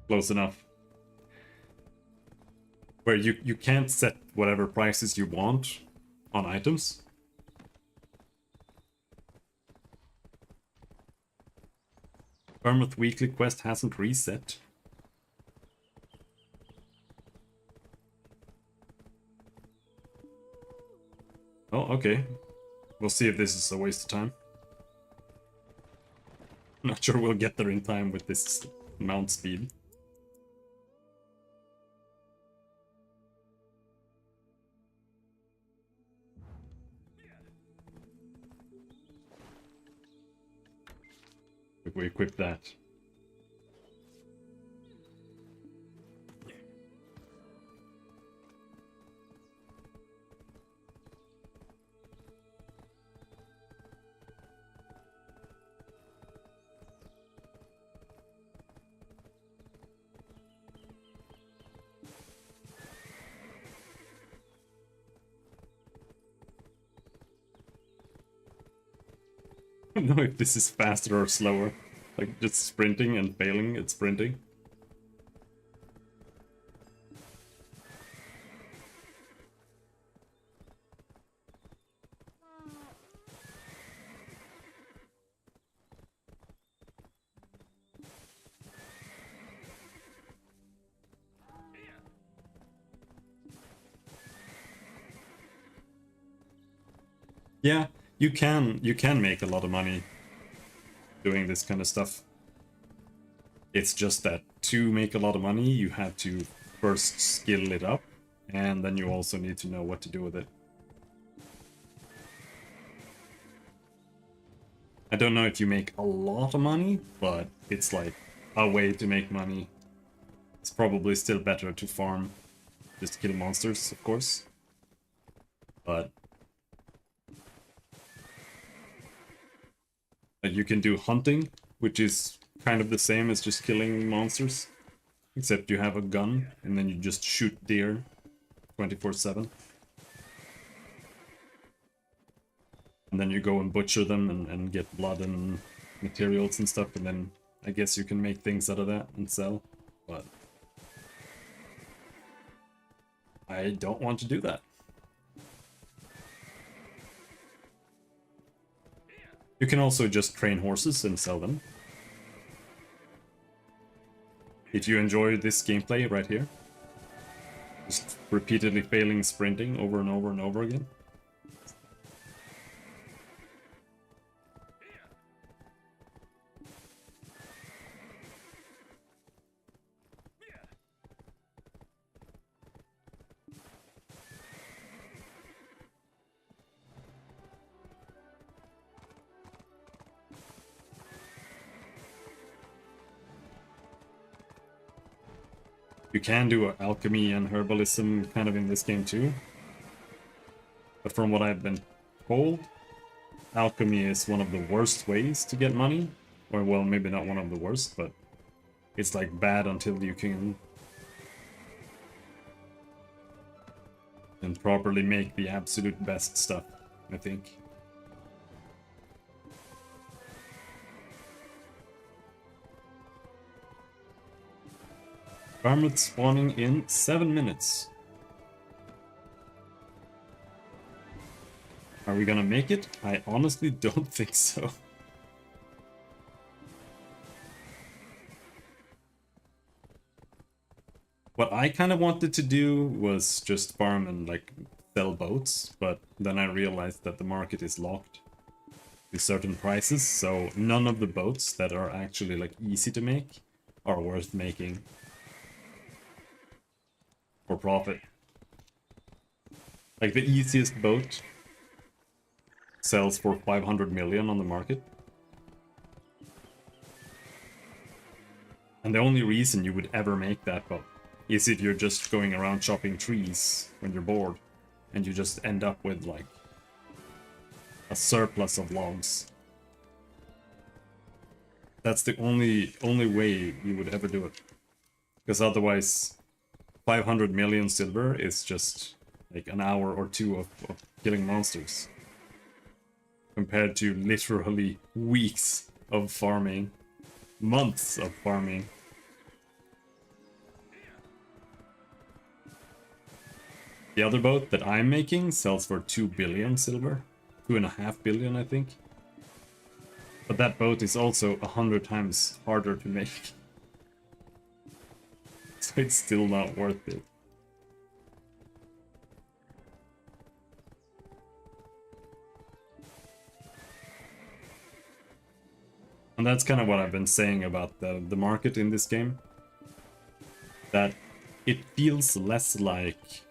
Close enough. Where you can't set whatever prices you want on items. Vermouth weekly quest hasn't reset. Oh, okay. We'll see if this is a waste of time. Not sure we'll get there in time with this mount speed. If we equip that. I don't know if this is faster or slower. Like just sprinting and failing at sprinting. Yeah, you can make a lot of money doing this kind of stuff. It's just that to make a lot of money, you have to first skill it up, and then you also need to know what to do with it. I don't know if you make a lot of money, but it's like a way to make money. It's probably still better to farm, just kill monsters, of course. But you can do hunting, which is kind of the same as just killing monsters, except you have a gun and then you just shoot deer 24/7. And then you go and butcher them and get blood and materials and stuff, and then I guess you can make things out of that and sell, but I don't want to do that. You can also just train horses and sell them. If you enjoy this gameplay right here, just repeatedly failing sprinting over and over and over again. You can do alchemy and herbalism kind of in this game too. But from what I've been told, alchemy is one of the worst ways to get money. Or, well, maybe not one of the worst, but it's like bad until you can properly make the absolute best stuff, I think. Garments spawning in 7 minutes. Are we gonna make it? I honestly don't think so. What I kind of wanted to do was just farm and like sell boats, but then I realized that the market is locked to certain prices, so none of the boats that are actually like easy to make are worth making for profit. Like the easiest boat sells for 500 million on the market. And the only reason you would ever make that boat is if you're just going around chopping trees when you're bored and you just end up with like a surplus of logs. That's the only way you would ever do it. Because otherwise 500 million silver is just like an hour or two of killing monsters. Compared to literally weeks of farming, months of farming. The other boat that I'm making sells for 2 billion silver. 2.5 billion, I think. But that boat is also 100 times harder to make. So it's still not worth it. And that's kind of what I've been saying about the market in this game. That it feels less like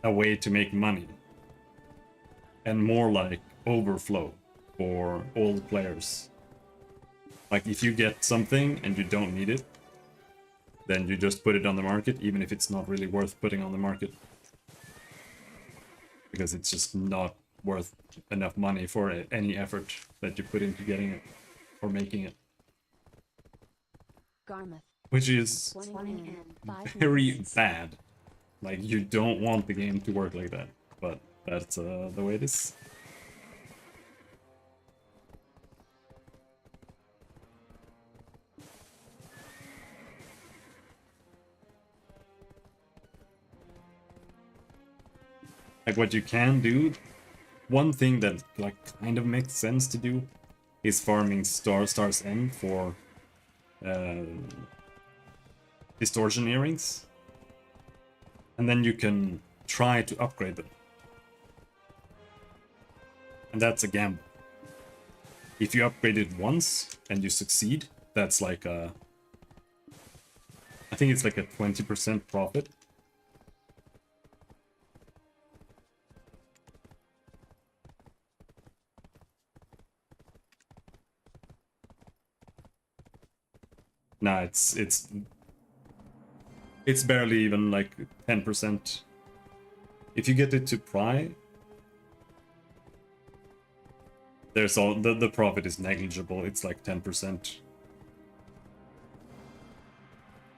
a way to make money and more like overflow for all players. Like if you get something and you don't need it, then you just put it on the market, even if it's not really worth putting on the market. Because it's just not worth enough money for any effort that you put into getting it or making it. Garmouth. Which is 20 and 5 very minutes. bad. Like, you don't want the game to work like that, but that's the way it is. Like, what you can do, one thing that like kind of makes sense to do is farming Star's End for distortion earrings. And then you can try to upgrade them. And that's a gamble. If you upgrade it once and you succeed, that's like a... I think it's like a 20% profit. Nah, it's barely even like 10%. If you get it to pry, there's all the profit is negligible. It's like 10%.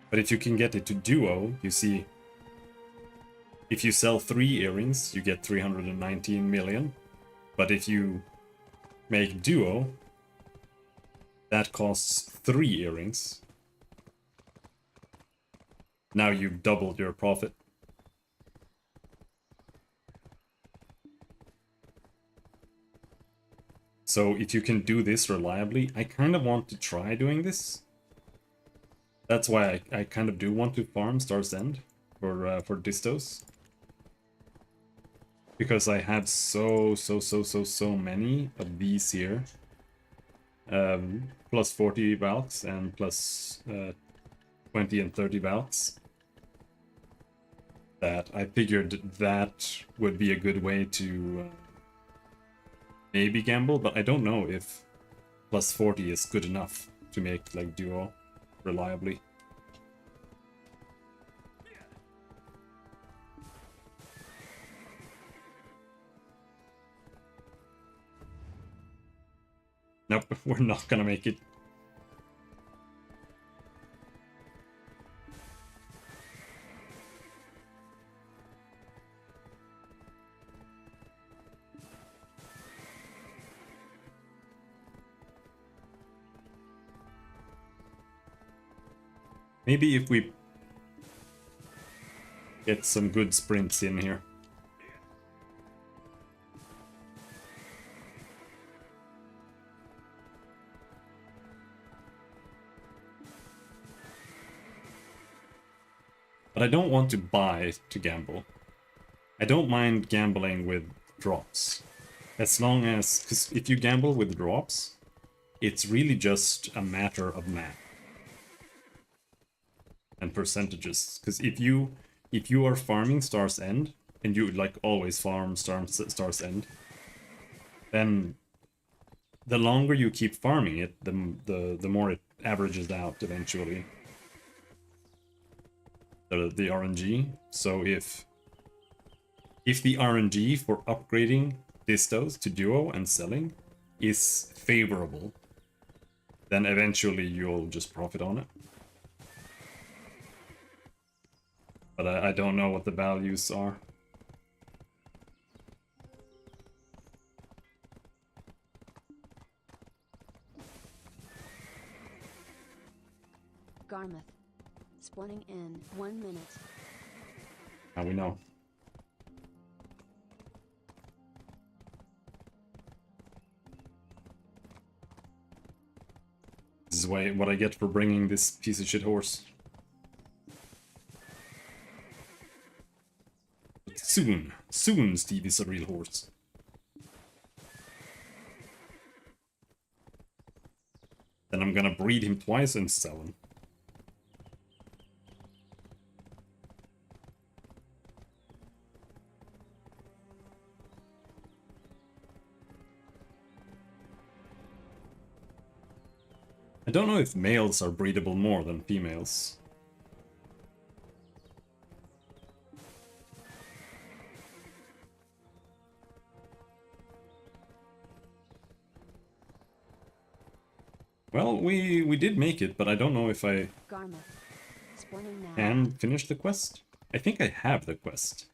But if you can get it to duo, you see, if you sell 3 earrings, you get 319 million. But if you make duo, that costs 3 earrings. Now you've doubled your profit. So if you can do this reliably, I kind of want to try doing this. That's why I kind of do want to farm Star's End for distos. Because I have so many of these here. Plus 40 Valks and plus 20 and 30 Valks. That I figured that would be a good way to maybe gamble, but I don't know if plus 40 is good enough to make like duo reliably. Nope, we're not gonna make it. Maybe if we get some good sprints in here. But I don't want to buy to gamble. I don't mind gambling with drops. As long as... because if you gamble with drops, it's really just a matter of math. And percentages. Because if you are farming Star's End, and you like always farm Star's End, then the longer you keep farming it, the more it averages out eventually. The RNG. So if the RNG for upgrading distos to duo and selling is favorable, then eventually you'll just profit on it. But I don't know what the values are. Garmouth. Spawning in 1 minute. Now we know. This is what I get for bringing this piece of shit horse. But soon Steve is a real horse. Then I'm gonna breed him twice and sell him. I don't know if males are breedable more than females. Well, we did make it, but I don't know if I Garmouth. Spawning now. can finish the quest. I think I have the quest.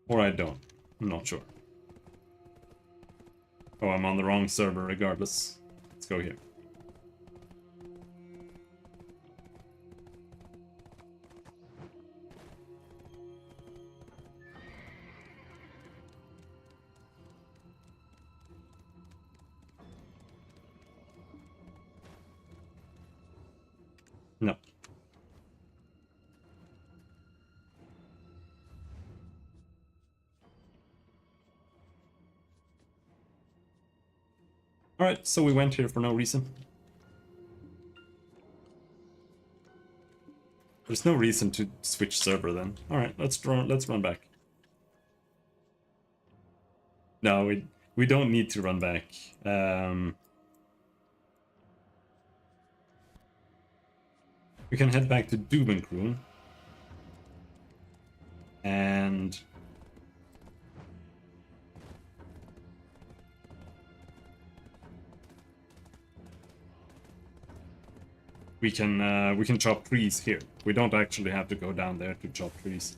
Or I don't. I'm not sure. Oh, I'm on the wrong server regardless. Let's go here. No. Alright, so we went here for no reason. There's no reason to switch server then. Alright, let's run back. No, we don't need to run back. We can head back to Duvenkroon. And we can chop trees here. We don't actually have to go down there to chop trees.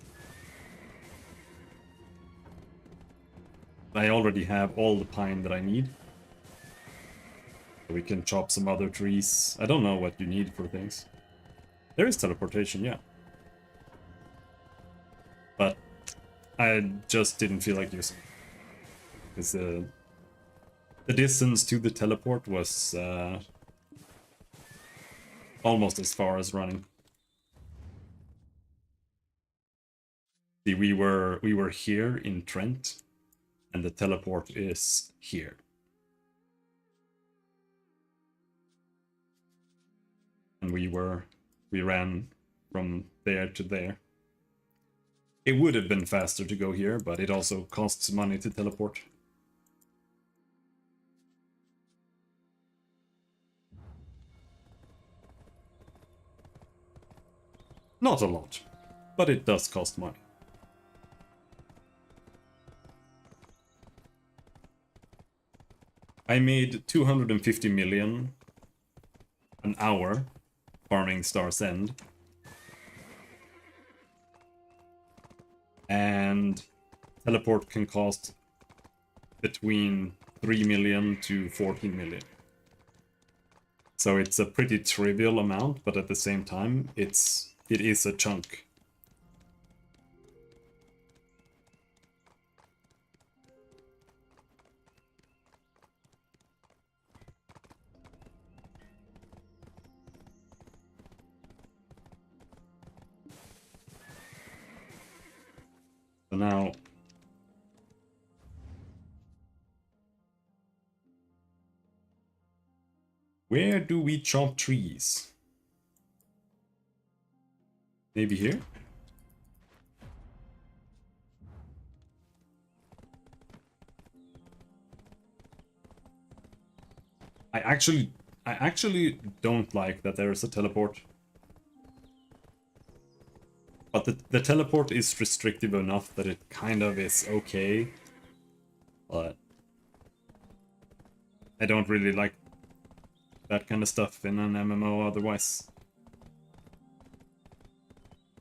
I already have all the pine that I need. We can chop some other trees. I don't know what you need for things. There is teleportation, yeah. But I just didn't feel like using it. Because the distance to the teleport was almost as far as running. See, we were here in Trent, and the teleport is here. And we ran from there to there. It would have been faster to go here, but it also costs money to teleport. Not a lot, but it does cost money. I made 250 million an hour farming Star's End. And teleport can cost between 3 million to 14 million. So it's a pretty trivial amount, but at the same time, it is a chunk. So now, where do we chop trees? Maybe here? I actually don't like that there is a teleport. But the teleport is restrictive enough that it kind of is okay. But I don't really like that kind of stuff in an MMO otherwise.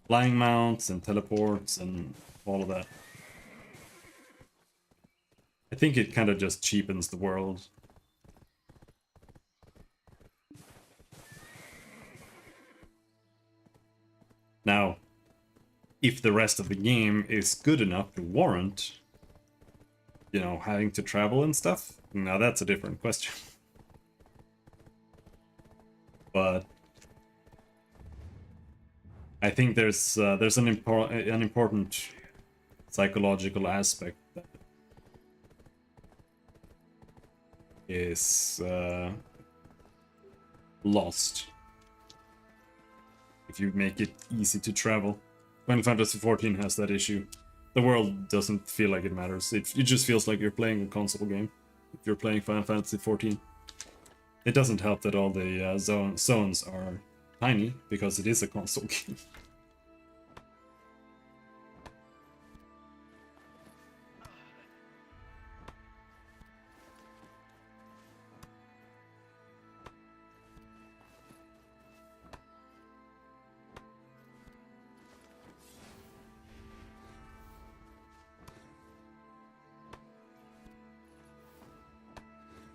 Flying mounts and teleports and all of that. I think it kind of just cheapens the world. Now, if the rest of the game is good enough to warrant, you know, having to travel and stuff, now that's a different question. But I think there's an important psychological aspect that is lost if you make it easy to travel. Final Fantasy XIV has that issue. The world doesn't feel like it matters. It just feels like you're playing a console game if you're playing Final Fantasy XIV. It doesn't help that all the zones are tiny, because it is a console game.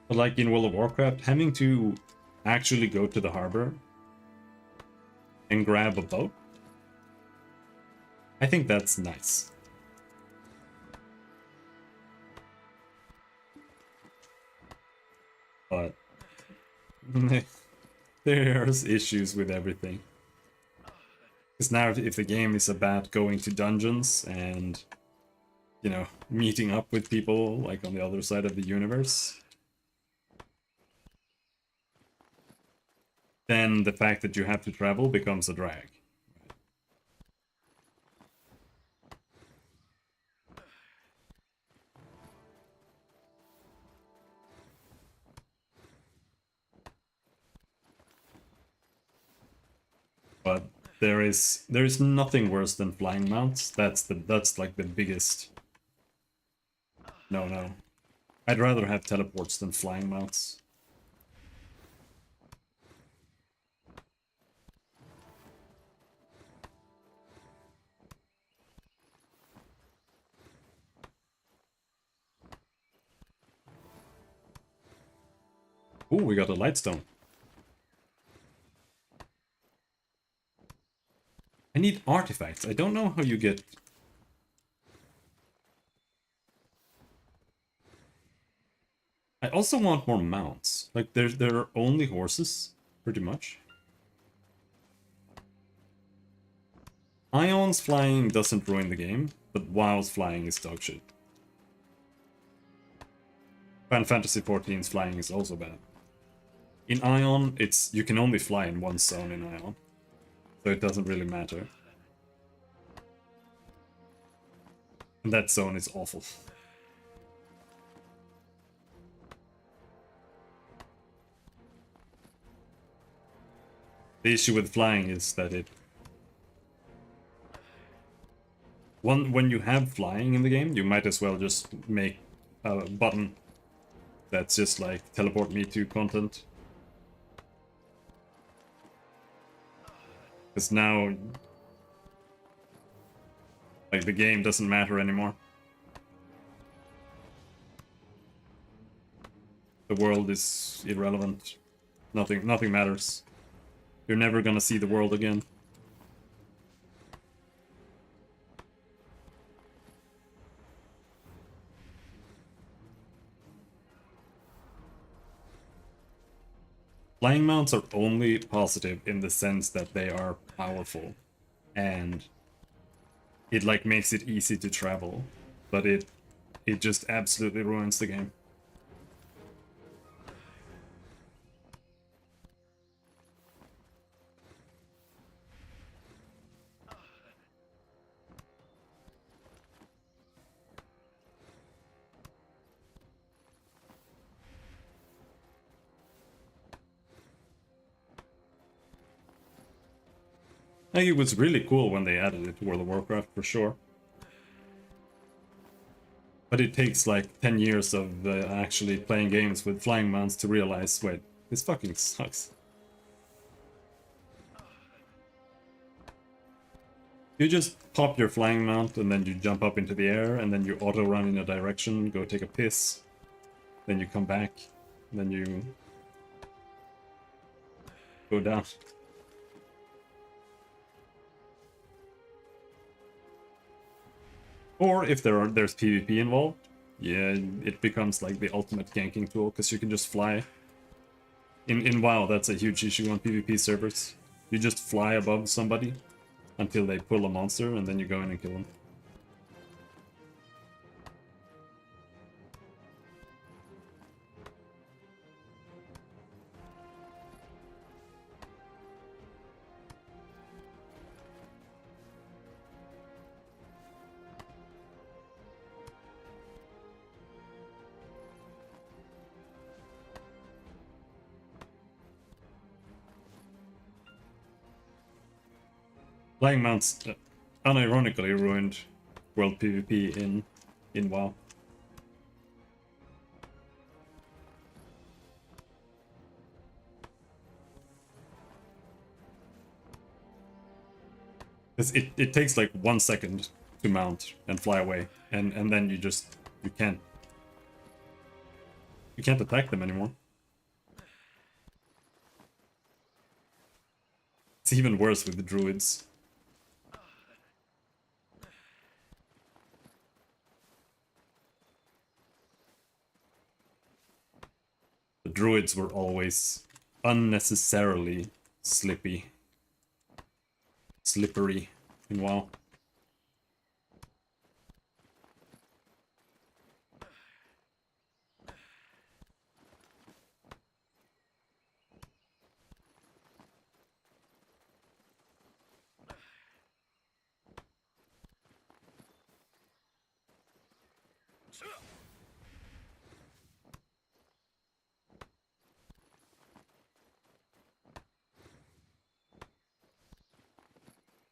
But like in World of Warcraft, having to actually go to the harbor and grab a boat, I think that's nice. But there's issues with everything. Because now if the game is about going to dungeons and, you know, meeting up with people like on the other side of the universe, then the fact that you have to travel becomes a drag. But there is nothing worse than flying mounts. That's like the biggest no. I'd rather have teleports than flying mounts. Ooh, we got a lightstone. I need artifacts. I don't know how you get... I also want more mounts. Like, there are only horses, pretty much. Ion's flying doesn't ruin the game, but WoW's flying is dog shit. Final Fantasy XIV's flying is also bad. In Ion, you can only fly in one zone in Ion, so it doesn't really matter. And that zone is awful. The issue with flying is that when you have flying in the game, you might as well just make a button that's just like teleport me to content. Because now, like, the game doesn't matter anymore. The world is irrelevant. Nothing matters. You're never gonna see the world again. Flying mounts are only positive in the sense that they are powerful. And it like makes it easy to travel. But it just absolutely ruins the game. I think it was really cool when they added it to World of Warcraft, for sure. But it takes like 10 years of actually playing games with flying mounts to realize, wait, this fucking sucks. You just pop your flying mount and then you jump up into the air and then you auto run in a direction, go take a piss, then you come back, then you go down. Or if there's PvP involved, yeah, it becomes like the ultimate ganking tool because you can just fly. In WoW, that's a huge issue on PvP servers. You just fly above somebody until they pull a monster and then you go in and kill them. Flying mounts unironically ruined world PvP in WoW. It takes like 1 second to mount and fly away, and then you can't attack them anymore. It's even worse with the druids. The druids were always unnecessarily slippery in WoW.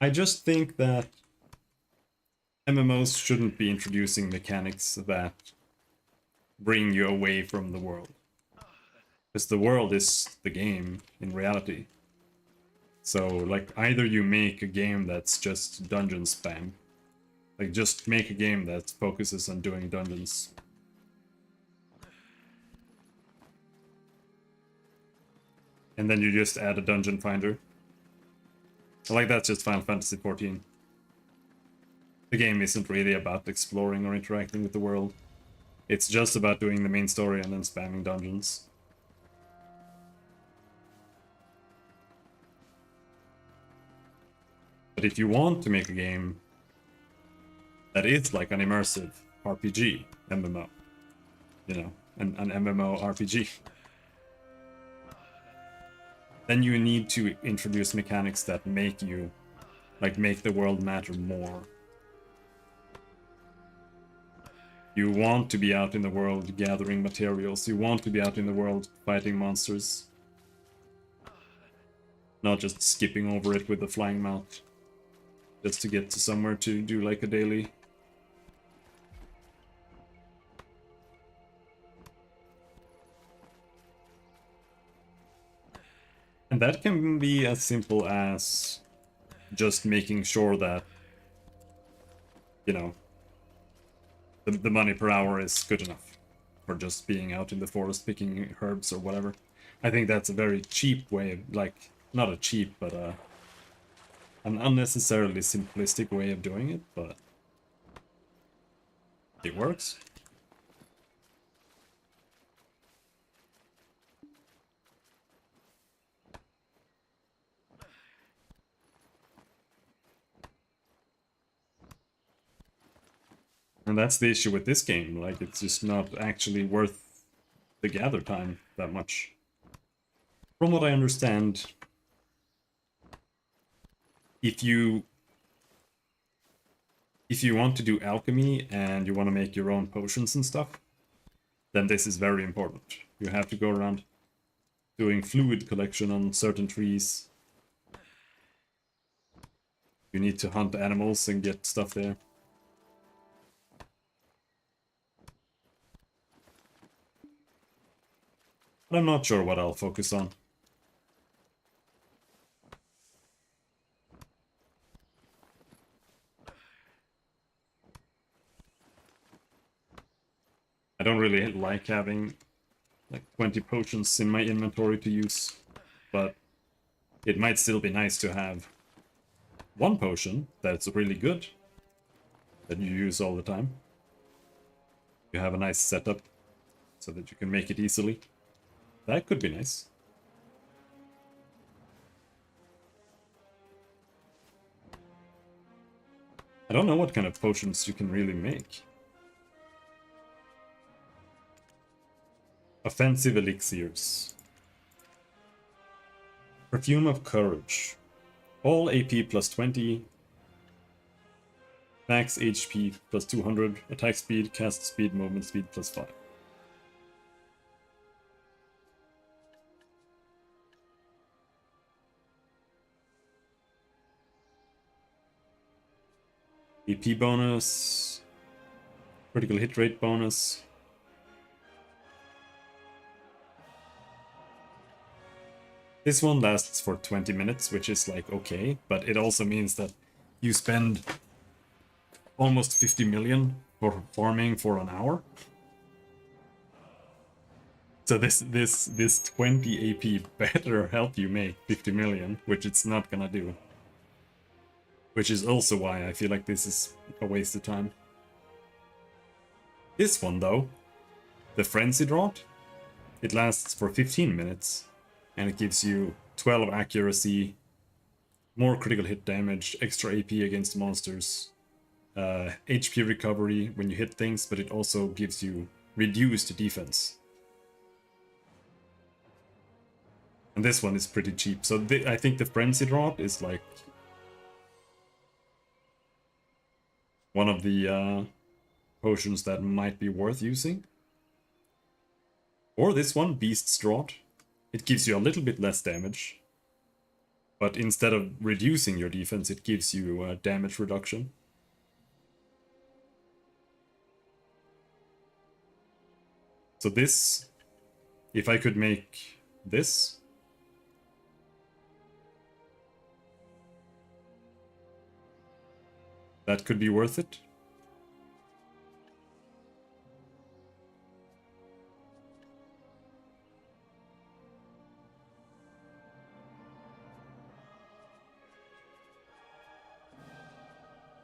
I just think that MMOs shouldn't be introducing mechanics that bring you away from the world. Because the world is the game in reality. So, like, either you make a game that's just dungeon spam. Like, just make a game that focuses on doing dungeons. And then you just add a dungeon finder. Like, that's just Final Fantasy XIV. The game isn't really about exploring or interacting with the world. It's just about doing the main story and then spamming dungeons. But if you want to make a game that is like an immersive RPG, MMO, you know, an MMO RPG, then you need to introduce mechanics that make the world matter more. You want to be out in the world gathering materials, you want to be out in the world fighting monsters. Not just skipping over it with the flying mount. Just to get to somewhere to do like a daily. And that can be as simple as just making sure that, you know, the money per hour is good enough for just being out in the forest picking herbs or whatever. I think that's a very cheap way of, like, not a cheap, but an unnecessarily simplistic way of doing it, but it works. And that's the issue with this game, like, it's just not actually worth the gather time that much. From what I understand, if you want to do alchemy and you want to make your own potions and stuff, then this is very important. You have to go around doing fluid collection on certain trees. You need to hunt animals and get stuff there. But I'm not sure what I'll focus on. I don't really like having like 20 potions in my inventory to use, but it might still be nice to have one potion that's really good that you use all the time. You have a nice setup so that you can make it easily. That could be nice. I don't know what kind of potions you can really make. Offensive elixirs. Perfume of Courage. All AP plus 20. Max HP plus 200. Attack speed, cast speed, movement speed plus 5. AP bonus. Critical hit rate bonus. This one lasts for 20 minutes, which is like okay, but it also means that you spend almost 50 million for farming for an hour. So this 20 AP better help you make 50 million, which it's not gonna do. Which is also why I feel like this is a waste of time. This one though, the Frenzied Rod, it lasts for 15 minutes. And it gives you 12 accuracy, more critical hit damage, extra AP against monsters, HP recovery when you hit things, but it also gives you reduced defense. And this one is pretty cheap. So I think the Frenzied Rod is like one of the potions that might be worth using. Or this one, Beast's Draught. It gives you a little bit less damage, but instead of reducing your defense, it gives you damage reduction. So this, if I could make this, that could be worth it.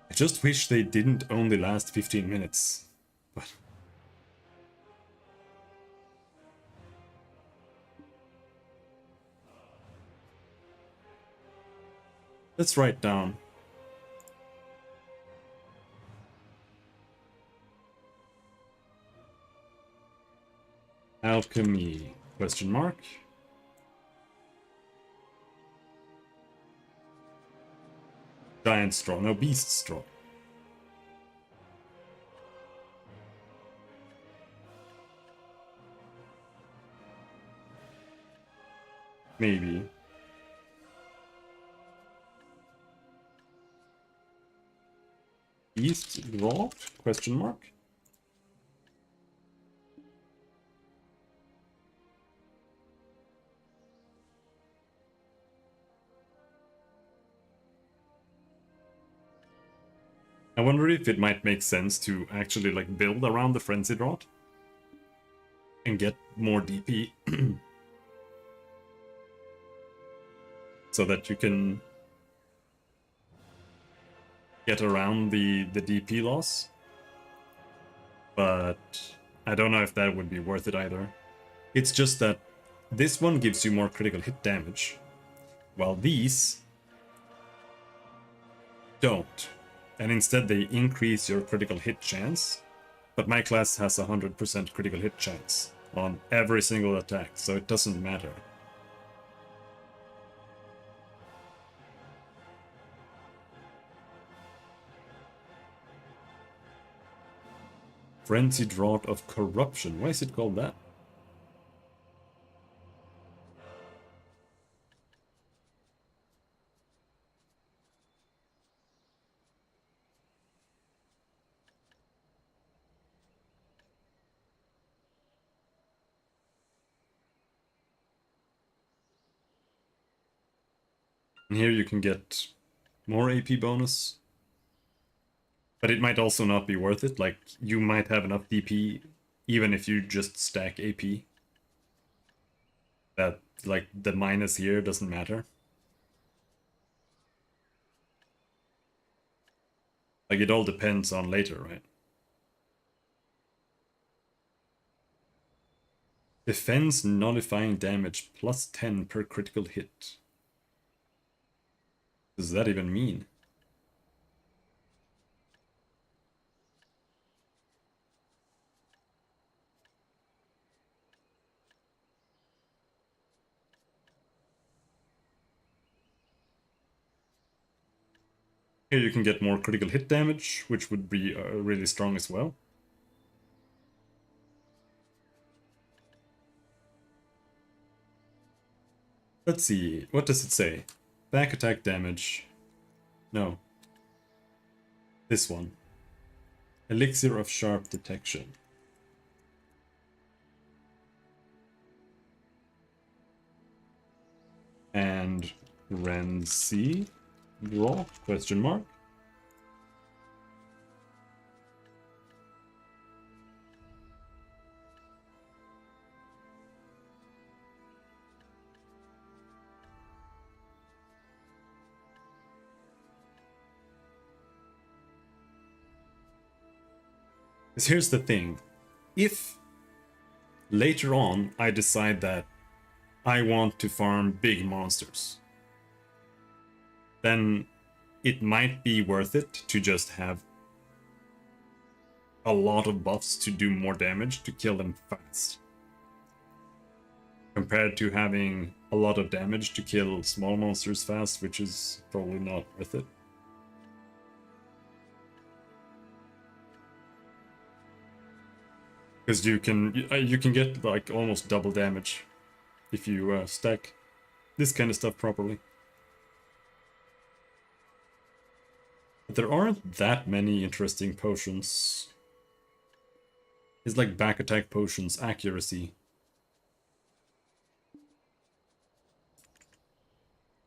I just wish they didn't only last 15 minutes. But let's write down. Alchemy, question mark. Giant straw, no, beast straw. Maybe. Beast raw? Question mark. I wonder if it might make sense to actually like build around the Frenzied Rod and get more DP so that you can get around the DP loss. But I don't know if that would be worth it either. It's just that this one gives you more critical hit damage, while these don't. And instead they increase your critical hit chance. But my class has 100% critical hit chance on every single attack, so it doesn't matter. Frenzied Rod of Corruption. Why is it called that? And here you can get more AP bonus. But it might also not be worth it. Like, you might have enough DP even if you just stack AP. That, like, the minus here doesn't matter. Like, it all depends on later, right? Defense nullifying damage plus 10 per critical hit. What does that even mean? Here you can get more critical hit damage, which would be really strong as well. Let's see, what does it say? Back attack damage. No. This one. Elixir of Sharp Detection. And Renzi draw question mark. Because here's the thing. If later on I decide that I want to farm big monsters, then it might be worth it to just have a lot of buffs to do more damage to kill them fast. Compared to having a lot of damage to kill small monsters fast, which is probably not worth it. Because you can get like almost double damage if you stack this kind of stuff properly. But there aren't that many interesting potions. It's like back attack potions, accuracy.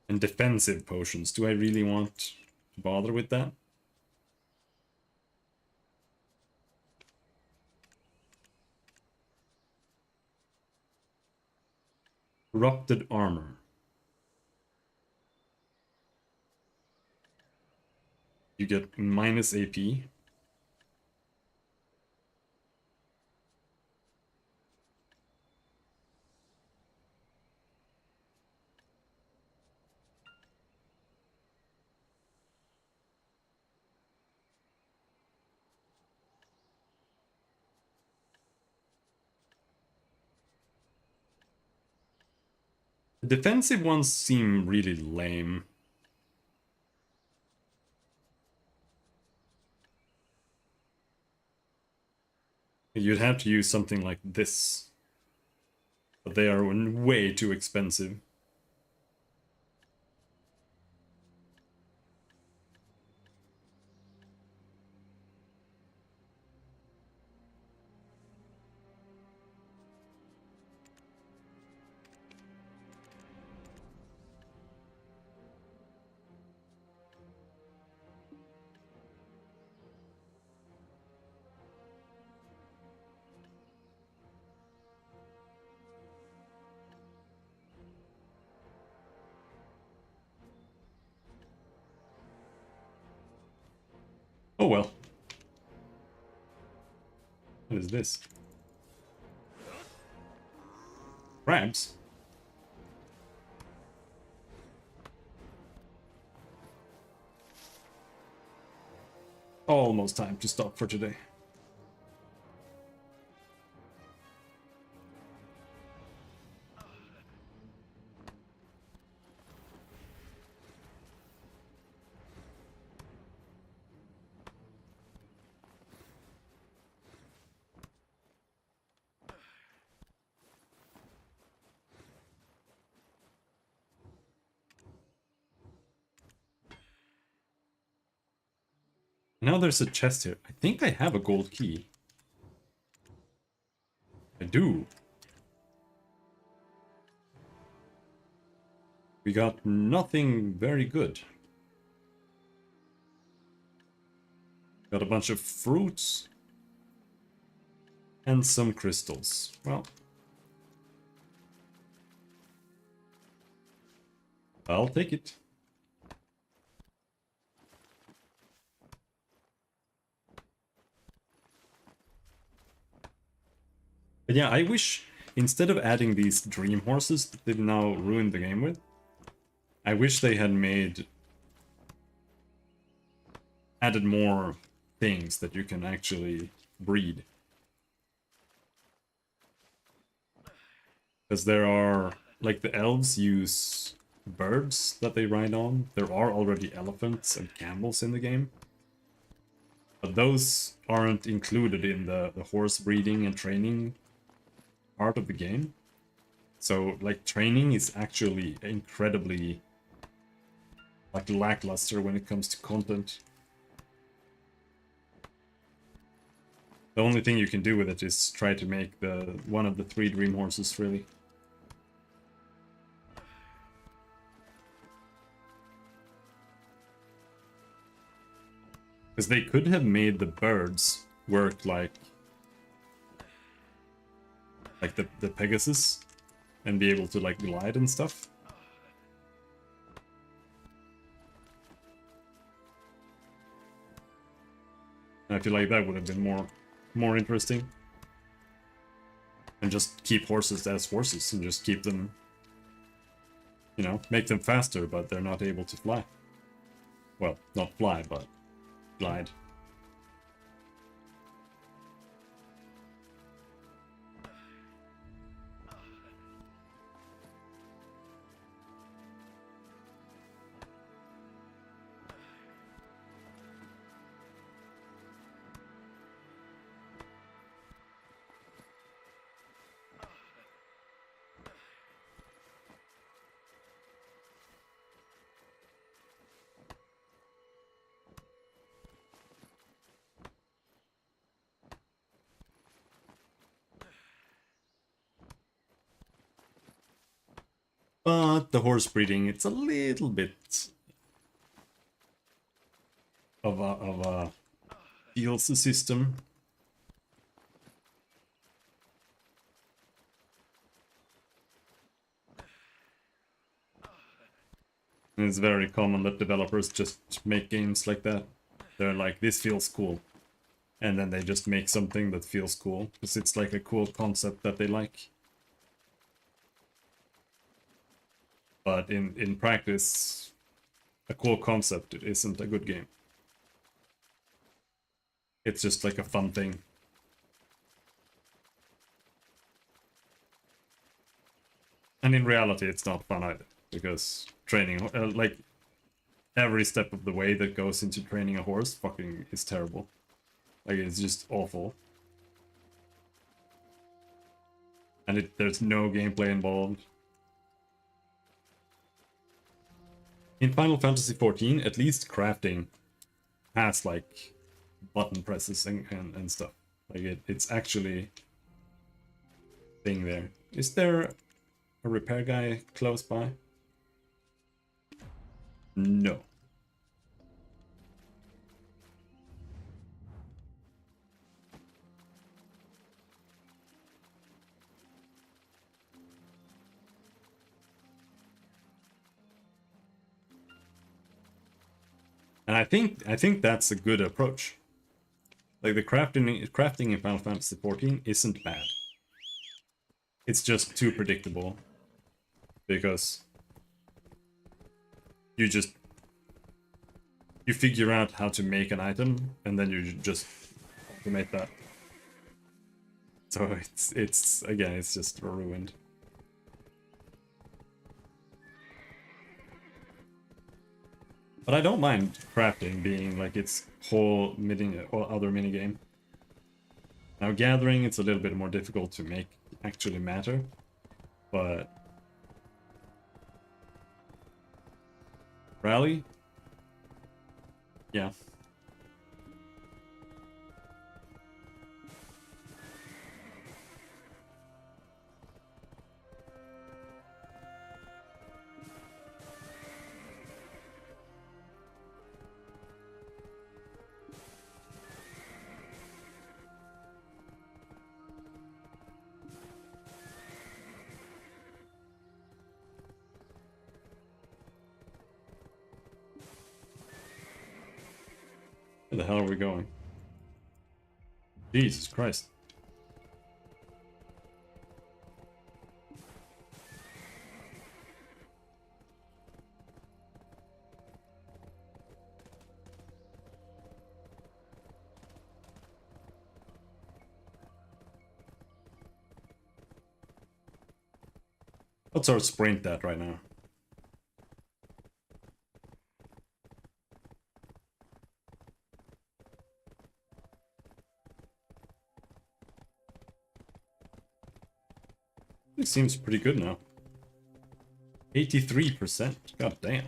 And defensive potions. Do I really want to bother with that? Corrupted armor. You get minus AP. The defensive ones seem really lame. You'd have to use something like this. But they are way too expensive. Oh well. What is this? Crabs? Almost time to stop for today. Now there's a chest here. I think I have a gold key. I do. We got nothing very good. Got a bunch of fruits. And some crystals. Well. I'll take it. But yeah, I wish, instead of adding these dream horses that they've now ruined the game with, I wish they had added more things that you can actually breed. Because there are, like, the elves use birds that they ride on. There are already elephants and camels in the game. But those aren't included in the horse breeding and training part of the game. So, like, training is actually incredibly, like, lackluster when it comes to content. The only thing you can do with it is try to make one of the 3 dream horses, really. Because they could have made the birds work like the Pegasus and be able to, like, glide and stuff. And I feel like that would have been more interesting. And just keep horses as horses and just keep them, you know, make them faster, but they're not able to fly. Well, not fly, but glide. But the horse breeding, it's a little bit of a DLC system. And it's very common that developers just make games like that. They're like, this feels cool. And then they just make something that feels cool. Because it's like a cool concept that they like. But in practice, a cool concept isn't a good game. It's just like a fun thing. And in reality, it's not fun either. Because training, like, every step of the way that goes into training a horse fucking is terrible. Like, it's just awful. And there's no gameplay involved. In Final Fantasy XIV, at least crafting has, like, button presses and stuff. Like, it's actually thing there. Is there a repair guy close by? No. And I think that's a good approach. Like the crafting in Final Fantasy XIV isn't bad. It's just too predictable. Because you figure out how to make an item and then you just automate that. So it's again, it's just ruined. But I don't mind crafting being like its whole mini or other minigame. Now gathering, it's a little bit more difficult to make actually matter, but rally, yeah. Where the hell are we going? Jesus Christ. Let's sort of sprint that right now. It seems pretty good now. 83%. God damn.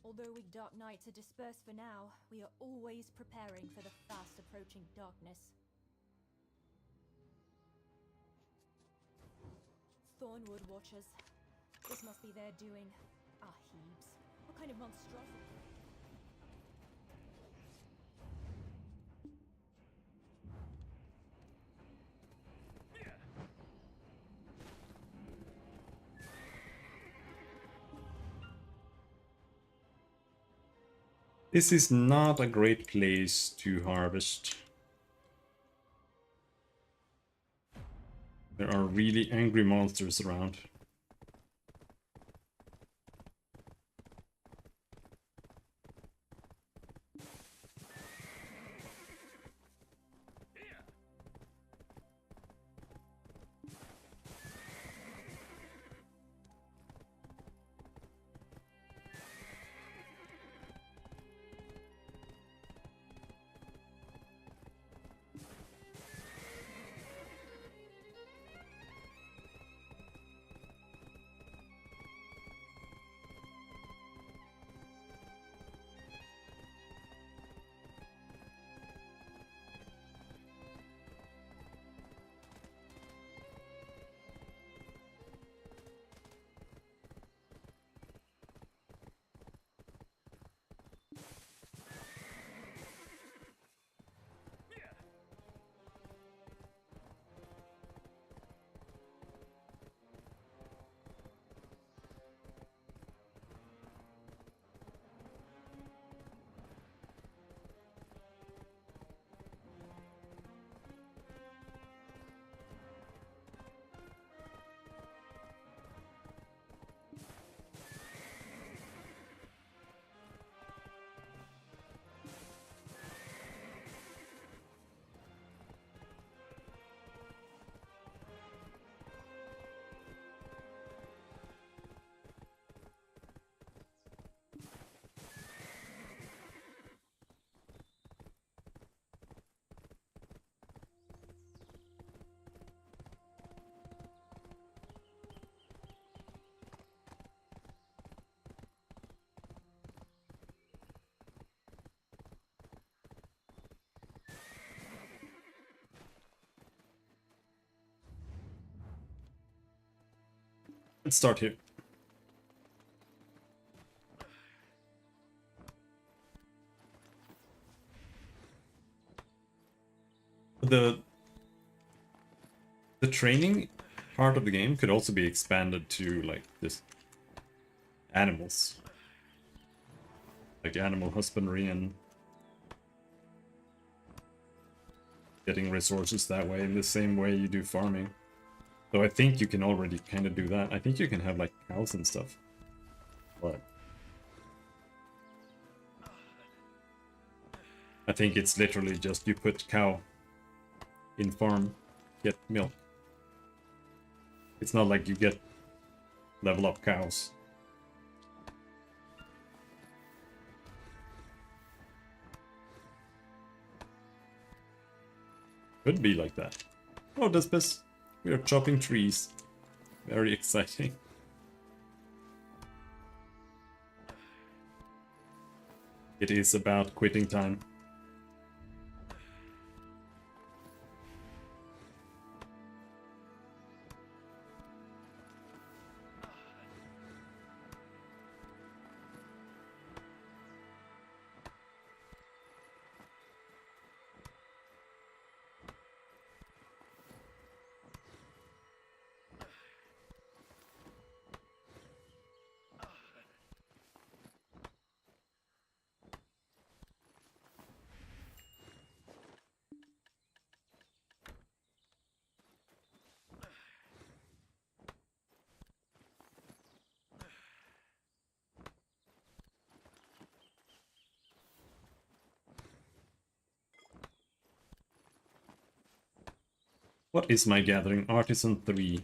Although we Dark Knights are dispersed for now, we are always preparing for the fast approaching darkness. Thornwood Watchers. This must be their doing. Ah, heaps. What kind of monstrosity? This is not a great place to harvest. There are really angry monsters around. Let's start here. The training part of the game could also be expanded to like this animals. Like animal husbandry and getting resources that way in the same way you do farming. So I think you can already kind of do that. I think you can have like cows and stuff. But I think it's literally just you put cow in farm, get milk. It's not like you get level up cows. Could be like that. Oh, Despis, we are chopping trees. Very exciting. It is about quitting time. What is my gathering? Artisan 3.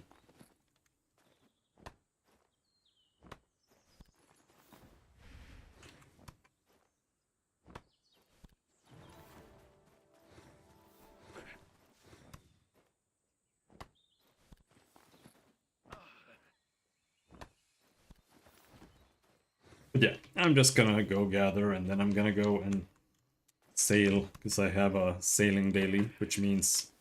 But yeah, I'm just gonna go gather and then I'm gonna go and sail, because I have a sailing daily, which means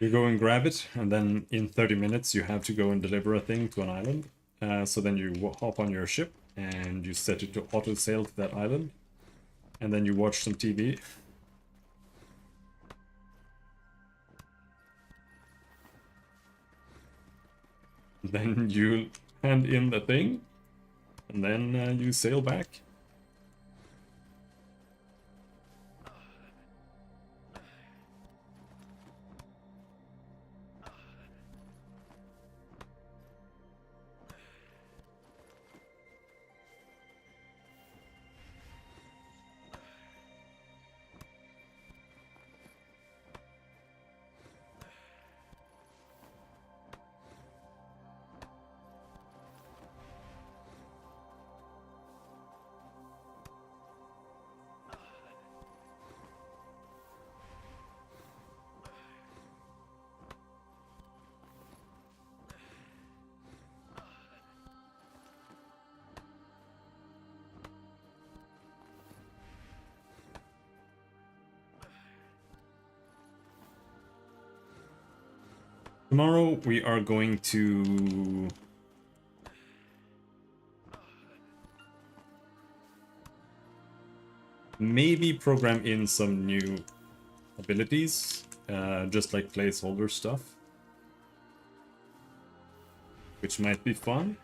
you go and grab it, and then in 30 minutes you have to go and deliver a thing to an island. So then you hop on your ship and you set it to auto sail to that island, and then you watch some TV. Then you hand in the thing, and then you sail back. Tomorrow we are going to maybe program in some new abilities, just like placeholder stuff, which might be fun.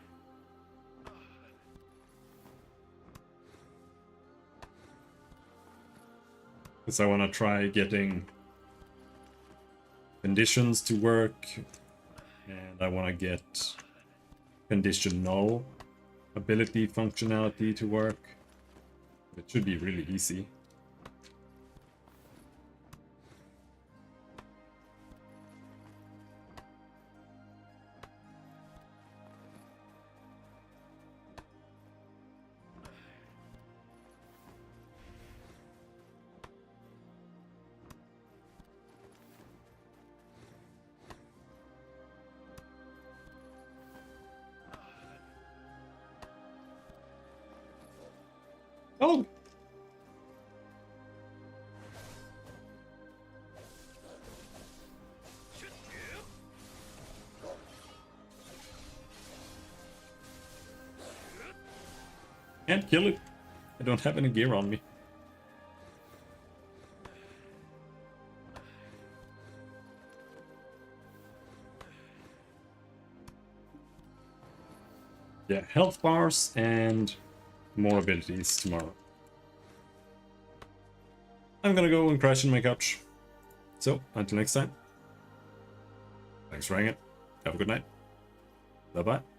Because I want to try getting conditions to work, and I want to get conditional ability functionality to work. It should be really easy. Oh! Can't kill it. I don't have any gear on me. Yeah, health bars and more abilities tomorrow. I'm gonna go and crash in my couch. So, until next time. Thanks for hanging. Have a good night. Bye-bye.